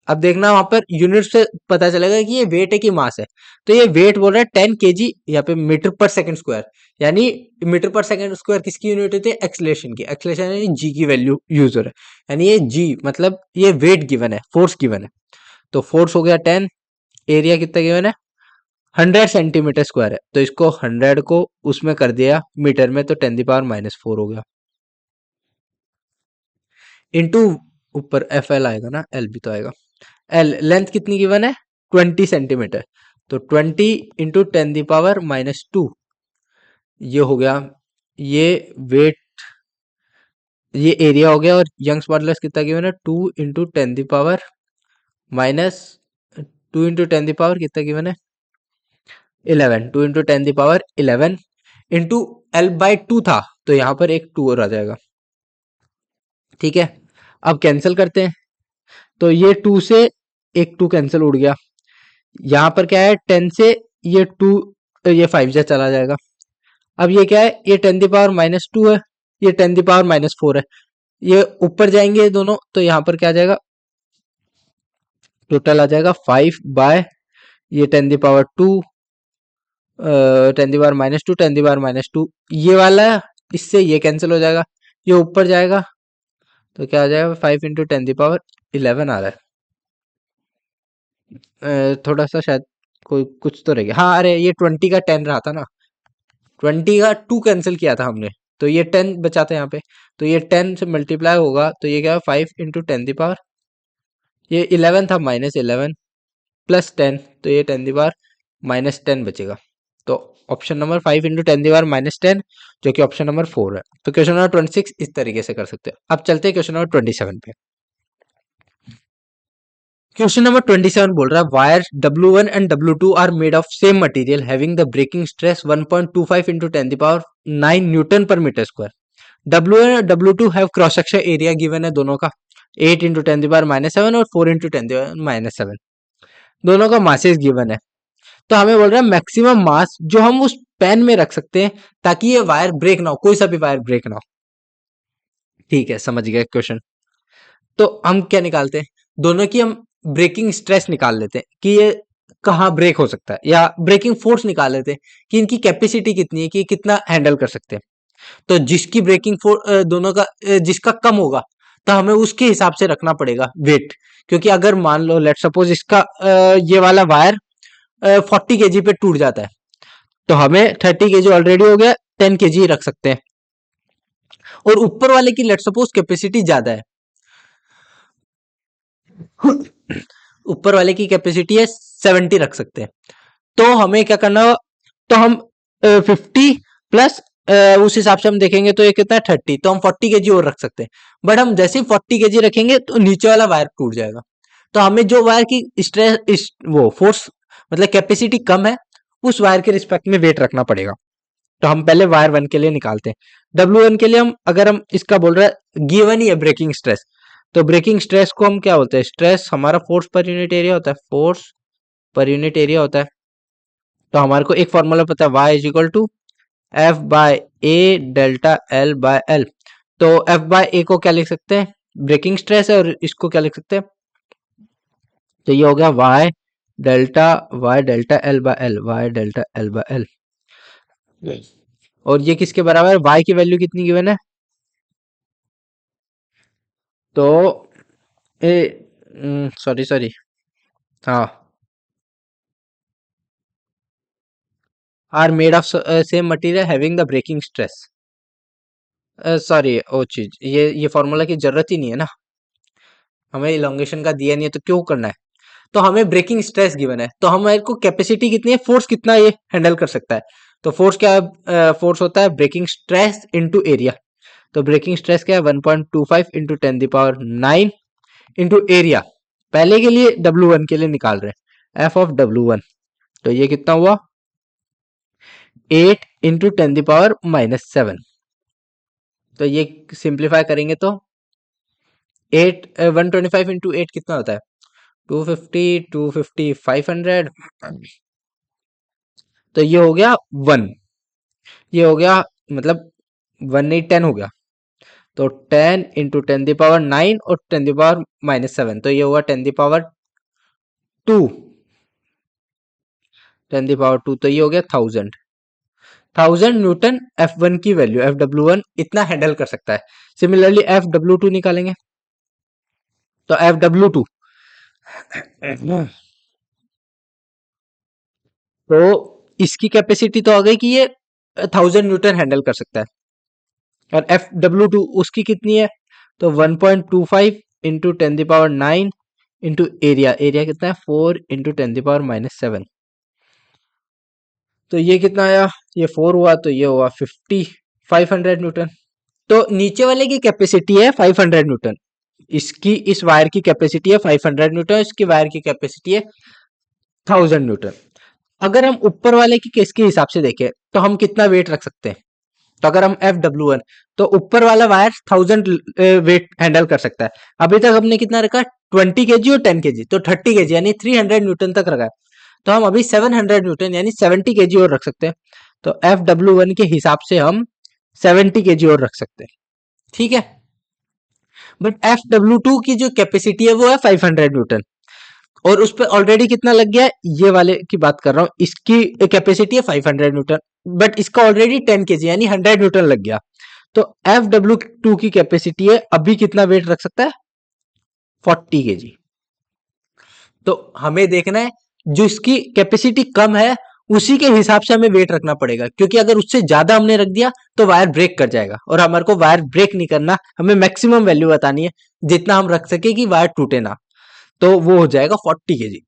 अब देखना वहां पर यूनिट से पता चलेगा कि ये वेट है कि मास है, तो ये वेट बोल रहा है 10 kg, यहाँ पे मीटर पर सेकंड स्क्वायर, यानी मीटर पर सेकंड स्क्वायर किसकी यूनिट होती है, एक्सलेशन की, एक्सलेशन यानी जी की वैल्यू यूज हो रहा है, यानी ये जी मतलब ये वेट गिवन है, फोर्स गिवन है, तो फोर्स हो गया 10, एरिया कितना गिवन है 100 सेंटीमीटर स्क्वायर है, तो इसको 100 को उसमें कर दिया मीटर में, तो 10⁻⁻4 हो गया, इंटू ऊपर एफ एल आएगा ना, एल भी तो आएगा, एल लेंथ कितनी गिवन है 20 सेंटीमीटर, तो 20 इंटू 10⁻⁻2 ये हो गया, ये वेट, ये एरिया हो गया, और यंग्स मॉडुलस कितना गिवन है, 2 × 10⁻⁻, टू इंटू टेन दावर कितना गिवन है, 11, 2 × 10⁻11 इंटू L/2 था, तो यहाँ पर एक 2 और आ जाएगा। ठीक है, अब कैंसिल करते हैं, तो ये 2 से एक 2 कैंसिल उड़ गया। यहाँ पर क्या है, 10 से ये 2, ये 5 से चला जाएगा। अब ये क्या है, ये 10⁻⁻2 है, ये 10⁻⁻4 है, ये ऊपर जाएंगे ये दोनों, तो यहाँ पर क्या आ जाएगा, टोटल आ जाएगा 5 बाय ये 10⁻2, 10⁻⁻2, 10⁻⁻2, ये वाला, इससे ये कैंसिल हो जाएगा, ये ऊपर जाएगा, तो क्या आ जाएगा, 5 × 10⁻11 आ रहा है। थोड़ा सा शायद कोई कुछ तो रह गया, हाँ अरे ये 20 का 10 रहा था ना, 20 का 2 कैंसिल किया था हमने, तो ये 10 बचा था यहाँ पे, तो ये 10 से मल्टीप्लाई होगा, तो ये क्या है, 5 × 10⁻, ये 11 था, -11 +10, तो ये 10⁻−10 बचेगा। तो ऑप्शन नंबर 5 × 10⁻−10, जो कि ऑप्शन नंबर 4 है। तो क्वेश्चन नंबर 26 इस तरीके से कर सकते हैं। अब चलते हैं क्वेश्चन नंबर 27 पे। क्वेश्चन नंबर 27 बोल रहा है, wire W1 and W2 are made of same material having the breaking stress 1.25 × 10⁹ newton per metre square. W1 और W2 have cross section area given है दोनों का, 8 × 10⁻⁻7 और 4 × 10⁻⁻7, दोनों का मासेस गिवन है। तो हमें बोल रहा है मैक्सिमम मास जो हम उस पेन में रख सकते हैं ताकि ये वायर ब्रेक ना हो, कोई सा भी वायर ब्रेक ना हो। ठीक है, समझ गए क्वेश्चन। तो हम क्या निकालते हैं, दोनों की हम ब्रेकिंग स्ट्रेस निकाल लेते हैं कि ये कहाँ ब्रेक हो सकता है, या ब्रेकिंग फोर्स निकाल लेते हैं कि इनकी कैपेसिटी कितनी है, कि कितना हैंडल कर सकते हैं। तो जिसकी ब्रेकिंग फोर्स दोनों का जिसका कम होगा, तो हमें उसके हिसाब से रखना पड़ेगा वेट, क्योंकि अगर मान लो लेट सपोज इसका ये वाला वायर 40 केजी पे टूट जाता है, तो हमें 30 केजी ऑलरेडी हो गया, 10 केजी रख सकते हैं, और ऊपर वाले की लेट सपोज कैपेसिटी ज्यादा है, ऊपर वाले की कैपेसिटी है 70 रख सकते हैं, तो हमें क्या करना हो, तो हम 50 प्लस उस हिसाब से हम देखेंगे तो ये कितना है 30, तो हम 40 केजी और रख सकते हैं। बट हम जैसे ही 40 केजी रखेंगे तो नीचे वाला वायर टूट जाएगा, तो हमें जो वायर की स्ट्रेस वो फोर्स मतलब कैपेसिटी कम है, उस वायर के रिस्पेक्ट में वेट रखना पड़ेगा। तो हम पहले वायर 1 के लिए निकालते हैं। W1 के लिए हम अगर हम इसका बोल रहे हैं गिवन ही है ब्रेकिंग स्ट्रेस, तो ब्रेकिंग स्ट्रेस को हम क्या बोलते हैं, स्ट्रेस हमारा फोर्स पर यूनिट एरिया होता है, फोर्स पर यूनिट एरिया होता है। तो हमारे को एक फॉर्मूला पता है, y = F/A∆L/L। तो F/A को क्या लिख सकते हैं, ब्रेकिंग स्ट्रेस है, और इसको क्या लिख सकते हैं, तो ये हो गया y∆L/L, y∆L/L। और ये किसके बराबर है, y की वैल्यू कितनी गिवन है, तो ए सॉरी सॉरी, हाँ, are made of same material having the breaking stress, sorry वो चीज, ये फॉर्मूला की जरूरत ही नहीं है ना, हमें इलोंगेशन का दिया नहीं है तो क्यों करना है। तो हमें ब्रेकिंग स्ट्रेस गिवन है, तो हमारे को कैपेसिटी कितनी है, फोर्स कितना ये हैंडल कर सकता है, तो फोर्स क्या है, फोर्स होता है ब्रेकिंग स्ट्रेस इनटू एरिया। तो ब्रेकिंग स्ट्रेस क्या है, 1.25 × 10⁹ इंटू एरिया। पहले के लिए W1 के लिए निकाल रहे हैं, F ऑफ W1, तो ये कितना हुआ, 8 × 10⁻⁻7। तो ये सिंप्लीफाई करेंगे तो 8 125 इंटू 8 कितना होता है, 250, 250 500, तो ये हो गया 1, ये हो गया मतलब 1 नहीं 10 हो गया, तो 10 × 10⁻9 और 10⁻⁻7, तो ये हुआ 10⁻2, 10⁻2, तो ये हो गया 1000 न्यूटन F1 की वैल्यू, FW1 इतना हैंडल कर सकता है। सिमिलरली FW2 निकालेंगे, तो FW2, तो इसकी कैपेसिटी तो आ गई कि ये 1000 न्यूटन हैंडल कर सकता है, और FW2 उसकी कितनी है, तो 1.25 इंटू 10⁻9 इंटू एरिया, एरिया कितना है 4 × 10⁻⁻7, तो ये कितना आया ये 4 हुआ तो ये हुआ 500 न्यूटन। तो नीचे वाले की कैपेसिटी है 500 न्यूटन, इसकी इस वायर की कैपेसिटी है 500 न्यूटन, इसकी वायर की कैपेसिटी है 1000 न्यूटन। अगर हम ऊपर वाले की केस के हिसाब से देखें तो हम कितना वेट रख सकते हैं? तो अगर हम FW1, तो ऊपर वाला वायर 1000 वेट हैंडल कर सकता है। अभी तक हमने कितना रखा? 20 kg और 10 kg, तो 30 kg यानी 300 न्यूटन तक रखा है। तो हम अभी 700 न्यूटन यानी 70 kg और रख सकते हैं। तो FW1 के हिसाब से हम 70 kg और रख सकते हैं, ठीक है। बट FW2 की जो कैपेसिटी है वो है 500 न्यूटन, और उस पर ऑलरेडी कितना लग गया है? ये वाले की बात कर रहा हूँ, इसकी कैपेसिटी है 500 न्यूटन, बट इसका ऑलरेडी 10 kg यानी 100 न्यूटन लग गया। तो FW2 की कैपेसिटी है, अभी कितना वेट रख सकता है? 40 kg। तो हमें देखना है जो इसकी कैपेसिटी कम है उसी के हिसाब से हमें वेट रखना पड़ेगा, क्योंकि अगर उससे ज्यादा हमने रख दिया तो वायर ब्रेक कर जाएगा, और हमारे को वायर ब्रेक नहीं करना, हमें मैक्सिमम वैल्यू बतानी है जितना हम रख सके कि वायर टूटे ना। तो वो हो जाएगा 40 kg।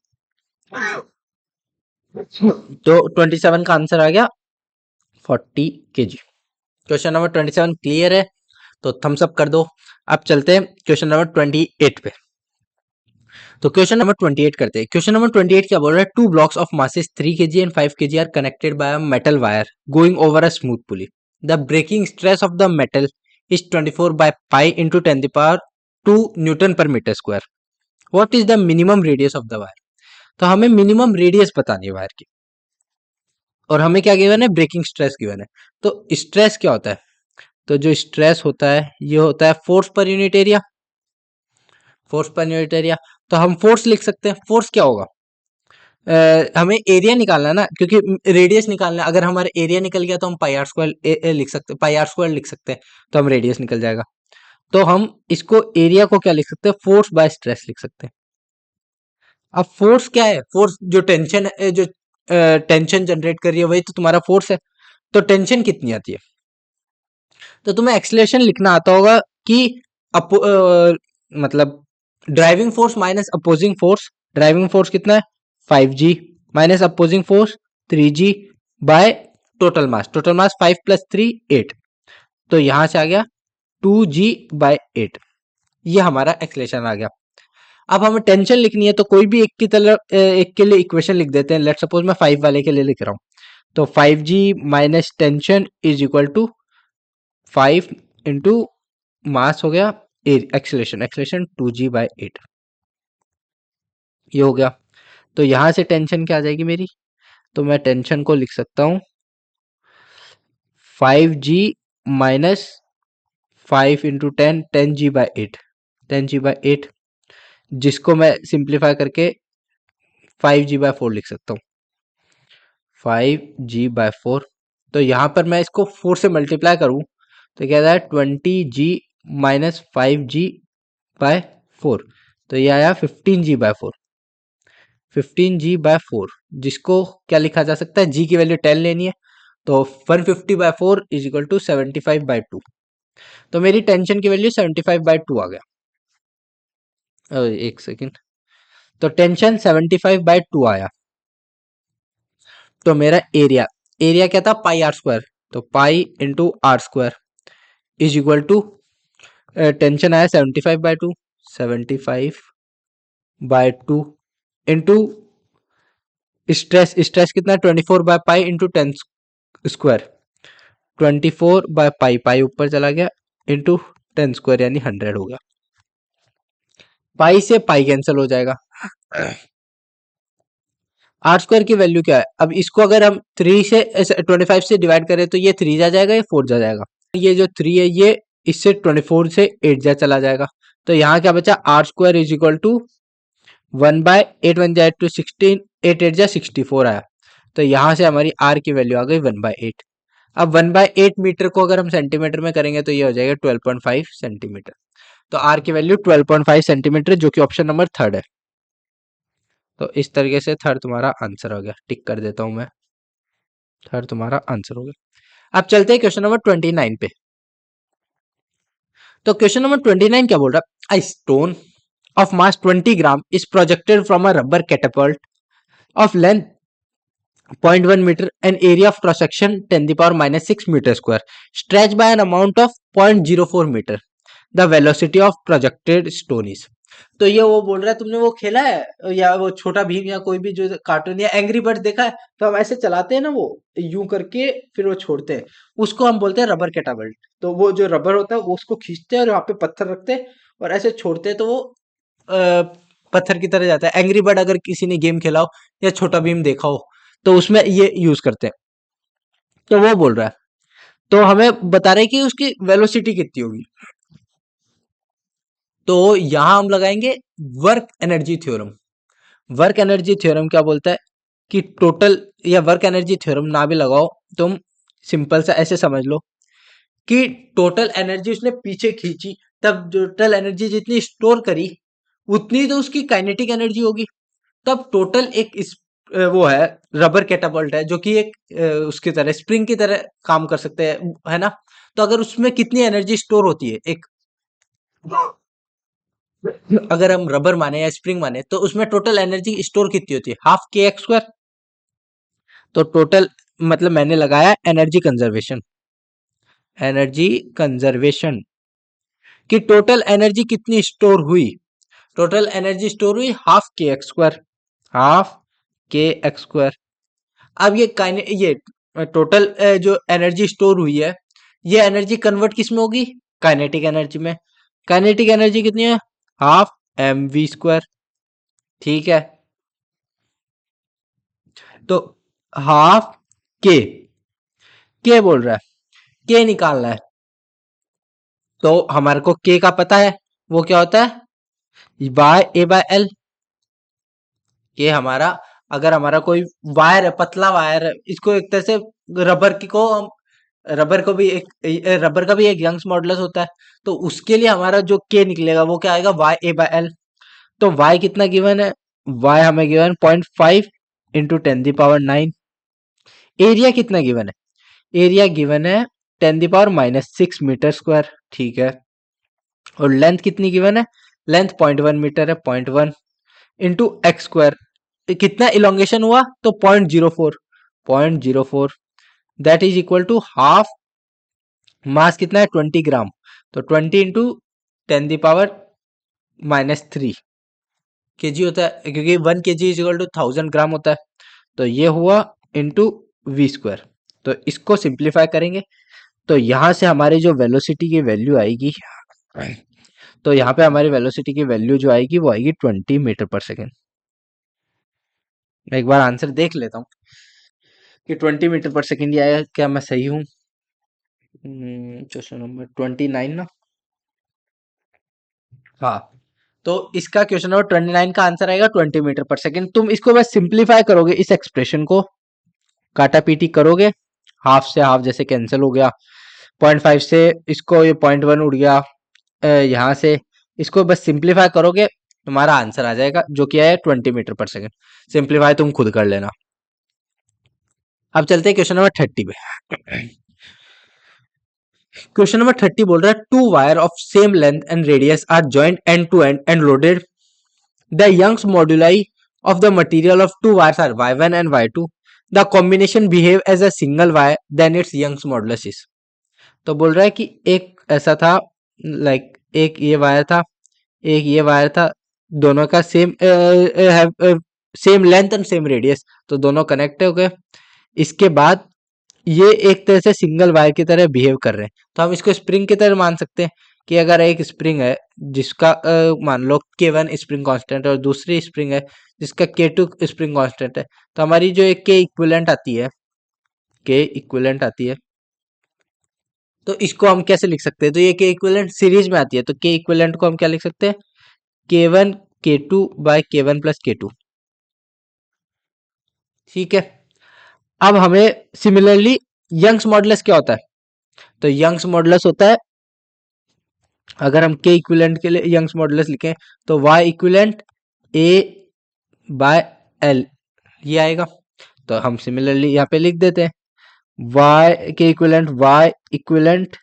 तो 27 का आंसर आ गया 40 kg। क्वेश्चन नंबर 27 क्लियर है तो थम्स अप कर दो। अब चलते हैं क्वेश्चन नंबर 28 पे। तो क्वेश्चन नंबर 28 करते हैं। क्वेश्चन नंबर 28 क्या बोल रहा है? Two blocks of masses 3 kg and 5 kg are connected by a metal wire going over a smooth pulley. The breaking stress of the metal is 24 by pi into 10⁻² newton per metre square. What is the minimum radius of the wire? तो हमें minimum radius बतानी है wire की, और हमें क्या given है? Breaking stress given है। तो स्ट्रेस क्या होता है? तो जो स्ट्रेस होता है ये होता है force per unit area. Force per unit area, तो हम फोर्स लिख सकते हैं। फोर्स क्या होगा? हमें एरिया निकालना है ना, क्योंकि रेडियस निकालना है। अगर हमारा एरिया निकल गया तो हम पाई आर स्क्वायर लिख सकते हैं, पाई आर स्क्वायर लिख सकते हैं, तो हम रेडियस निकल जाएगा। तो हम इसको एरिया को क्या लिख सकते हैं? फोर्स बाय स्ट्रेस लिख सकते हैं। अब फोर्स क्या है? फोर्स जो टेंशन है, जो टेंशन जनरेट कर रही है वही तो तुम्हारा फोर्स है। तो टेंशन कितनी आती है? तो तुम्हें एक्सलेशन लिखना आता होगा कि मतलब driving force minus opposing force. Driving force कितना है? 5G minus opposing force 3G by total mass. Total mass 5 + 3 8, तो यहां से आ गया 2G बाय 8। ये हमारा एक्सलेशन आ गया। अब हमें टेंशन लिखनी है तो कोई भी एक की तरह एक के लिए इक्वेशन लिख देते हैं। लेट सपोज मैं 5 वाले के लिए लिख रहा हूँ, तो 5G minus tension is equal to 5 into mass हो गया एक्सलेशन, एक्सलेशन 2G बाय 8। ये हो गया। तो यहां से टेंशन क्या आ जाएगी मेरी? तो मैं टेंशन को लिख सकता हूं 5G minus 5 into 10, 10G bye 8, 10G bye 8, जिसको मैं सिंप्लीफाई करके 5G बाय 4 लिख सकता हूँ। 5G बाय 4, तो यहाँ पर मैं इसको 4 से मल्टीप्लाई करूँ तो क्या है? 20G माइनस 5G बाय 4, तो ये आया 15G बाय 4। 15G बाय 4, जिसको क्या लिखा जा सकता है? G की वैल्यू 10 लेनी है, तो 150 by 4 is equal to 75 by 2। तो मेरी टेंशन की वैल्यू 75 बाय 2 आ गया। एक सेकेंड, तो टेंशन 75 बाय 2 आया। तो मेरा एरिया, एरिया क्या था? पाई आर स्क्वायर, तो pi into R square is equal to tension आया 75 by 2, 75 by 2 into stress, stress कितना? 24 by pi into 10 square, 24 by pi, pi ऊपर चला गया, इंटू 10 स्क्वायर यानी 100 हो गया। पाई से पाई कैंसिल हो जाएगा। आर स्क्वायर की वैल्यू क्या है? अब इसको अगर हम 3 से 25 से डिवाइड करें तो ये 3 जा जाएगा, ये 4 जा जाएगा। ये जो 3 है ये इससे 24 से 8 जा चला जाएगा। तो यहाँ क्या बचा? R square is equal to 1 by 8 1 जा 8 16, 8 8 जा 64 आया। तो यहाँ से हमारी आर की वैल्यू आ गई 1 बाय 8। अब 1 बाय 8 मीटर को अगर हम सेंटीमीटर में करेंगे तो ये हो जाएगा 12.5 सेंटीमीटर। तो आर की वैल्यू 12.5 सेंटीमीटर, जो कि ऑप्शन नंबर 3 है। तो इस तरीके से 3 तुम्हारा आंसर हो गया। टिक कर देता हूं मैं, 3 तुम्हारा आंसर हो गया। अब चलते हैं क्वेश्चन नंबर 29 पे। तो क्वेश्चन नंबर 29 क्या बोल रहा है? A stone of mass 20 gram is projected from a rubber catapult of length 0.1 metre and area of cross section 10⁻⁻⁶ metre square stretch by an amount of 0.04 metre the velocity of projected stone is. तो ये वो बोल रहा है, तुमने वो खेला है या वो छोटा भीम या कोई भी जो कार्टून या एंग्री बर्ड देखा है, तो हम ऐसे चलाते हैं ना वो यूं करके फिर वो छोड़ते हैं, उसको हम बोलते हैं रबर कैटाबल्ट। तो वो जो रबर होता है वो उसको खींचते हैं और यहाँ पे पत्थर रखते हैं और ऐसे छोड़ते हैं तो वो अ, पत्थर की तरह जाता है। एंग्री बर्ड अगर किसी ने गेम खेला हो या छोटा भीम देखा हो तो उसमें ये यूज करते हैं। तो वो बोल रहा है, तो हमें बता रहे हैं कि उसकी वेलोसिटी कितनी होगी। तो यहां हम लगाएंगे work energy theorem. Work energy theorem क्या बोलता है कि टोटल, या वर्क एनर्जी थ्योरम ना भी लगाओ तुम, सिंपल सा ऐसे समझ लो कि टोटल एनर्जी उसने पीछे खींची, तब टोटल एनर्जी जितनी स्टोर करी उतनी तो उसकी काइनेटिक एनर्जी होगी। तब टोटल एक वो है रबर कैटापल्ट है जो कि एक उसकी तरह स्प्रिंग की तरह काम कर सकते हैं, है ना। तो अगर उसमें कितनी एनर्जी स्टोर होती है, एक अगर हम रबर माने या स्प्रिंग माने तो उसमें टोटल एनर्जी स्टोर कितनी होती है, हाफ के एक्स स्क्वायर। तो टोटल मतलब मैंने लगाया एनर्जी कंजर्वेशन, एनर्जी कंजर्वेशन कि टोटल एनर्जी कितनी स्टोर हुई। टोटल एनर्जी स्टोर हुई हाफ के एक्स स्क्वायर, हाफ के एक्स स्क्वायर। अब ये टोटल जो एनर्जी स्टोर हुई है, ये एनर्जी कन्वर्ट किस में होगी, काइनेटिक एनर्जी में। काइनेटिक एनर्जी कितनी है, हाफ एम वी स्क्वायर। ठीक है, तो हाफ के के बोल रहा है, के निकालना है। तो हमारे को के का पता है, वो क्या होता है, बाय ए बाय एल। के हमारा, अगर हमारा कोई वायर है, पतला वायर है, इसको एक तरह से रबर की को हम, रबर का भी एक यंग्स मॉडुलस होता है, तो उसके लिए हमारा जो के निकलेगा वो क्या आएगा, वाई ए बाय एल। तो वाई कितना गिवन है, वाई हमें गिवन 0.5 इंटू 10⁻⁹। एरिया कितना गिवन है, एरिया गिवन है 10⁻⁻⁶ मीटर स्क्वायर। ठीक है, और लेंथ कितनी गिवन है, लेंथ 0.1 मीटर है, 0.1 इंटू एक्स स्क्वायर। कितना इलोंगेशन हुआ, तो 0.04, 0.04 that is equal to half. Mass कितना है 20 ग्राम, तो 20 इंटू 10⁻⁻³ केजी होता है, क्योंकि 1 kg इज इक्वल टू 1000 ग्राम होता है। तो ये हुआ इंटू वी स्क्वायर। तो इसको सिंप्लीफाई करेंगे तो यहाँ से हमारी जो वेलोसिटी की वैल्यू आएगी, तो यहाँ पे हमारी वेलोसिटी की वैल्यू जो आएगी वो आएगी 20 मीटर पर सेकेंड। मैं एक बार आंसर देख लेता हूँ कि 20 मीटर पर सेकेंड ही आया, क्या मैं सही हूँ। क्वेश्चन नंबर 29 ना, हाँ। तो इसका क्वेश्चन नंबर 29 का आंसर आएगा 20 मीटर पर सेकेंड। तुम इसको बस सिंप्लीफाई करोगे, इस एक्सप्रेशन को काटा पीटी करोगे, हाफ से हाफ जैसे कैंसिल हो गया, 0.5 से इसको ये 0.1 उड़ गया, यहाँ से इसको बस सिंप्लीफाई करोगे, तुम्हारा आंसर आ जाएगा जो कि है 20 मीटर पर सेकेंड। सिंप्लीफाई तुम खुद कर लेना। अब चलते हैं क्वेश्चन नंबर 30 पे। क्वेश्चन नंबर 30 बोल रहा है, two wire of same length and radius are joint end to end loaded. The Young's moduli of the material of two wires are y1 and y2. The combination behave as a single wire, then its Young's modulus is। तो बोल रहा है कि एक ऐसा था, like एक ये वायर था, एक ये वायर था, दोनों का same length and same radius, तो दोनों कनेक्ट हो गए। इसके बाद ये एक तरह से सिंगल वायर की तरह बिहेव कर रहे हैं, तो हम इसको स्प्रिंग की तरह मान सकते हैं कि अगर एक स्प्रिंग है जिसका मान लो K1 स्प्रिंग कांस्टेंट है और दूसरी स्प्रिंग है जिसका K2 स्प्रिंग कांस्टेंट है, तो हमारी जो एक K इक्विवेलेंट आती है, K इक्विवेलेंट आती है, तो इसको हम कैसे लिख सकते हैं, तो ये K इक्विवेलेंट सीरीज में आती है, तो K इक्विवेलेंट को हम क्या लिख सकते हैं, K1 K2 bye K1 plus K2। ठीक है, अब हमें सिमिलरली यंग्स मॉडुलस क्या होता है, तो यंग्स मॉडुलस होता है, अगर हम के इक्विवेलेंट के लिए यंग्स मॉडुलस लिखें तो y equivalent A by L ये आएगा। तो हम सिमिलरली यहाँ पे लिख देते हैं y के equivalent y equivalent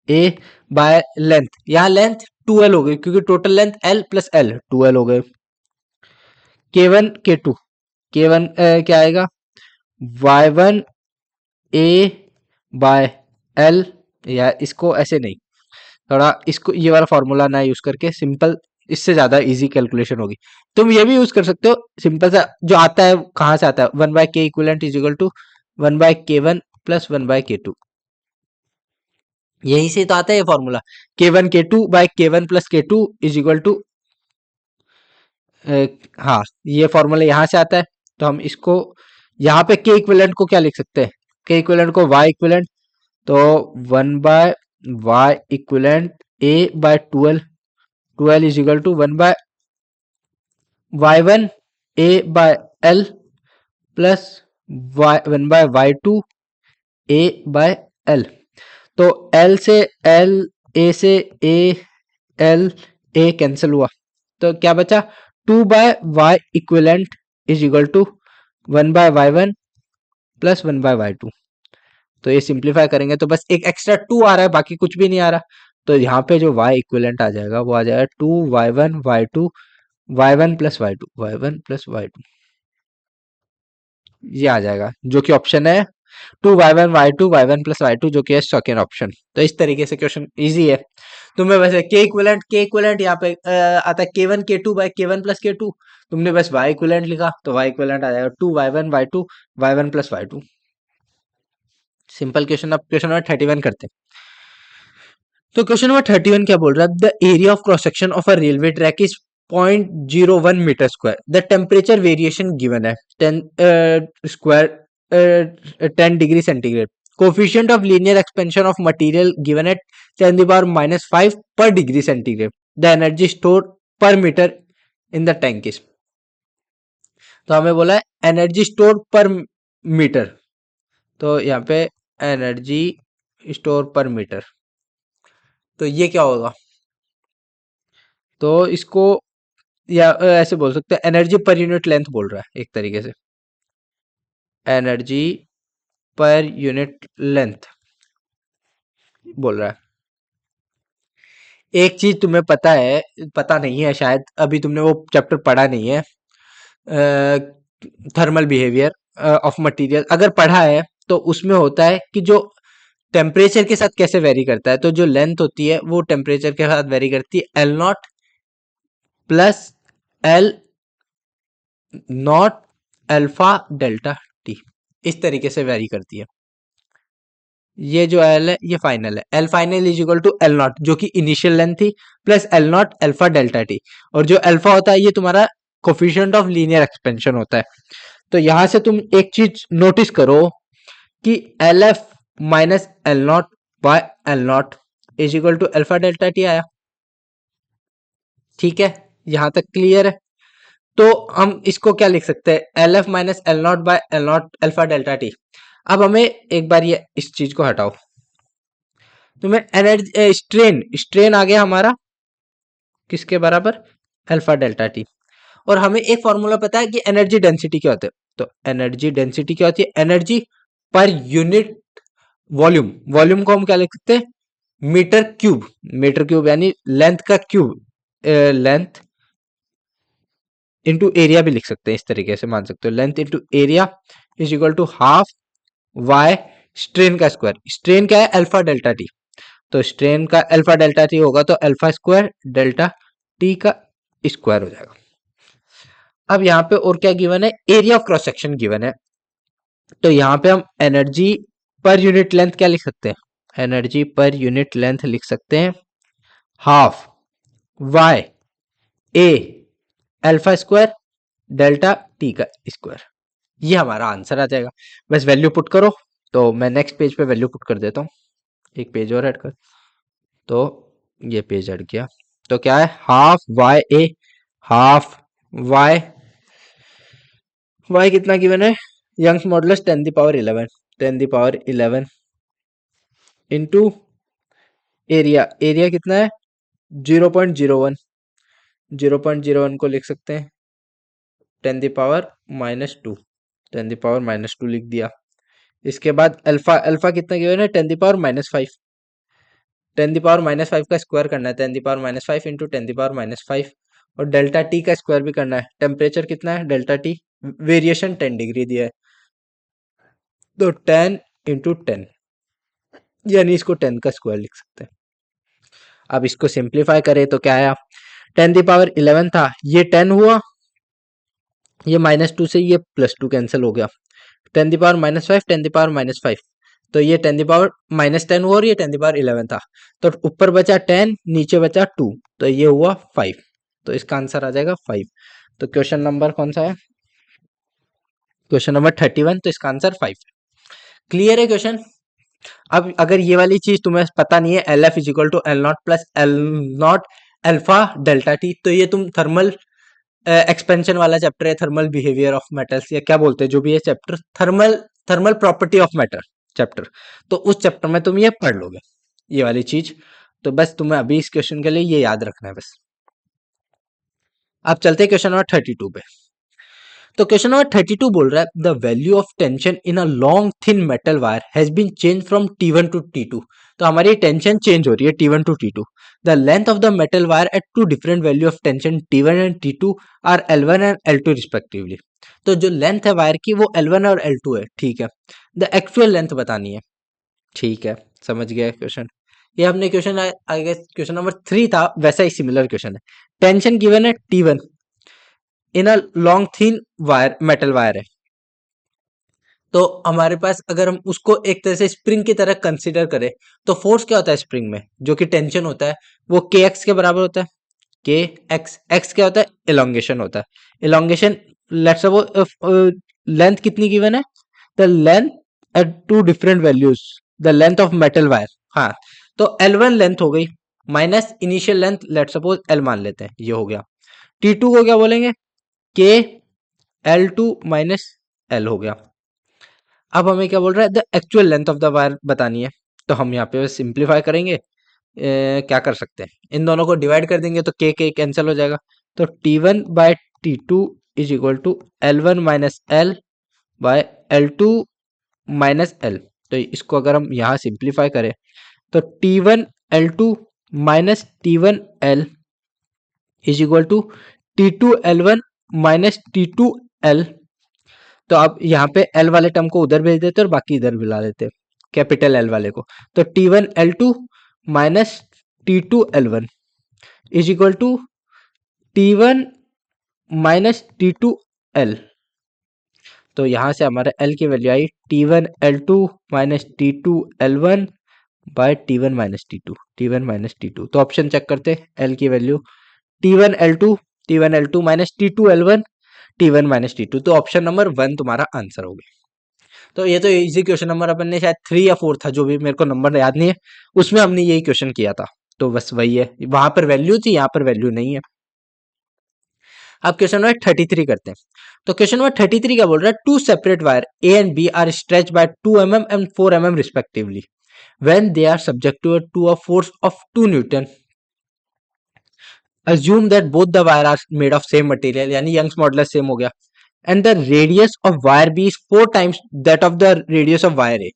A by length, यहाँ लेंथ 2l हो गई क्योंकि total length l plus l 2l हो गए। K1 K2, K1 क्या आएगा y1 a बाय एल, या इसको ऐसे नहीं, थोड़ा इसको ये वाला फॉर्मूला ना यूज करके सिंपल, इससे ज्यादा इजी कैलकुलेशन होगी। तुम ये भी यूज कर सकते हो सिंपल सा जो आता है, कहाँ से आता है, 1/k equivalent is equal to 1/k1 plus 1/k2, यही से तो आता है ये फॉर्मूला। k1 k2/k1 plus k2 is equal to, हाँ ये फॉर्मूला यहाँ से आता है। तो हम इसको यहाँ पे k इक्विवेलेंट को क्या लिख सकते हैं, k इक्विवेलेंट को y इक्विवेलेंट, तो 1/y equivalent a/12, 12 is equal to 1/y1 a/l plus 1/y2 a/l। तो l से l, a से a, l a कैंसिल हुआ, तो क्या बचा, 2/y equivalent is equal to 1/y1 plus 1/y2। तो ये सिंप्लीफाई करेंगे तो बस एक एक्स्ट्रा 2 आ रहा है, बाकी कुछ भी नहीं आ रहा। तो यहाँ पे जो y इक्विवेलेंट आ जाएगा वो आ जाएगा 2y1 y2 y1 plus y2, y1 plus y2, ये आ जाएगा जो कि ऑप्शन है 2y1 y2 y1 plus y2, जो कि है सेकेंड ऑप्शन। तो इस तरीके से क्वेश्चन इजी है। तुम्हें वैसे के इक्विवेलेंट यहाँ पे आता है k1 k2/k1 प्लस k2, तुमने बस y इक्विवेलेंट लिखा तो y इक्विवेलेंट आ जाएगा 2y1 y2 y1 plus y2। Simple question. अब क्वेश्चन नंबर 31 करते हैं। तो क्वेश्चन नंबर 31 क्या बोल रहा है, the area of cross section of a railway track is 0.01 metre square, the temperature variation given है 10 square 10 degree centigrade, coefficient of linear expansion of material given है 10⁻⁵ per degree centigrade, the energy store per metre in the tank is. तो हमें बोला है energy store per metre, तो यहाँ पे energy store per metre, तो ये क्या होगा, तो इसको या ऐसे बोल सकते हैं एनर्जी पर यूनिट लेंथ बोल रहा है एक तरीके से, एनर्जी पर यूनिट लेंथ बोल रहा है। एक चीज तुम्हें पता है, पता नहीं है शायद, अभी तुमने वो चैप्टर पढ़ा नहीं है, थर्मल बिहेवियर ऑफ मटेरियल, अगर पढ़ा है तो उसमें होता है कि जो टेम्परेचर के साथ कैसे वेरी करता है, तो जो लेंथ होती है वो टेम्परेचर के साथ वेरी करती है L0 plus L0 alpha delta T, इस तरीके से वेरी करती है। ये जो एल है ये फाइनल है, L final is equal to L naught जो कि इनिशियल लेंथ थी plus L naught alpha delta T, और जो अल्फा होता है ये तुम्हारा कोफिशिएंट ऑफ लीनियर एक्सपेंशन होता है। तो यहां से तुम एक चीज नोटिस करो कि L F minus L naught by L naught is equal to alpha delta T आया। ठीक है, यहां तक क्लियर है। तो हम इसको क्या लिख सकते हैं, L F minus L naught by L naught alpha delta T. अब हमें एक बार ये इस चीज को हटाओ, तो मैं एनर्जी स्ट्रेन, स्ट्रेन आ गया हमारा किसके बराबर, अल्फा डेल्टा टी। और हमें एक फॉर्मूला पता है कि एनर्जी डेंसिटी क्या होता है, तो एनर्जी डेंसिटी क्या होती है, energy per unit volume, volume को हम क्या लिख सकते हैं, मीटर क्यूब, मीटर क्यूब यानी लेंथ का क्यूब, लेंथ इंटू एरिया भी लिख सकते हैं, इस तरीके से मान सकते हो, length into area is equal to half Y strain का स्क्वायर, स्ट्रेन क्या है अल्फा डेल्टा टी, तो स्ट्रेन का अल्फा डेल्टा टी होगा तो अल्फा स्क्वायर डेल्टा टी का स्क्वायर हो जाएगा। अब यहाँ पे और क्या गिवन है, area of cross section given है, तो यहाँ पे हम एनर्जी पर यूनिट लेंथ क्या लिख सकते हैं, एनर्जी पर यूनिट लेंथ लिख सकते हैं हाफ वाई ए अल्फा स्क्वायर डेल्टा टी का स्क्वायर, ये हमारा आंसर आ जाएगा। बस वैल्यू पुट करो, तो मैं नेक्स्ट पेज पे वैल्यू पुट कर देता हूँ, एक पेज और ऐड कर, तो ये पेज ऐड किया, तो क्या है half Y A, half Y, Y कितना गिवन है, Young's modulus 10⁻11, 10⁻11 into area, area कितना है 0.01, 0.01 को लिख सकते हैं 10⁻², 10⁻² लिख दिया। इसके बाद अल्फा, अल्फा कितना गिवन है 10⁻5, 10⁻5 का स्क्वायर करना है, 10⁻5 इंटू 10⁻5, और डेल्टा टी का स्क्वायर भी करना है। टेम्परेचर कितना है डेल्टा टी, वेरिएशन 10 डिग्री दिया है, तो 10 × 10, यानी इसको 10 का स्क्वायर लिख सकते हैं। अब इसको सिंप्लीफाई करें तो क्या आया, 10⁻11 था, ये 10 हुआ, ये -2 से ये +2 कैंसिल हो गया, 10⁻−5, 10⁻−5, तो ये 10⁻−10 हुआ और ये 10⁻11 था, तो ऊपर बचा 10, नीचे बचा 2, तो ये हुआ 5, तो इसका आंसर आ जाएगा 5। तो क्वेश्चन नंबर कौन सा है, क्वेश्चन नंबर 31, तो इसका आंसर 5। क्लियर है क्वेश्चन। अब अगर ये वाली चीज तुम्हें पता नहीं है, LF = L0 + L0 alpha delta T, तो ये तुम थर्मल एक्सपेंशन वाला चैप्टर है, थर्मल बिहेवियर ऑफ मेटल्स, या क्या बोलते हैं जो भी है chapter, thermal thermal property of matter chapter, तो उस चैप्टर में तुम ये पढ़ लोगे ये वाली चीज। तो बस तुम्हें अभी इस क्वेश्चन के लिए ये याद रखना है बस। अब चलते हैं क्वेश्चन नंबर 32 पे। तो क्वेश्चन नंबर 32 बोल रहा है the value of tension in a long thin metal wire has been change from T1 to T2। तो हमारी टेंशन चेंज हो रही है T1 to T2। The length of the metal wire at two different value of tension T1 and T2 are L1 and L2 respectively. तो जो length है wire की वो L1 और L2 है, ठीक है। द एक्चुअल लेंथ बतानी है, ठीक है, समझ गया क्वेश्चन। ये हमने question I guess question number 3 था, वैसा ही सिमिलर क्वेश्चन है। टेंशन गिवन है T1 in a long thin wire, metal wire है, तो हमारे पास अगर हम उसको एक तरह से स्प्रिंग की तरह कंसीडर करें, तो फोर्स क्या होता है स्प्रिंग में, जो कि टेंशन होता है, वो kx के बराबर होता है। के एक्स क्या होता है, इलोंगेशन होता है। इलोंगेशन, लेट्स सपोज लेंथ कितनी गिवन है, the length at two different values, the length of metal wire, हाँ, तो L1 लेंथ हो गई minus initial length, let's suppose L मान लेते हैं, ये हो गया। T2 को क्या बोलेंगे, के L2 माइनस L हो गया। अब हमें क्या बोल रहा है, the actual length of the wire बतानी है, तो हम यहाँ पे सिंप्लीफाई करेंगे। क्या कर सकते हैं, इन दोनों को डिवाइड कर देंगे तो के कैंसिल हो जाएगा, तो T1/T2 is equal to L1 minus L by L2 minus L। तो इसको अगर हम यहाँ सिंप्लीफाई करें तो T1/L2 minus T1/L is equal to T2/L1 minus T2/L। तो अब यहाँ पे L वाले टर्म को उधर भेज देते और बाकी इधर मिला लेते, कैपिटल L वाले को, तो T1/L2 minus T2/L1 is equal to T1 minus T2/L। तो यहाँ से हमारा L की वैल्यू आई T1/L2 minus T2/L1 by T1 minus T2, तो ऑप्शन चेक करते, L की value T1/L2 minus T2/L1, T1 minus T2, तो ऑप्शन नंबर 1 तुम्हारा आंसर हो गया। तो ये तो इजी क्वेश्चन नंबर अपन ने शायद 3 या 4 था, जो भी मेरे को नंबर याद नहीं है, उसमें हमने यही क्वेश्चन किया था, तो बस वही है, वहां पर वैल्यू थी, यहाँ पर वैल्यू नहीं है। अब क्वेश्चन नंबर 33 करते हैं। तो क्वेश्चन नंबर 33 क्या बोल रहा है, two separate wire A and B are stretch by 2 mm and 4 mm respectively when they are subject to a force of 2 newton. assume that both the wire are made of same material, यानी Young's modulus same हो गया, and the radius of wire B is 4 times that of the radius of wire A।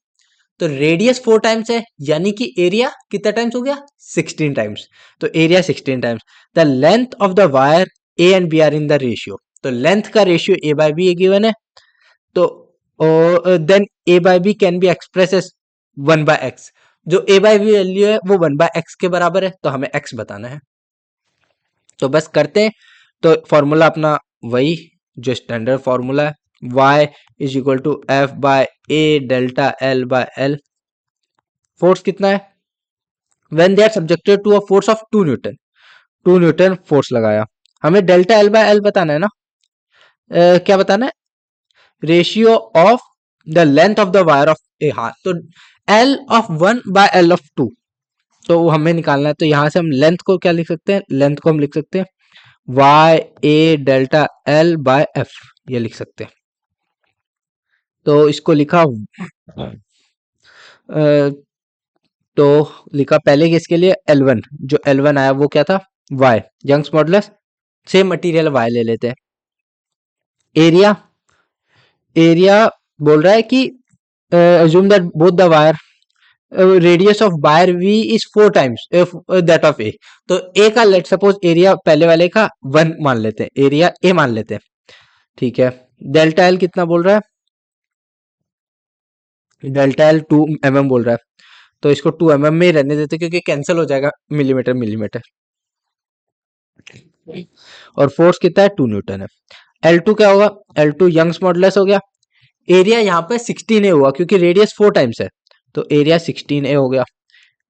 तो radius 4 times है, यानी कि area कितना times हो गया, 16 टाइम्स, तो area 16 times. The length of the wire A and B are in the ratio, तो length का ratio A by B given है, तो then A by B can be express as 1/x। जो ए by B value है वो 1/x के बराबर है, तो हमें x बताना है, तो बस करते हैं। तो फॉर्मूला अपना वही जो स्टैंडर्ड फॉर्मूला है, y is equal to F by A delta L by L. Force कितना है, when they are subjected to a force of 2 newton, 2 newton force लगाया, हमें डेल्टा एल बाय एल बताना है ना, क्या बताना है, ratio of the length of the wire of A, हाँ, तो L of 1 by L of 2, तो वो हमें निकालना है, तो यहां से हम लेंथ को क्या लिख सकते हैं, लेंथ को हम लिख सकते हैं Y A delta L by F, ये लिख सकते हैं। तो इसको लिखा तो लिखा पहले केस के लिए L1, जो L1 आया वो क्या था, y, Young's modulus, same material y ले लेते हैं। एरिया, एरिया बोल रहा है कि assume that both the wire radius of wire V is 4 times that of A, तो A का लेट सपोज एरिया पहले वाले का 1 मान लेते हैं, एरिया A मान लेते हैं, ठीक है। डेल्टा L कितना बोल रहा है, डेल्टा एल 2 mm बोल रहा है, तो इसको 2 mm में ही रहने देते क्योंकि कैंसिल हो जाएगा मिलीमीटर मिलीमीटर। और फोर्स कितना है, 2 N है। L2 क्या होगा, L2 यंग्स मॉडुलस हो गया। एरिया यहाँ पे 16A हुआ क्योंकि रेडियस 4 टाइम्स है, तो एरिया 16A हो गया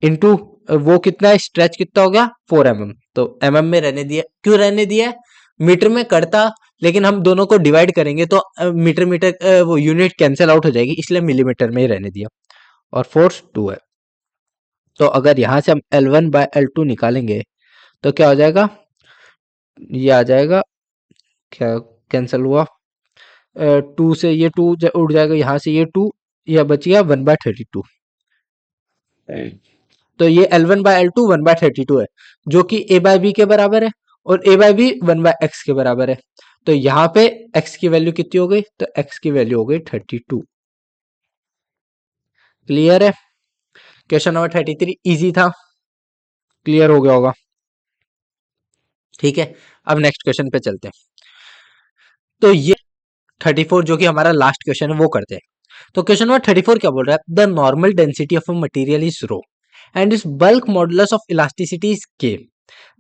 इनटू वो कितना है, स्ट्रेच कितना हो गया 4 mm, तो mm में रहने दिया। क्यों रहने दिया है, मीटर में करता, लेकिन हम दोनों को डिवाइड करेंगे तो मीटर मीटर वो यूनिट कैंसिल आउट हो जाएगी, इसलिए मिलीमीटर में ही रहने दिया। और फोर्स 2 है, तो अगर यहाँ से हम L1/L2 निकालेंगे तो क्या हो जाएगा, ये आ जाएगा, क्या कैंसिल हुआ, 2 से ये 2 उड़ जाएगा, यहाँ से ये 2, यह बच गया 1/32। तो ये L1/L2 1/32 है, जो कि A/B के बराबर है, और A/B 1/x के बराबर है। तो यहाँ पे x की वैल्यू कितनी हो गई, तो x की वैल्यू हो गई 32। क्लियर है, क्वेश्चन नंबर 33 इजी था, क्लियर हो गया होगा। ठीक है, अब नेक्स्ट क्वेश्चन पे चलते हैं। तो ये 34 जो कि हमारा लास्ट क्वेश्चन है वो करते हैं। तो क्वेश्चन नंबर 34 क्या बोल रहा है, the normal density of a material is rho and is bulk modulus of elasticity is K,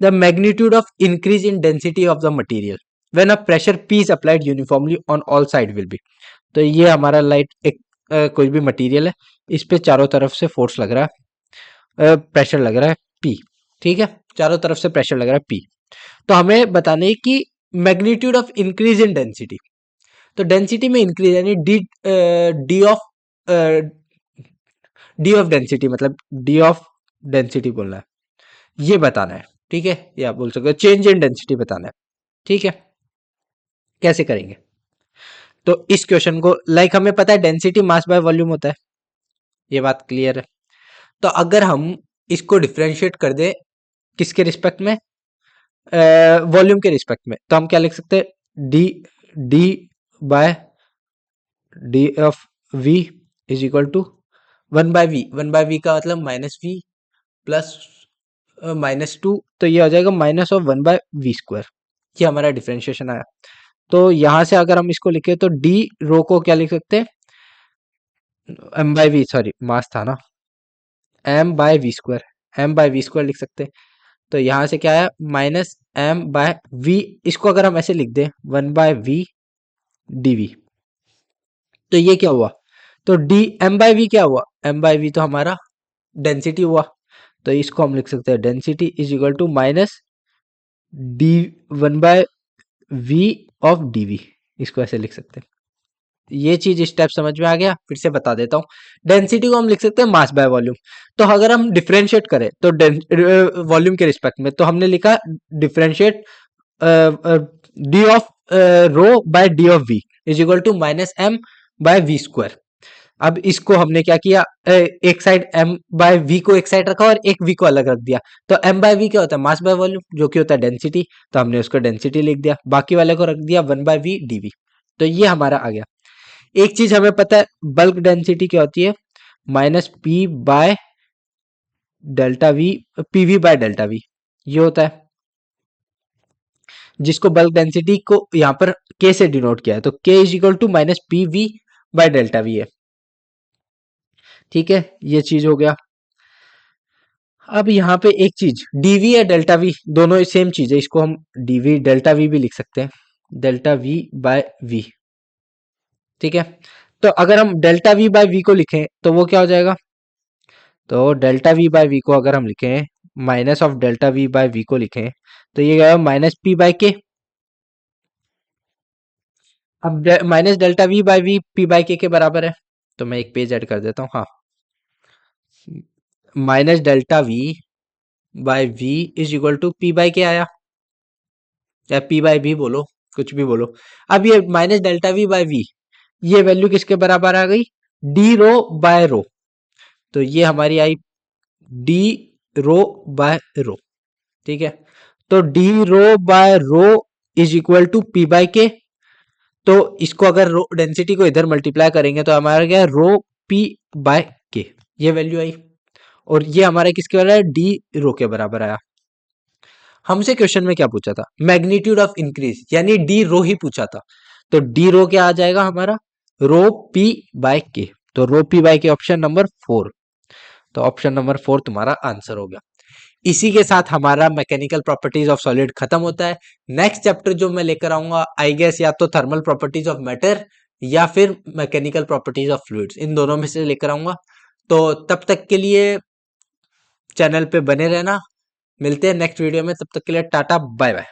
the magnitude of increase in density of the material when a pressure P is applied uniformly on all side will be. तो ये हमारा light एक कोई भी material है, इस पे चारों तरफ से फोर्स लग रहा है, प्रेशर लग रहा है पी। ठीक है, चारों तरफ से प्रेशर लग रहा है पी। तो हमें बताने है कि magnitude of increase in density, तो डेंसिटी में इंक्रीज यानी D D of D of density, मतलब डी ऑफ डेंसिटी बोलना है, ये बताना है। ठीक है, या बोल सकते हो चेंज इन डेंसिटी बताना है। ठीक है, कैसे करेंगे, तो इस क्वेश्चन को हमें पता है डेंसिटी मास बाय वॉल्यूम होता है, ये बात क्लियर है। तो अगर हम इसको डिफ्रेंशिएट कर दे किसके रिस्पेक्ट में, वॉल्यूम के रिस्पेक्ट में, तो हम क्या लिख सकते हैं, D D by D of V is equal to 1/v। 1/v का मतलब -v प्लस -2, तो ये आ जाएगा -1/v²। ये हमारा डिफरेंशिएशन आया। तो यहां से अगर हम इसको लिखे तो डी रो को क्या लिख सकते हैं, m/v, सॉरी मास था ना, m/v², m/v² लिख सकते हैं। तो यहां से क्या आया, -m/v, इसको अगर हम ऐसे लिख दें 1/v dv, तो ये क्या हुआ, तो डी m/v क्या हुआ, m/v तो हमारा डेंसिटी हुआ, तो इसको हम लिख सकते हैं density is equal to minus D 1/v of dv, इसको ऐसे लिख सकते हैं। ये चीज स्टेप समझ में आ गया, फिर से बता देता हूँ। डेंसिटी को हम लिख सकते हैं मास बाय वॉल्यूम, तो अगर हम डिफरेंशिएट करें तो वॉल्यूम के रिस्पेक्ट में, तो हमने लिखा differentiate D of rho by D of V is equal to -m/v²। अब इसको हमने क्या किया, एक साइड m/v को एक साइड रखा और एक v को अलग रख दिया, तो m/v क्या होता है, मास बाय वॉल्यूम, जो कि होता है डेंसिटी, तो हमने उसको डेंसिटी लिख दिया, बाकी वाले को रख दिया 1/v dv। तो ये हमारा आ गया। एक चीज हमें पता है, बल्क डेंसिटी क्या होती है, -p/Δv, pv/Δv, ये होता है, जिसको बल्क डेंसिटी को यहाँ पर k से डिनोट किया है, तो k is equal to -pv/Δv है। ठीक है, ये चीज हो गया। अब यहाँ पे एक चीज dv या डेल्टा v दोनों सेम चीज है, इसको हम dv डेल्टा v भी लिख सकते हैं, डेल्टा v/v। ठीक है, तो अगर हम डेल्टा v/v को लिखें तो वो क्या हो जाएगा, तो डेल्टा v/v को अगर हम लिखें, माइनस ऑफ डेल्टा v/v को लिखें, तो ये गया -p/k। अब माइनस डेल्टा v/v p/k के बराबर है, तो मैं एक पेज ऐड कर देता हूँ, हाँ, -Δv/v is equal to p/k आया, या p/v बोलो, कुछ भी बोलो। अब ये -Δv/v, ये वैल्यू किसके बराबर आ गई, डी रो बाय रो, तो ये हमारी आई डी रो बाय रो। ठीक है, तो D rho by rho is equal to p/k, तो इसको अगर रो डेंसिटी को इधर मल्टीप्लाई करेंगे तो हमारा क्या है, रो p/k, ये वैल्यू आई, और ये हमारा किसके बराबर है, डी रो के बराबर आया। हमसे क्वेश्चन में क्या पूछा था, मैग्नीट्यूड ऑफ इंक्रीज यानी डी रो ही पूछा था, तो डी रो क्या आ जाएगा हमारा, रो p/k। तो रो पी बाई के ऑप्शन नंबर 4। तो ऑप्शन नंबर 4 तुम्हारा आंसर हो गया। इसी के साथ हमारा मैकेनिकल प्रॉपर्टीज ऑफ सॉलिड खत्म होता है। नेक्स्ट चैप्टर जो मैं लेकर आऊंगा आई गेस या तो थर्मल प्रॉपर्टीज ऑफ मैटर या फिर मैकेनिकल प्रॉपर्टीज ऑफ फ्लूइड्स, इन दोनों में से लेकर आऊंगा। तो तब तक के लिए चैनल पे बने रहना। मिलते हैं नेक्स्ट वीडियो में, तब तक के लिए टाटा बाय बाय।